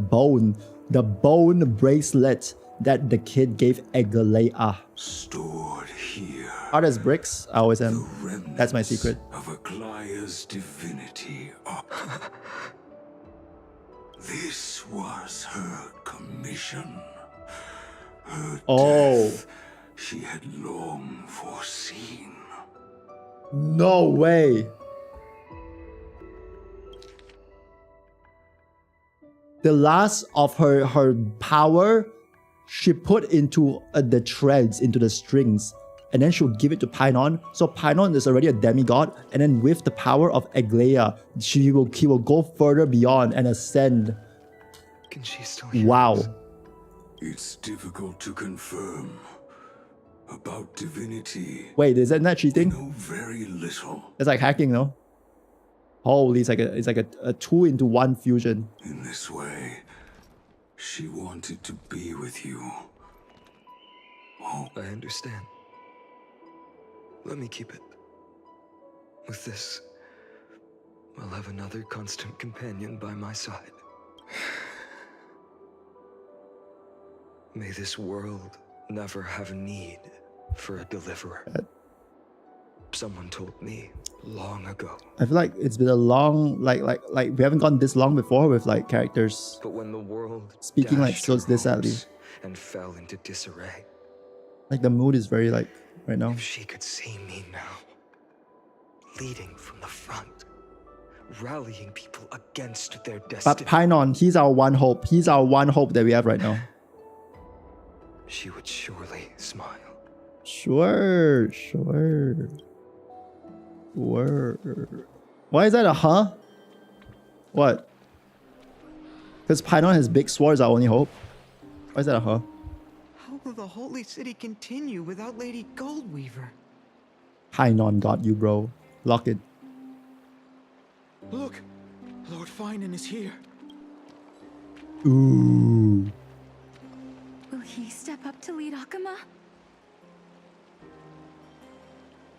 bone bracelet that the kid gave Agalea. Stored here. Hard as bricks, I always am. That's my secret. Of Aglaya's divinity. This was her commission. Her Oh, death she had long foreseen. No way. The last of her power, she put into the threads, into the strings, and then she'll give it to Painon. So Painon is already a demigod, and then with the power of Aglaia, he will go further beyond and ascend. Can she still hear Wow. us? It's difficult to confirm. About divinity, Wait, is that not I cheating? know very little. It's like hacking, no? Holy, it's like a 2-in-1 fusion. In this way, she wanted to be with you. Oh, I understand. Let me keep it. With this, I'll have another constant companion by my side. May this world never have need for a deliverer. Someone told me long ago. I feel like it's been a long, like we haven't gone this long before with like characters But when the world speaking like dashed so her this sadly. hopes and fell into disarray, Like the mood is very like right now. if she could see me now, leading from the front, rallying people against their But destiny, Painon, he's our one hope. He's our one hope that we have right now. she would surely smile. Sure. Why is that a huh? What? Because Painon has big swords, our only hope. Why is that a huh? How will the Holy City continue without Lady Goldweaver? Painon got you, bro. Lock it. Look, Lord Finan is here. Ooh. Will he step up to lead Akama?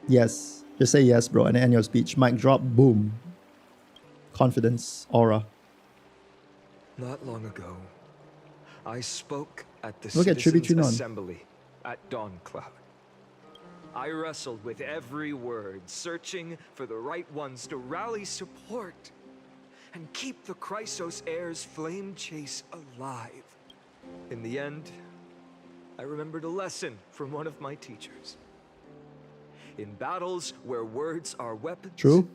Yes. Just say yes, bro, and end your speech. Mic drop, boom. Confidence, aura. Not long ago, I spoke at the Look at Tribute Citizens Tunon. Assembly at Dawncloud. I wrestled with every word, searching for the right ones to rally support and keep the Chrysos heir's flame chase alive. In the end, I remembered a lesson from one of my teachers. In battles where words are weapons, True.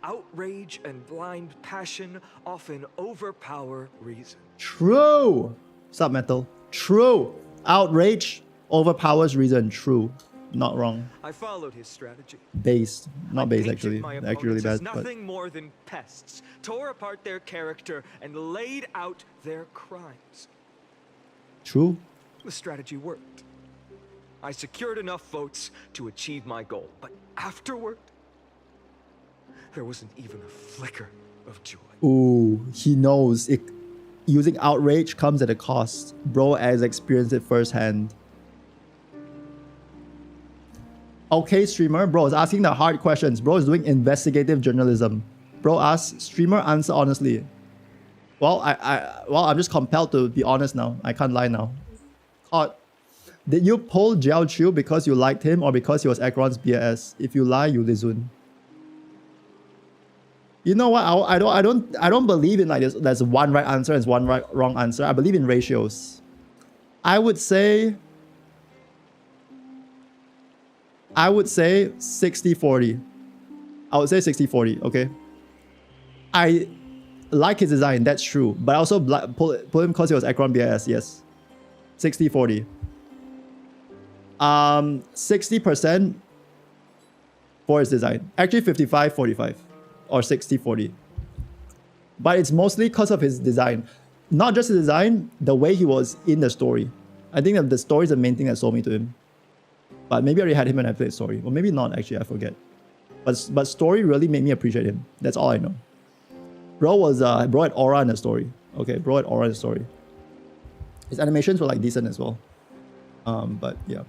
outrage and blind passion often overpower reason. True. Stop metal. True. Outrage overpowers reason. True. Not wrong. I followed his strategy. Based. Not based Painted actually. my Actually really opponents as bad. But nothing more than pests, tore apart their character, and laid out their crimes. true. The strategy worked. I secured enough votes to achieve my goal, but afterward, there wasn't even a flicker of joy. Ooh, he knows it. Using outrage comes at a cost. Bro has experienced it firsthand. Okay, streamer. Bro is asking the hard questions. Bro is doing investigative journalism. Bro asks, streamer, answer honestly. Well, I'm just compelled to be honest now. I can't lie now. Did you pull Jiao Chu because you liked him or because he was Akron's BS? If you lie, you Lizun. You know what? I don't believe in like this. There's one right answer and one wrong answer. I believe in ratios. I would say 60-40. I would say 60-40, okay? I like his design, that's true. But I also pull him because he was Akron BS, yes. 60-40. 60% for his design. Actually 55-45 or 60-40. But it's mostly because of his design. Not just his design, the way he was in the story. I think that the story is the main thing that sold me to him. But maybe I already had him when I played story. Or maybe not, actually, I forget. But story really made me appreciate him. That's all I know. Bro had aura in the story. Okay, bro had aura in the story. His animations were like decent as well. But yeah.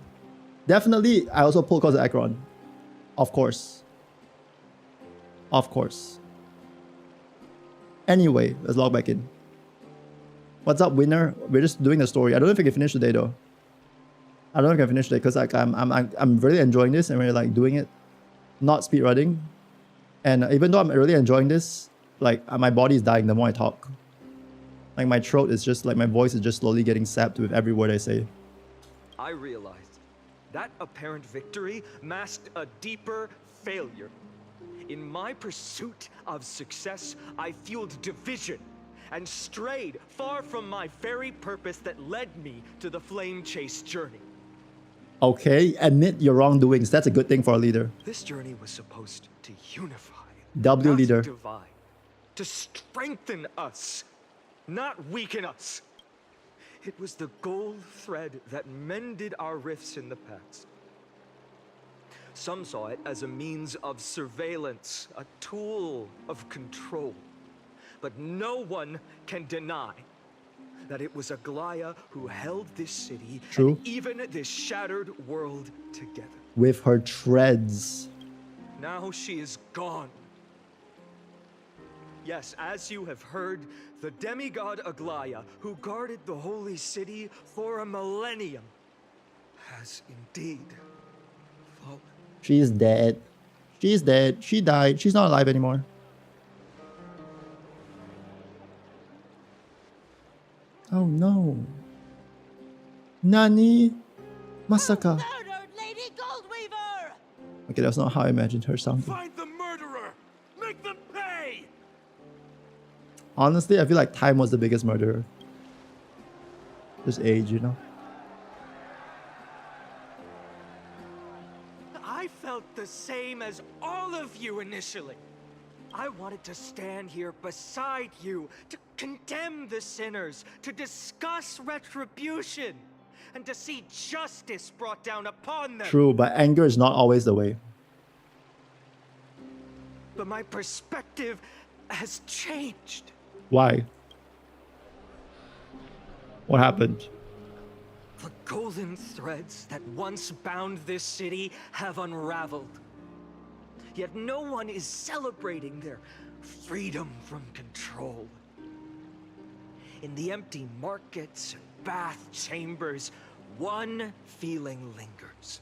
Definitely, I also pulled because of Akron. Of course. Of course. Anyway, let's log back in. What's up, winner? We're just doing the story. I don't know if I can finish today though. I don't know if I can finish today because like I'm really enjoying this and really like doing it, not speedrunning. And even though I'm really enjoying this, like my body is dying the more I talk. Like my throat is just like my voice is just slowly getting sapped with every word I say. I realized That apparent victory masked a deeper failure. In my pursuit of success, I fueled division and strayed far from my very purpose that led me to the flame chase journey. Okay, admit your wrongdoings. That's a good thing for a leader. This journey was supposed to unify, W not leader. divide, to strengthen us, not weaken us. It was the gold thread that mended our rifts in the past. Some saw it as a means of surveillance, a tool of control. But no one can deny that it was Aglaya who held this city True. and even this shattered world together. With her treads. Now she is gone. Yes, as you have heard, the demigod Aglaya, who guarded the holy city for a millennium, has indeed fallen. She's dead. She's dead. She died. She's not alive anymore. Oh no. Nani? Masaka. Lady Goldweaver! Okay, that's not how I imagined her sounding. Find the murderer! Make them pay! Honestly, I feel like Time was the biggest murderer. Just age, you know? I felt the same as all of you initially. I wanted to stand here beside you, to condemn the sinners, to discuss retribution, and to see justice brought down upon them. True, but anger is not always the way. But my perspective has changed. Why? What happened? The golden threads that once bound this city have unraveled. Yet no one is celebrating their freedom from control. In the empty markets and bath chambers, one feeling lingers.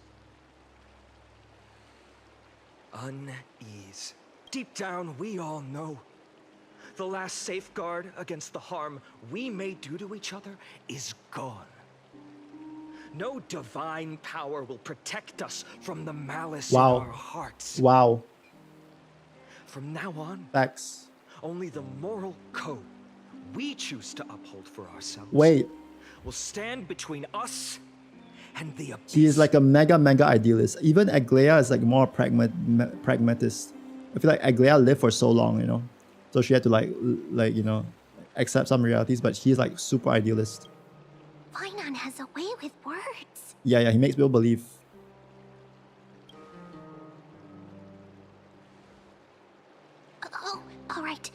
Unease. Deep down, we all know the last safeguard against the harm we may do to each other is gone. No divine power will protect us from the malice in our hearts. Wow. From now on, Facts. only the moral code we choose to uphold for ourselves Wait. will stand between us and the abyss. He is like a mega idealist. Even Aglaya is like more pragmatist. I feel like Aglaya lived for so long, you know? So she had to like you know, accept some realities, but he's like super idealist. Finan has a way with words. Yeah, he makes people believe. Oh, all right.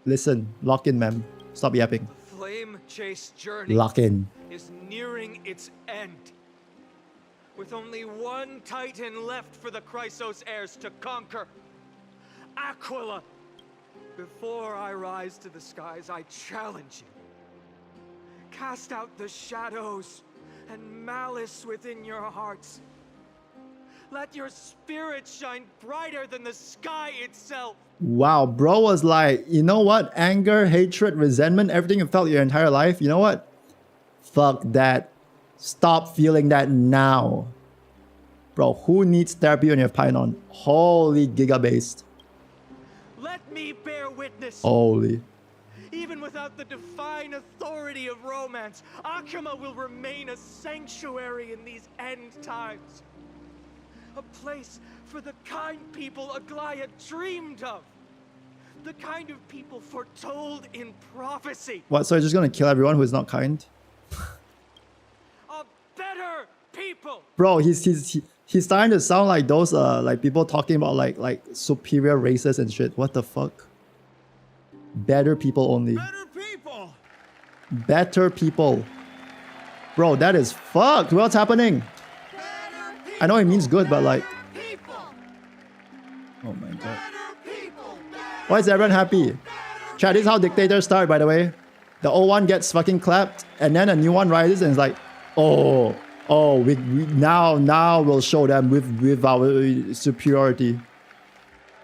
Listen, lock in, ma'am. Stop yapping. The flame chase journey Lock in. is nearing its end. With only one Titan left for the Chrysos heirs to conquer. Aquila! Before I rise to the skies, I challenge you. Cast out the shadows and malice within your hearts. Let your spirit shine brighter than the sky itself. Wow, bro was like, you know what? Anger, hatred, resentment, everything you felt your entire life. You know what? Fuck that. Stop feeling that now. Bro, who needs therapy when you have Pinon? Holy gigabased. Let me bear witness. Holy. Even without the divine authority of romance, Akuma will remain a sanctuary in these end times. A place for the kind people Aglaya dreamed of. The kind of people foretold in prophecy. What, so you're just gonna kill everyone who is not kind? A better people. Bro, he's starting to sound like those like people talking about like superior races and shit. What the fuck? Better people only. Better people. Better people. Bro, that is fucked. What's happening? I know it means good, but like... Oh my god. Why is everyone happy? Chat, this is how dictators start, by the way. The old one gets fucking clapped, and then a new one rises and is like, oh, we now we'll show them with our superiority.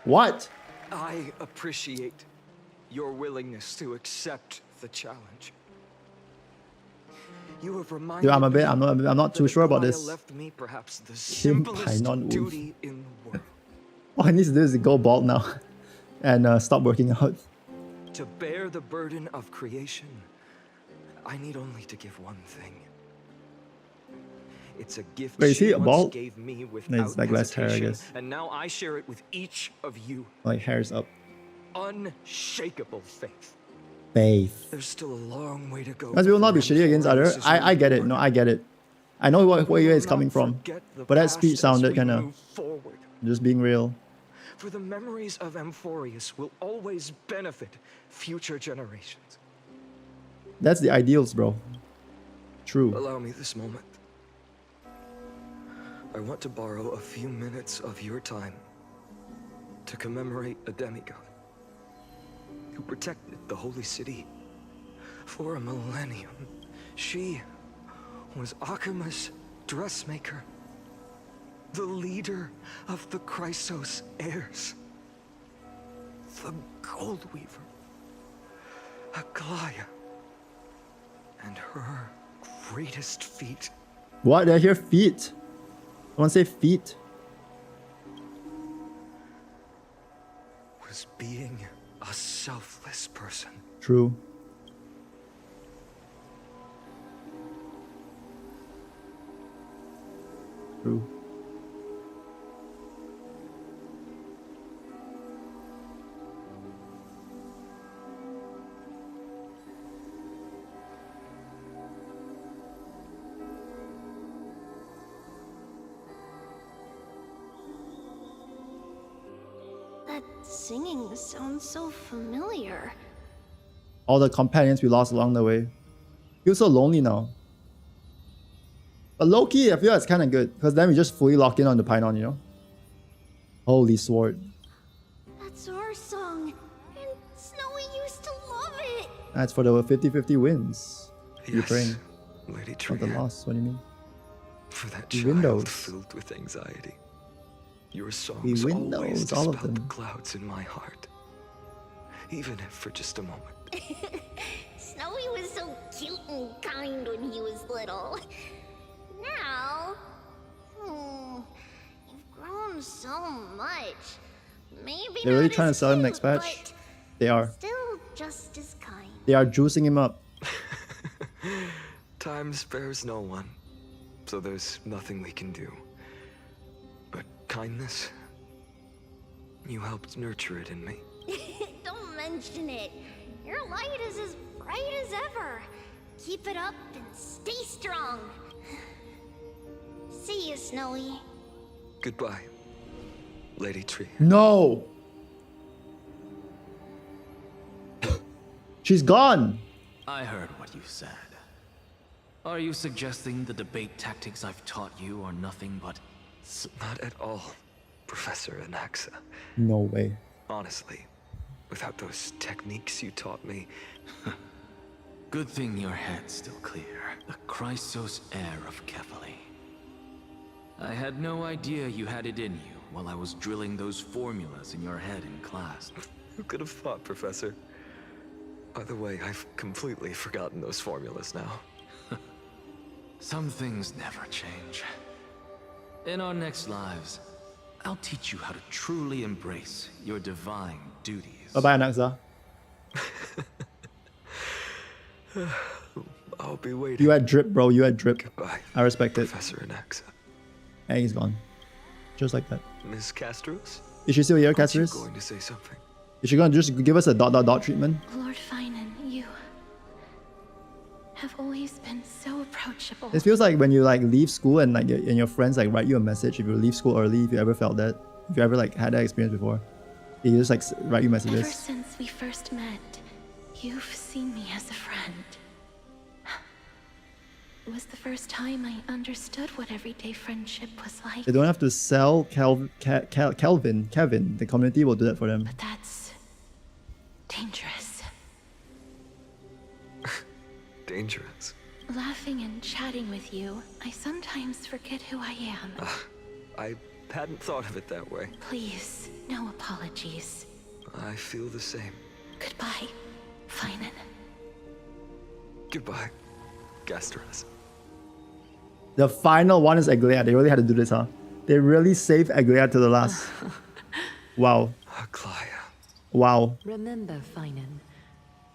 What? I appreciate your willingness to accept the challenge. You have reminded Dude, I'm not too that sure about Gaia this. left me perhaps the Kim simplest Painon Wolf. duty in the world. All I need to do is go bald now and stop working out. To bear the burden of creation, I need only to give one thing. It's a gift Wait, is he she a once bald? gave me No, without it's like less hair, I hesitation, guess. and now I share it with each of you. Like hair's up. Unshakable faith. Faith. There's still a long way to go. Guys, we will not be before shitty against other. Amphorius is I get it. reborn. No, I get it. I know where you guys coming from. Forget the But that past speech as sounded we kind of move forward. just being real. For the memories of Amphorius will always benefit future generations. That's the ideals, bro. True. Allow me this moment. I want to borrow a few minutes of your time to commemorate a demigod who protected the holy city for a millennium. She was Akima's dressmaker, the leader of the Chrysos heirs, the Gold Weaver, Aglaia, and her greatest feat. What? Did I hear feet? I want to say feet. Was being a selfless person. True. True. That singing sounds so familiar. All the companions we lost along the way. Feel so lonely now. But low-key, I feel that's kind of good. Because then we just fully lock in on the Painon, you know? Holy sword. That's our song, and Snowy used to love it. That's for the 50-50 wins. You're Yes, praying. Lady Not Tree. the loss, what do you mean? For that We child win those. filled with anxiety. Your We songs win always those, all of dispelled the them. clouds in my heart. Even if for just a moment. Snowy was so cute and kind when he was little. Now, you've grown so much. Maybe They're really not trying to as sell him cute, next patch. but They are. still just as kind. They are juicing him up. Time spares no one, so there's nothing we can do. But kindness, you helped nurture it in me. Don't mention it. Your light is as bright as ever. Keep it up and stay strong. See you, Snowy. Goodbye, Lady Tree. No! She's gone! I heard what you said. Are you suggesting the debate tactics I've taught you are nothing but... Not at all, Professor Anaxa. No way. Honestly, without those techniques you taught me... Good thing your head's still clear. The Chrysos heir of Kefali. I had no idea you had it in you while I was drilling those formulas in your head in class. Who could have thought, Professor? By the way, I've completely forgotten those formulas now. Some things never change. In our next lives, I'll teach you how to truly embrace your divine duties. Bye-bye, Anaxa. I'll be waiting. You had drip, bro. You had drip. Goodbye, I respect it. Professor Anaxa. And he's gone. Just like that. Miss Castros? Is she still here, Aren't you Cassius? going to say something? Is she gonna just give us a ... treatment? Lord Finan, you have always been so approachable. It feels like when you like leave school and like and your friends like write you a message if you leave school early, if you ever felt that. If you ever like had that experience before. They just like write you Ever messages. since we first met, you've seen me as a friend. It was the first time I understood what everyday friendship was like. They don't have to sell Kevin. The community will do that for them. But that's dangerous. Dangerous. Laughing and chatting with you, I sometimes forget who I am. I hadn't thought of it that way. Please, no apologies. I feel the same. Goodbye, Finan. Goodbye, Gastras. The final one is Aglea. They really had to do this, huh? They really saved Aglea to the last. Wow. Aglaya. Wow. Remember, Finan,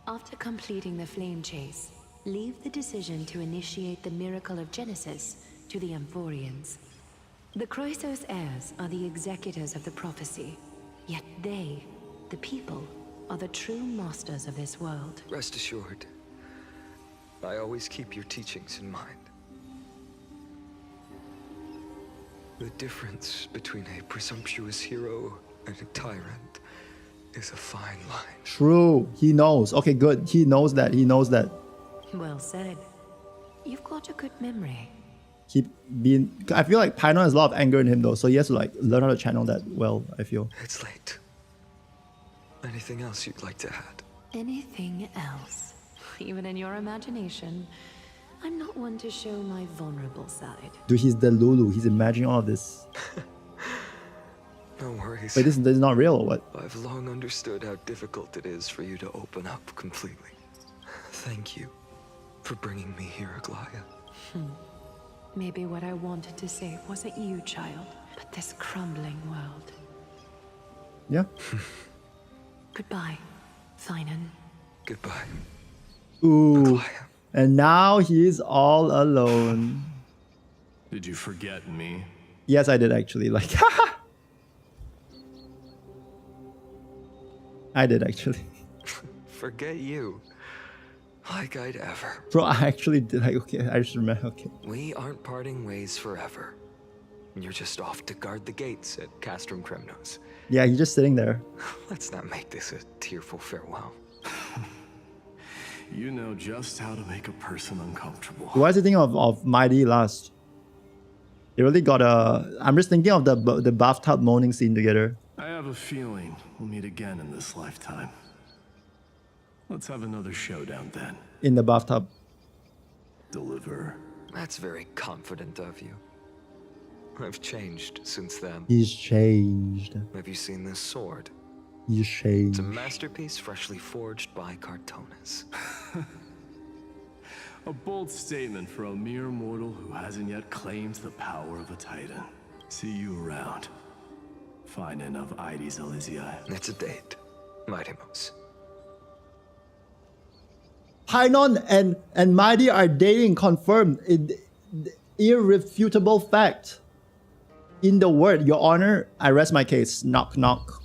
after completing the flame chase, leave the decision to initiate the miracle of Genesis to the Amphorians. The Chrysos heirs are the executors of the prophecy, yet they, the people, are the true masters of this world. Rest assured, I always keep your teachings in mind. The difference between a presumptuous hero and a tyrant is a fine line. True. He knows. Okay, good. He knows that. He knows that. Well said. You've got a good memory. Keep being. I feel like Paimon has a lot of anger in him though, so he has to like learn how to channel that well, I feel. It's late. Anything else you'd like to add? Anything else? Even in your imagination, I'm not one to show my vulnerable side. Dude, he's the Lulu. He's imagining all of this. No worries. Wait, this is not real or what? I've long understood how difficult it is for you to open up completely. Thank you for bringing me here, Aglaya. Maybe what I wanted to say wasn't you, child, but this crumbling world. Yeah. Goodbye, Finan. Goodbye. Ooh. Aglaya. And now he's all alone. Did you forget me? Yes, I did actually. Like, I did actually. Forget you. Like I'd ever. Bro, I actually did. Like, okay, I just remember. Okay. We aren't parting ways forever. You're just off to guard the gates at Castrum Kremnos. Yeah, he's just sitting there. Let's not make this a tearful farewell. You know just how to make a person uncomfortable. Why is he thinking of Mighty last? They really got a... I'm just thinking of the bathtub moaning scene together. I have a feeling we'll meet again in this lifetime. Let's have another showdown then. In the bathtub. Deliver. That's very confident of you. I've changed since then. He's changed. Have you seen this sword? He's changed. It's a masterpiece freshly forged by Cartonis. A bold statement for a mere mortal who hasn't yet claimed the power of a titan. See you around. Finan of Ides Elysiae. It's a date. Mightimos. Paimon and Mighty are dating, confirmed. Irrefutable fact. In the word, Your Honor, I rest my case. Knock, knock.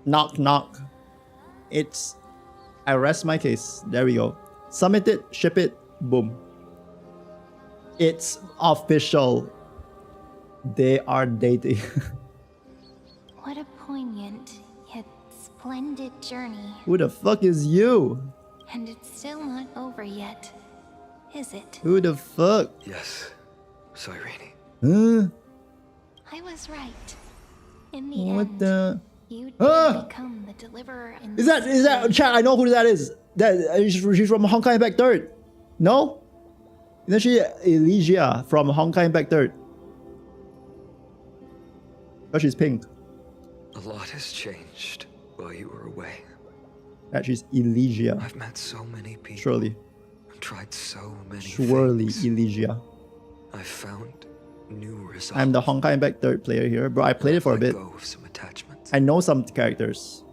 Knock, knock. I rest my case. There we go. Submit it, ship it, boom. It's official. They are dating. What a poignant, yet splendid journey. Who the fuck is you? And it's still not over yet, is it? Who the fuck? Yes, Cyrene. Huh? I was right. In the What end, the? you did become the deliverer in Is that chat? I know who that is. She's from Honkai Back Third. No? Isn't she Elysia from Honkai Back Third? Oh, she's pink. A lot has changed while you were away. That she's Elysia. I've met so many people. Surely. Tried so many Surely things. Elysia. I found new results. I'm the Honkai Back Third player here. Bro, I played it for a bit. Go of some attachments. I know some characters.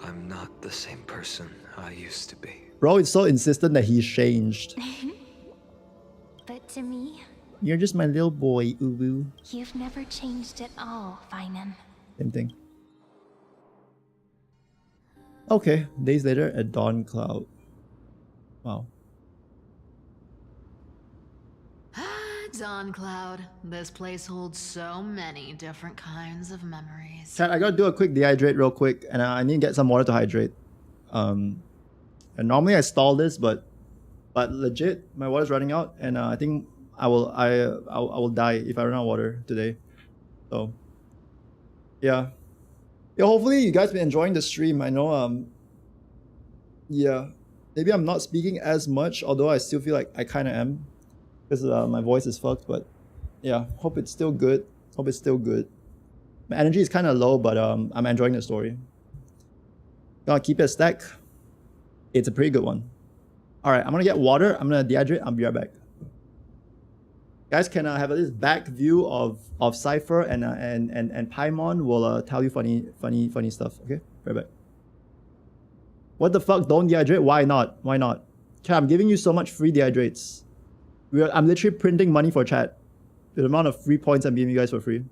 I'm not the same person I used to be. Bro, it's so insistent that he's changed. But to me, You're just my little boy, Ubu. you've never changed at all, Finan. Same thing. Okay, days later at Dawn Cloud. Wow. Dawn Cloud. This place holds so many different kinds of memories. Chat, I gotta do a quick dehydrate real quick, and I need to get some water to hydrate. And normally I stall this, but legit, my water's running out, and I think I will die if I run out of water today. So yeah. Hopefully you guys been enjoying the stream. I know yeah, maybe I'm not speaking as much, although I still feel like I kind of am, because my voice is fucked. But yeah, hope it's still good. My energy is kind of low, but I'm enjoying the story. Gotta keep it a stack. It's a pretty good one. All right, I'm gonna get water. I'm gonna dehydrate. I'll be right back. Guys, can I have this back view of Cypher and Paimon will tell you funny stuff. Okay, right back. What the fuck? Don't dehydrate? Why not? Why not? Chat, I'm giving you so much free dehydrates. I'm literally printing money for chat. The amount of free points I'm giving you guys for free.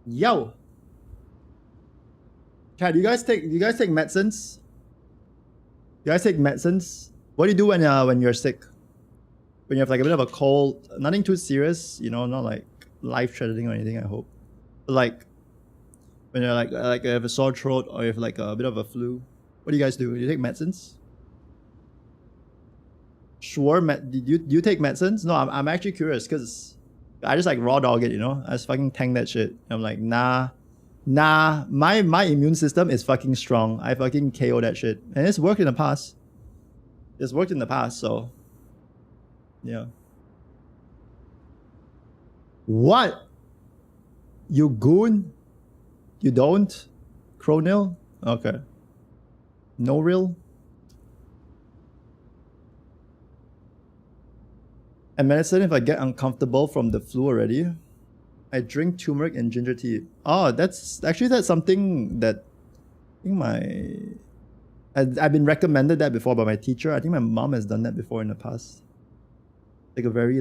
Yo. Chat, do you guys take medicines? You guys take medicines? What do you do when you're sick? When you have like a bit of a cold, nothing too serious, you know, not like life-threatening or anything, I hope. But like when you're like you have a sore throat or you have like a bit of a flu, what do you guys do? Do you take medicines? Sure, do you take medicines? No, I'm actually curious because I just like raw dog it, you know? I just fucking tank that shit. I'm like, nah, my immune system is fucking strong. I fucking KO that shit. And it's worked in the past. It's worked in the past, so yeah. What? You goon? You don't? Cronil? Okay. No real? And medicine if I get uncomfortable from the flu already. I drink turmeric and ginger tea. Oh, that's something that I think I've been recommended that before by my teacher. I think my mom has done that before in the past. Like a very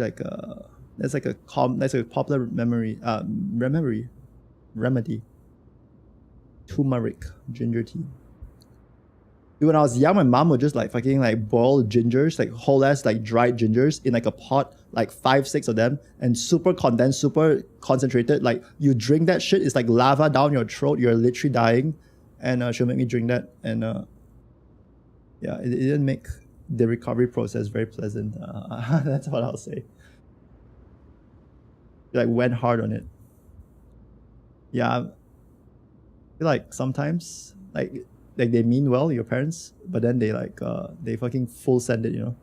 that's a popular remedy. Turmeric, ginger tea. Dude, when I was young, my mom would just like fucking like boil gingers, like whole ass like dried gingers in like a pot, like 5-6 of them, and super condensed, super concentrated. Like you drink that shit, it's like lava down your throat. You're literally dying, and she'll make me drink that, and yeah, it didn't make the recovery process very pleasant. That's what I'll say. Like went hard on it. Yeah, I feel like sometimes like they mean well, your parents, but then they like they fucking full send it, you know.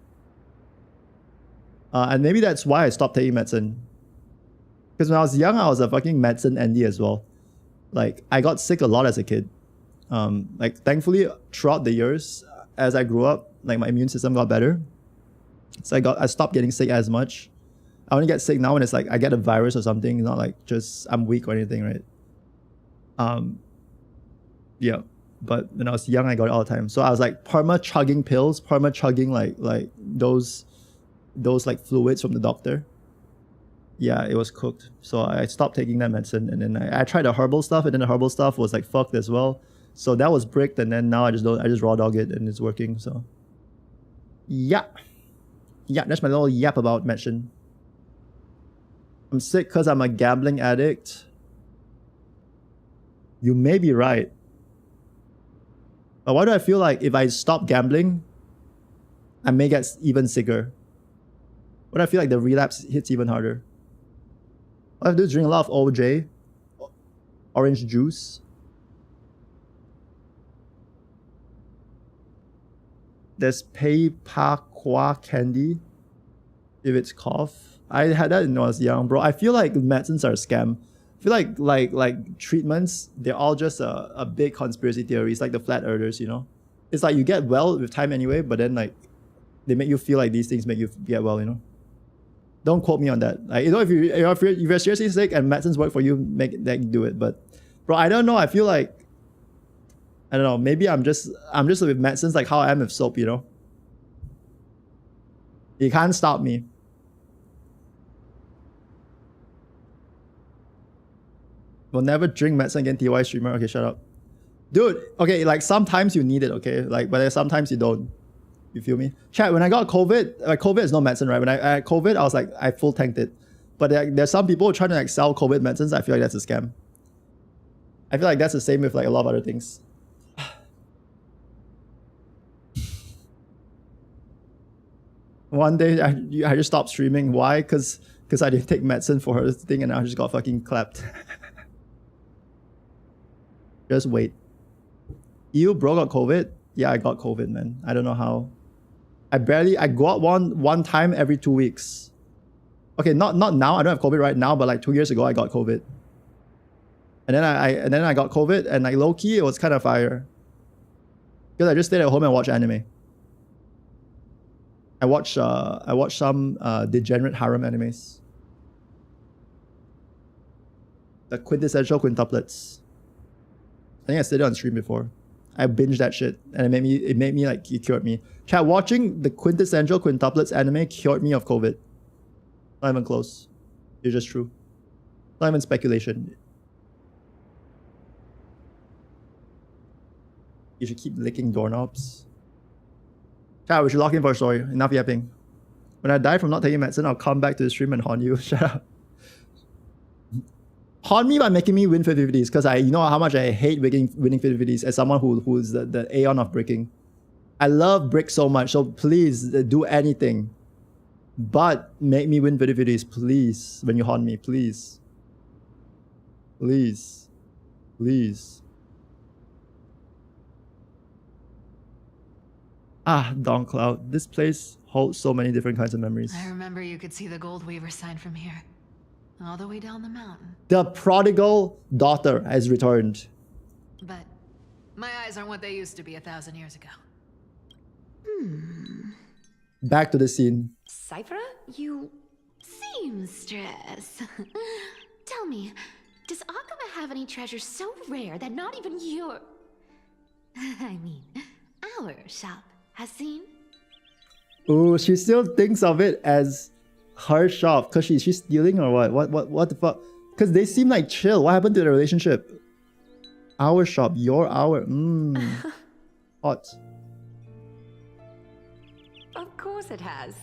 And maybe that's why I stopped taking medicine. Because when I was young, I was a fucking medicine Andy as well. Like, I got sick a lot as a kid. Like, thankfully, throughout the years, as I grew up, like, my immune system got better. So I stopped getting sick as much. I only get sick now when it's like I get a virus or something, not like just I'm weak or anything, right? Yeah. But when I was young, I got it all the time. So I was like perma chugging pills, perma chugging like those like fluids from the doctor. Yeah, it was cooked. So I stopped taking that medicine, and then I tried the herbal stuff, and then the herbal stuff was like fucked as well. So that was bricked, and then now I just raw dog it, and it's working. So yeah, that's my little yap about medicine. I'm sick because I'm a gambling addict. You may be right. But why do I feel like if I stop gambling, I may get even sicker? Why do I feel like the relapse hits even harder? All I have to do is drink a lot of OJ, orange juice. There's Pei Pa Kwa candy, if it's cough. I had that when I was young, bro. I feel like medicines are a scam. I feel like treatments, they're all just a big conspiracy theory. It's like the flat earthers, you know? It's like you get well with time anyway, but then like they make you feel like these things make you get well, you know? Don't quote me on that. Like, you know, if you're seriously sick and medicines work for you, do it. But bro, I don't know. I feel like, I don't know, maybe I'm just with medicines like how I am with soap, you know? You can't stop me. Will never drink medicine again, TY streamer. Okay, shut up. Dude, okay, like sometimes you need it, okay? Like, but sometimes you don't. You feel me? Chat, when I got COVID, like COVID is no medicine, right? When I had COVID, I was like, I full tanked it. But there's some people trying to like sell COVID medicines. I feel like that's a scam. I feel like that's the same with like a lot of other things. One day I just stopped streaming. Why? Because I didn't take medicine for her thing and I just got fucking clapped. Just wait. You bro got COVID? Yeah, I got COVID, man. I don't know how. I got one time every 2 weeks. Okay, not now. I don't have COVID right now, but like 2 years ago I got COVID. And then I got COVID, and like low key it was kind of fire. Because I just stayed at home and watched anime. I watched some degenerate harem animes. The quintessential quintuplets. I think I said it on stream before. I binged that shit, and it made me like, it cured me. Chat, watching the quintessential quintuplets anime cured me of COVID. Not even close. It's just true. Not even speculation. You should keep licking doorknobs. Chat, we should lock in for a story. Enough yapping. When I die from not taking medicine, I'll come back to the stream and haunt you. Shut up. Haunt me by making me win 50-50s, because you know how much I hate winning 50-50s as someone who's the aeon of bricking. I love brick so much, so please do anything. But make me win 50-50s, please, when you haunt me, please. Please. Please. Ah, Dawn Cloud. This place holds so many different kinds of memories. I remember you could see the Gold Weaver sign from here. All the way down the mountain. The prodigal daughter has returned. But my eyes aren't what they used to be 1,000 years ago. Back to the scene. Cypher, you seamstress. Tell me, does Akuma have any treasures so rare that not even your... I mean, our shop has seen? Oh, she still thinks of it as her shop because she's stealing or what the fuck? Because they seem like chill. What happened to the relationship? Our shop, our hot. Of course it has.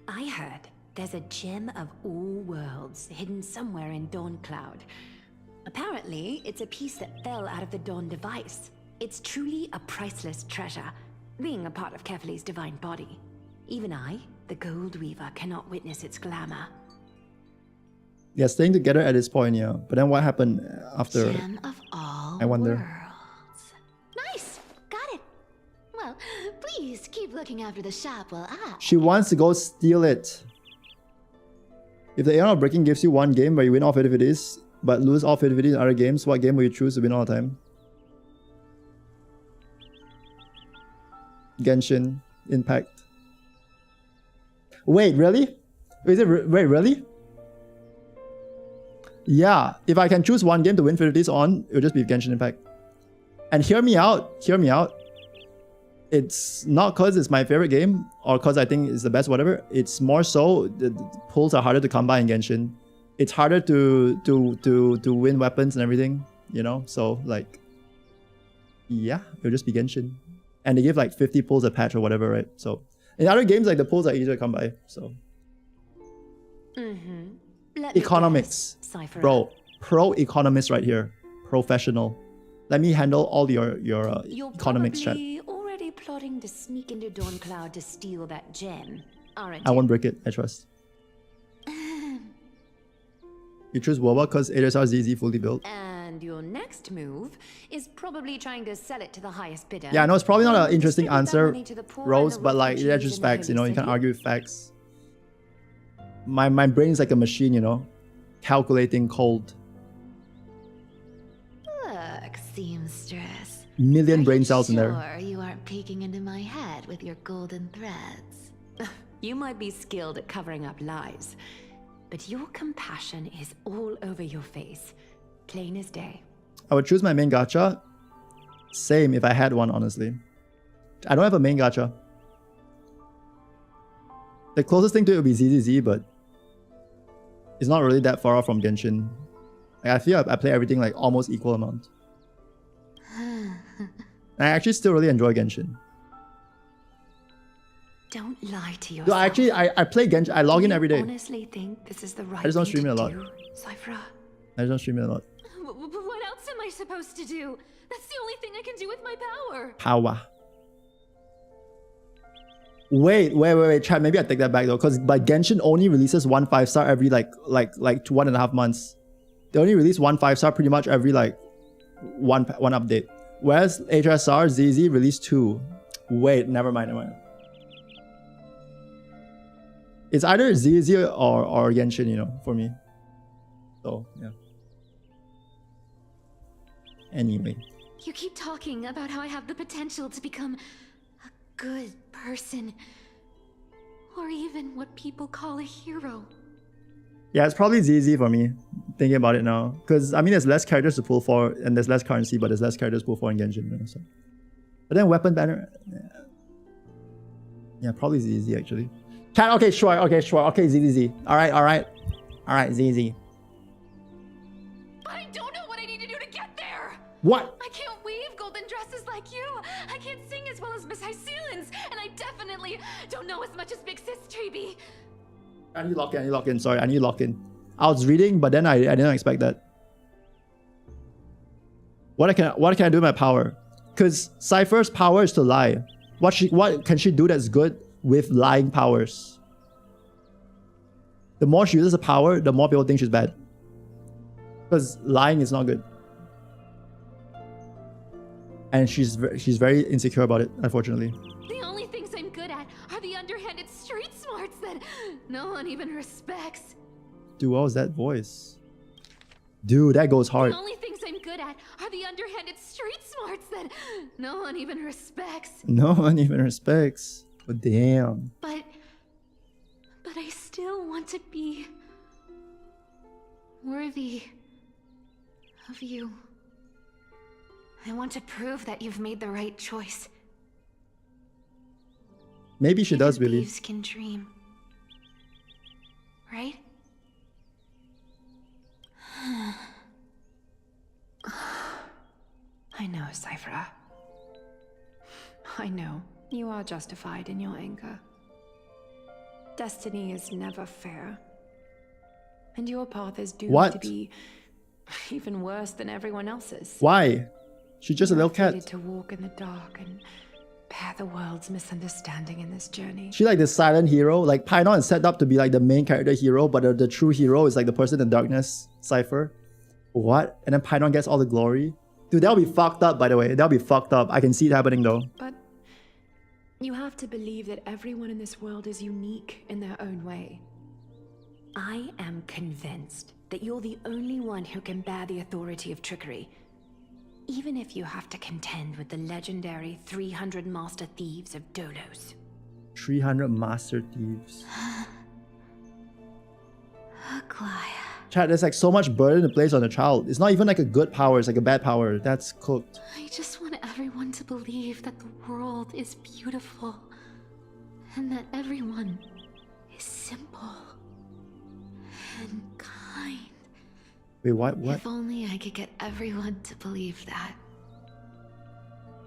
I heard there's a gem of all worlds hidden somewhere in Dawn Cloud. Apparently, it's a piece that fell out of the Dawn device. It's truly a priceless treasure, being a part of Kefali's divine body. Even I, the Gold Weaver, cannot witness its glamour. Yeah, staying together at this point, yeah. But then what happened after? Gem of all I wonder. Worlds. Nice! Got it! Well, please keep looking after the shop while I... She wants to go steal it. If the Aeon of Breaking gives you one game where you win all 50 50s, but lose all 50 50s in other games, what game will you choose to win all the time? Genshin Impact. Wait, really? Is it wait, really? Yeah, if I can choose one game to win 50s on, it would just be Genshin Impact. And hear me out. It's not because it's my favorite game or because I think it's the best, whatever. It's more so the pulls are harder to come by in Genshin. It's harder to win weapons and everything, you know? So like, yeah, it'll just be Genshin. And they give like 50 pulls a patch or whatever, right? So in other games, like the pulls are easier to come by, so. Economics, bro. Pro economist right here. Professional. Let me handle all your economics chat. Already plotting to sneak into Dawncloud to steal that gem, aren't I won't break it, I trust. You choose WoWa because ASR ZZ fully built. And your next move is probably trying to sell it to the highest bidder. Yeah, I know it's probably not an interesting answer, Rose, but like, yeah, just facts, you know, you can't argue with facts. My brain is like a machine, you know, calculating cold. Look, seamstress. Million brain cells in there. Sure, you aren't peeking into my head with your golden threads. You might be skilled at covering up lies, but your compassion is all over your face, plain as day. I would choose my main gacha. Same if I had one, honestly. I don't have a main gacha. The closest thing to it would be ZZZ, but it's not really that far off from Genshin. Like, I feel I play everything like almost equal amount. I actually still really enjoy Genshin. Don't lie to yourself. No, actually, I play Genshin. I log in every day. Honestly think this is the right I just don't stream it a lot. Cypher. I just don't stream it a lot. What else am I supposed to do? That's the only thing I can do with my power. Power. Wait, chat. Maybe I take that back though, but Genshin only releases one 5-star every like 1.5 months. They only release one 5-star pretty much every like one update. Whereas HSR ZZ released 2. Wait, never mind. It's either ZZ or Genshin, you know, for me. So yeah. Anyway. You keep talking about how I have the potential to become a good person. Or even what people call a hero. Yeah, it's probably ZZ for me, thinking about it now. Because, I mean, there's less characters to pull for, and there's less currency, but there's less characters to pull for in Genshin, you know, so. But then weapon banner... Yeah, probably ZZ, actually. Chat, okay, sure, okay, ZZ. Alright, ZZ. But I don't know what I need to do to get there! What? I can't weave golden dresses like you! I can't sing as well as Miss Hyceelins! And I definitely don't know as much as Big Sis Treeby! I need to lock in. Sorry, I need to lock in. I was reading, but then I didn't expect that. What can I do with my power? Because Cypher's power is to lie. What can she do that's good with lying powers? The more she uses the power, the more people think she's bad. Because lying is not good. And she's very insecure about it, unfortunately. The only things I'm good at are the underhanded street smarts that no one even respects. Dude, what was that voice? Dude, that goes hard. The only things I'm good at are the underhanded street smarts that no one even respects. No one even respects. But damn. But I still want to be worthy of you. I want to prove that you've made the right choice. Maybe she does, really. Thieves can dream. Right? I know, Cypher. I know. You are justified in your anger. Destiny is never fair. And your path is doomed to be even worse than everyone else's. Why? She's just a little cat. To walk in the dark and bear the world's misunderstanding in this journey. She's like the silent hero. Like Painon is set up to be like the main character hero, but the true hero is like the person in darkness, Cypher. What? And then Painon gets all the glory? Dude, that'll be fucked up, by the way. That'll be fucked up. I can see it happening though. But You have to believe that everyone in this world is unique in their own way. I am convinced that you're the only one who can bear the authority of trickery, even if you have to contend with the legendary 300 master thieves of Dolos. 300 master thieves. Aglaia. Chat, there's like so much burden to place on a child. It's not even like a good power, it's like a bad power. That's cooked. I just want everyone to believe that the world is beautiful and that everyone is simple and kind. Wait, what? If only I could get everyone to believe that.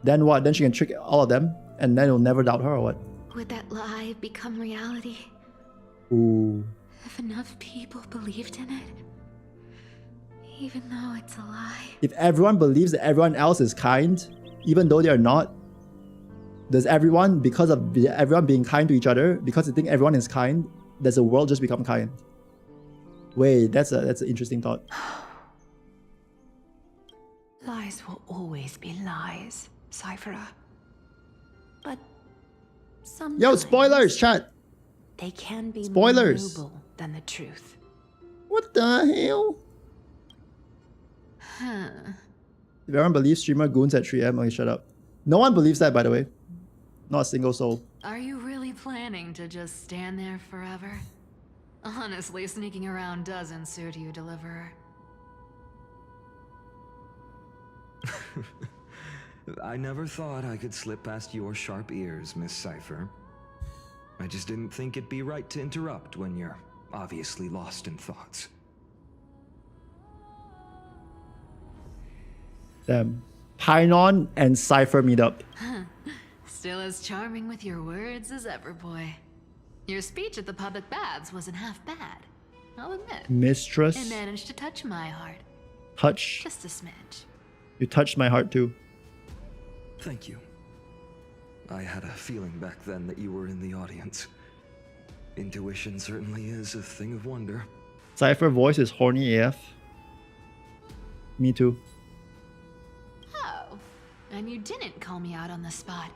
Then what? Then she can trick all of them and then you'll never doubt her or what? Would that lie become reality? Ooh. If enough people believed in it, even though it's a lie. If everyone believes that everyone else is kind, even though they are not, does everyone, because of everyone being kind to each other, because they think everyone is kind, does the world just become kind? Wait, that's an interesting thought. Lies will always be lies, Cypherer. But sometimes... Yo, spoilers, chat! They can be spoilers. More noble than the truth. What the hell? Huh. If everyone believes streamer goons at 3am, okay, shut up. No one believes that, by the way. Not a single soul. Are you really planning to just stand there forever? Honestly, sneaking around doesn't suit you, Deliverer. I never thought I could slip past your sharp ears, Miss Cypher. I just didn't think it'd be right to interrupt when you're obviously lost in thoughts. Damn. Painon and Cypher meet up. Still as charming with your words as ever, boy. Your speech at the public baths wasn't half bad, I'll admit. Mistress. It managed to touch my heart. Touch? Just a smidge. You touched my heart too. Thank you. I had a feeling back then that you were in the audience. Intuition certainly is a thing of wonder. Cypher voice is horny AF. Me too. Oh, and you didn't call me out on the spot.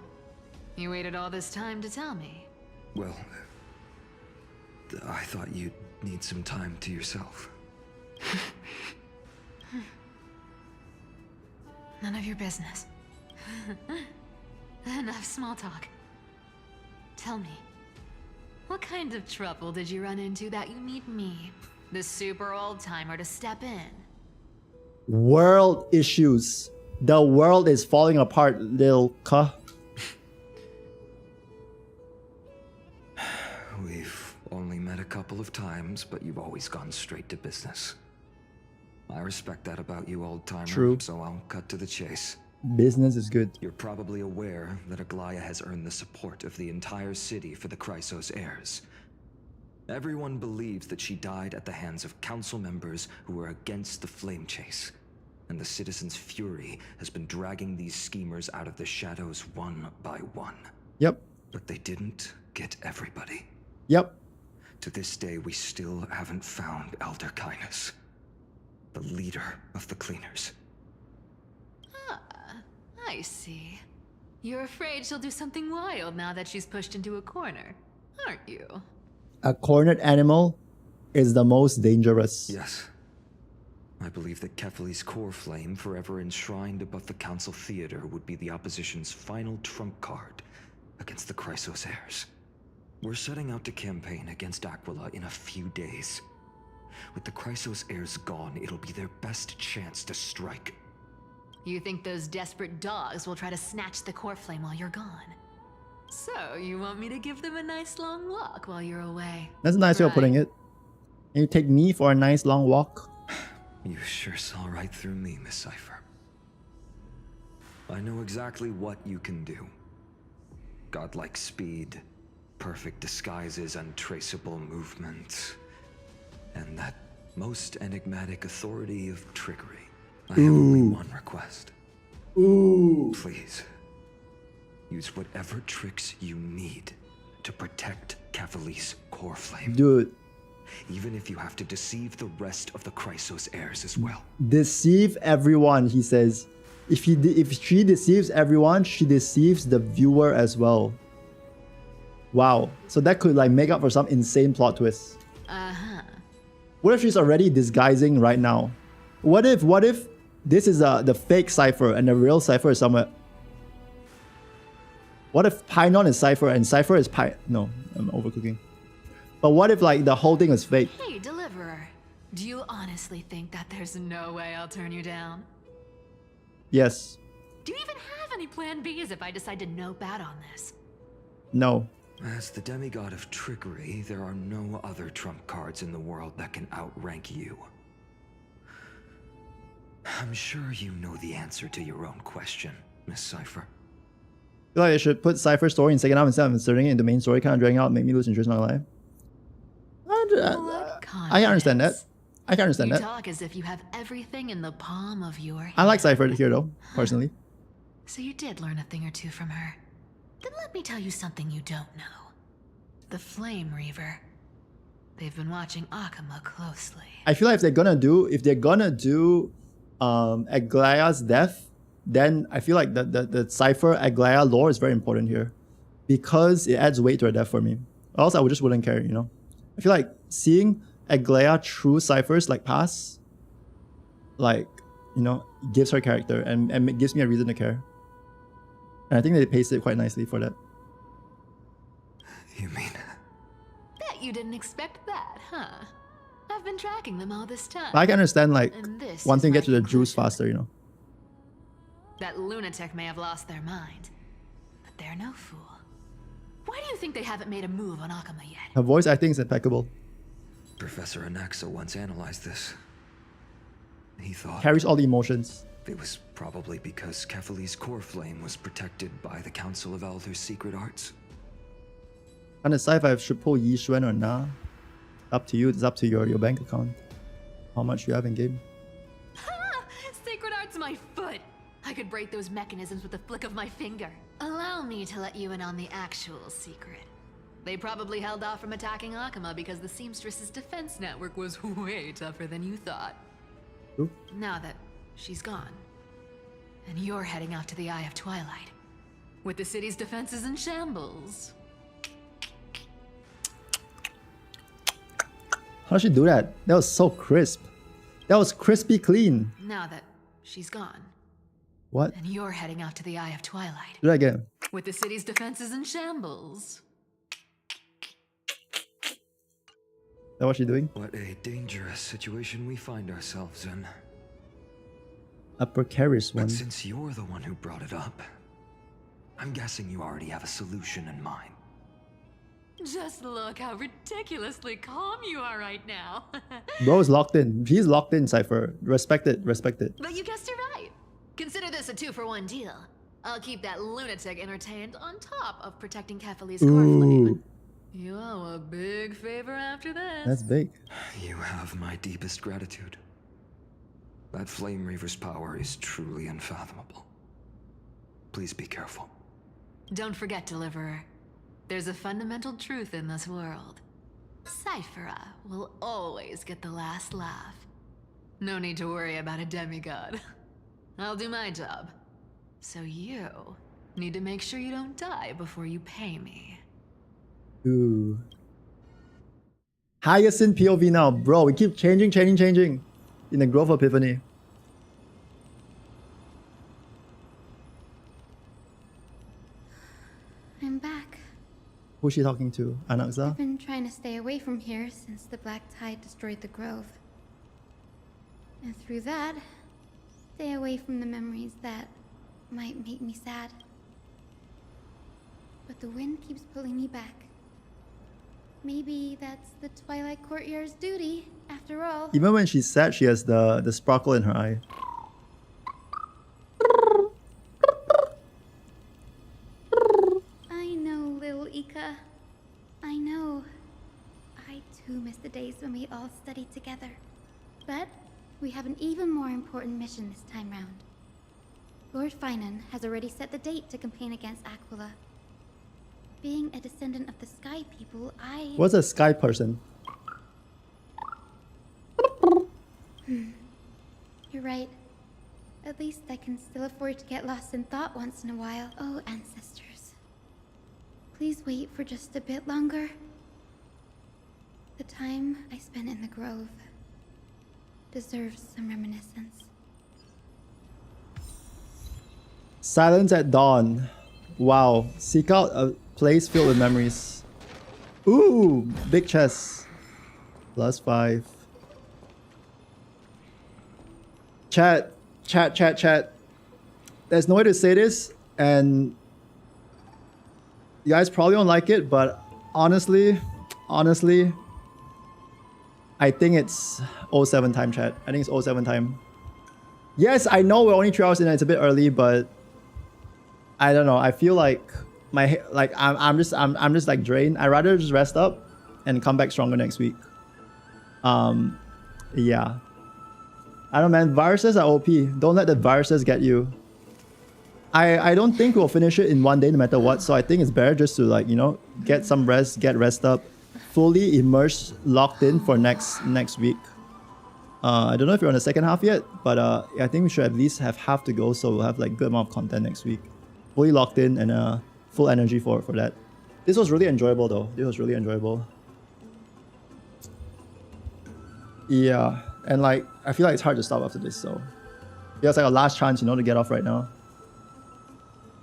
You waited all this time to tell me. Well, I thought you'd need some time to yourself. None of your business. Enough small talk. Tell me, what kind of trouble did you run into that you need me, the super old-timer, to step in? World issues. The world is falling apart, Lil Ka. We've only met a couple of times, but you've always gone straight to business. I respect that about you, old-timer. True. So I'll cut to the chase. Business is good. You're probably aware that Aglaia has earned the support of the entire city for the Chrysos heirs. Everyone believes that she died at the hands of council members who were against the flame chase. And the citizens' fury has been dragging these schemers out of the shadows one by one. Yep. But they didn't get everybody. Yep. To this day, we still haven't found Elder Kynus, the leader of the cleaners. I see. You're afraid she'll do something wild now that she's pushed into a corner, aren't you? A cornered animal is the most dangerous. Yes. I believe that Kefali's core flame, forever enshrined above the council theater, would be the opposition's final trump card against the Chrysos heirs. We're setting out to campaign against Aquila in a few days. With the Chrysos heirs gone, it'll be their best chance to strike. You think those desperate dogs will try to snatch the core flame while you're gone? So, you want me to give them a nice long walk while you're away? That's a nice way of putting it. Can you take me for a nice long walk? You sure saw right through me, Miss Cypher. I know exactly what you can do. Godlike speed, perfect disguises, untraceable movement, and that most enigmatic authority of trickery. I have only one request. Ooh. Please, use whatever tricks you need to protect Kefali's core flame. Dude. Even if you have to deceive the rest of the Chrysos heirs as well. Deceive everyone, he says. If she deceives everyone, she deceives the viewer as well. Wow. So that could like make up for some insane plot twists. Uh-huh. What if she's already disguising right now? What if this is the fake Cypher and the real Cypher is somewhere? What if Painon is Cypher and Cypher is No, I'm overcooking. But what if like the whole thing is fake? Hey, Deliverer. Do you honestly think that there's no way I'll turn you down? Yes. Do you even have any plan Bs if I decide to nope out on this? No. As the demigod of trickery, there are no other trump cards in the world that can outrank you. I'm sure you know the answer to your own question, Miss Cypher. I feel like they should put Cypher's story in second half instead of inserting it into main story, kind of dragging out, make me lose interest, not gonna lie. I understand that. I can understand You that. talk as if you have everything in the palm of your hand. I like Cypher here though, personally. So you did learn a thing or two from her. Then let me tell you something you don't know. The Flame Reaver. They've been watching Akama closely. I feel like if they're gonna do Aglaya's death, then I feel like the Cypher Aglaya lore is very important here. Because it adds weight to her death for me. Or else I just wouldn't care, you know? I feel like seeing Aglaya true Cyphers like pass, like, you know, gives her character and gives me a reason to care. And I think they paced it quite nicely for that. You mean? Bet you didn't expect that, huh? I've been tracking them all this time. But I can understand like this wanting to is get to the juice faster, you know. That lunatic may have lost their mind, but they're no fool. Why do you think they haven't made a move on Akama yet? Her voice acting is impeccable. Professor Anaxa once analyzed this. He thought Carries all the emotions. it was probably because Kefali's core flame was protected by the Council of Elders' secret arts. And decide if I should pull Yi Xuan or nah. Up to you. It's up to your bank account. How much you have in game. Sacred Art's my foot! I could break those mechanisms with a flick of my finger. Allow me to let you in on the actual secret. They probably held off from attacking Akama because the Seamstress's defense network was way tougher than you thought. Ooh. Now that she's gone, and you're heading out to the Eye of Twilight, with the city's defenses in shambles. How did she do that? That was so crisp. That was crispy clean. Now that she's gone, What? and you're heading out to the Eye of Twilight, Do that again. with the city's defenses in shambles. Is that what she's doing? What a dangerous situation we find ourselves in. A precarious one. But since you're the one who brought it up, I'm guessing you already have a solution in mind. Just look how ridiculously calm you are right now. Bro is locked in. He's locked in, Cypher. Respect it. Respect it. But you guessed it right. Consider this a 2-for-1 deal. I'll keep that lunatic entertained on top of protecting Kefali's core flame. Ooh. You owe a big favor after this. That's big. You have my deepest gratitude. That Flame Reaver's power is truly unfathomable. Please be careful. Don't forget, Deliverer. There's a fundamental truth in this world. Cyphera will always get the last laugh. No need to worry about a demigod. I'll do my job. So you need to make sure you don't die before you pay me. Ooh. Hyacinth POV now. Bro, we keep changing in the Growth Epiphany. I'm back. Who's she talking to? Anaxa? I've been trying to stay away from here since the Black Tide destroyed the grove. And through that, stay away from the memories that might make me sad. But the wind keeps pulling me back. Maybe that's the Twilight Courtyard's duty, after all. Even when she's sad, she has the sparkle in her eye. I know, little Ika. I know. I too miss the days when we all studied together. But we have an even more important mission this time round. Lord Finan has already set the date to campaign against Aquila. Being a descendant of the Sky People, What's a sky person? You're right. At least I can still afford to get lost in thought once in a while. Oh, ancestors. please wait for just a bit longer? The time I spent in the grove deserves some reminiscence. Silence at dawn. Wow. Seek out a place filled with memories. Ooh, big chest. +5. Chat. There's no way to say this, and you guys probably don't like it, but honestly, I think it's 07 time, chat. I think it's 07 time. Yes, I know we're only 3 hours in and it's a bit early, but I don't know. I feel like I'm just like drained. I'd rather just rest up and come back stronger next week. Yeah. I don't know, man. Viruses are OP. Don't let the viruses get you. I don't think we'll finish it in one day no matter what, so I think it's better just to, like, you know, get some rest, get rest up, fully immersed, locked in for next week. I don't know if you're on the second half yet, but I think we should at least have half to go, so we'll have like good amount of content next week. Fully locked in and full energy for that. This was really enjoyable though. This was really enjoyable. Yeah, and like I feel like it's hard to stop after this, so yeah, it's like a last chance, you know, to get off right now.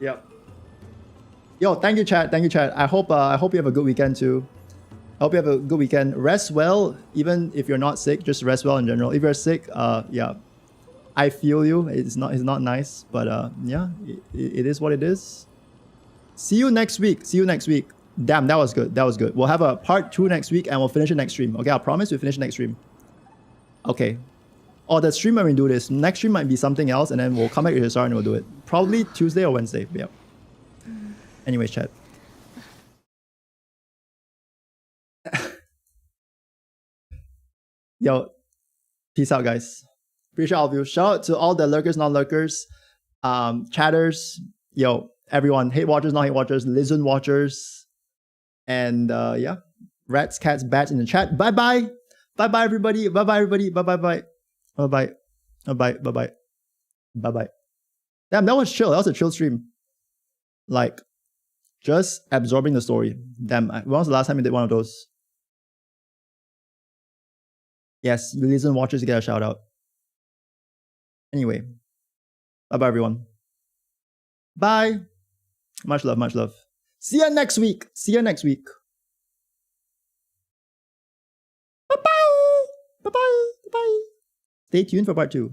Yep. Yo, thank you, chat. Thank you, chat. I hope you have a good weekend too. I hope you have a good weekend. Rest well, even if you're not sick. Just rest well in general. If you're sick, yeah, I feel you. It's not nice, but yeah, it is what it is. See you next week. See you next week. Damn, that was good. That was good. We'll have a part 2 next week, and we'll finish it next stream. Okay, I promise we'll finish next stream. Okay. Or the stream when we do this. Next stream might be something else, and then we'll come back to HSR and we'll do it. Probably Tuesday or Wednesday. Yep. Anyways, chat. Yo, peace out, guys. Appreciate all of you. Shout out to all the lurkers, non-lurkers, chatters, yo, everyone, hate watchers, non-hate watchers, listen watchers, and yeah, rats, cats, bats in the chat. Bye-bye. Bye-bye, everybody. Bye-bye, everybody. Bye-bye-bye. Bye-bye. Bye-bye. Bye-bye. Bye-bye. Damn, that was chill. That was a chill stream. Like, just absorbing the story. Damn, when was the last time you did one of those? Yes, listen watchers get a shout out. Anyway, bye-bye, everyone. Bye. Much love, much love. See you next week. See you next week. Bye-bye. Bye-bye. Bye-bye. Stay tuned for part 2.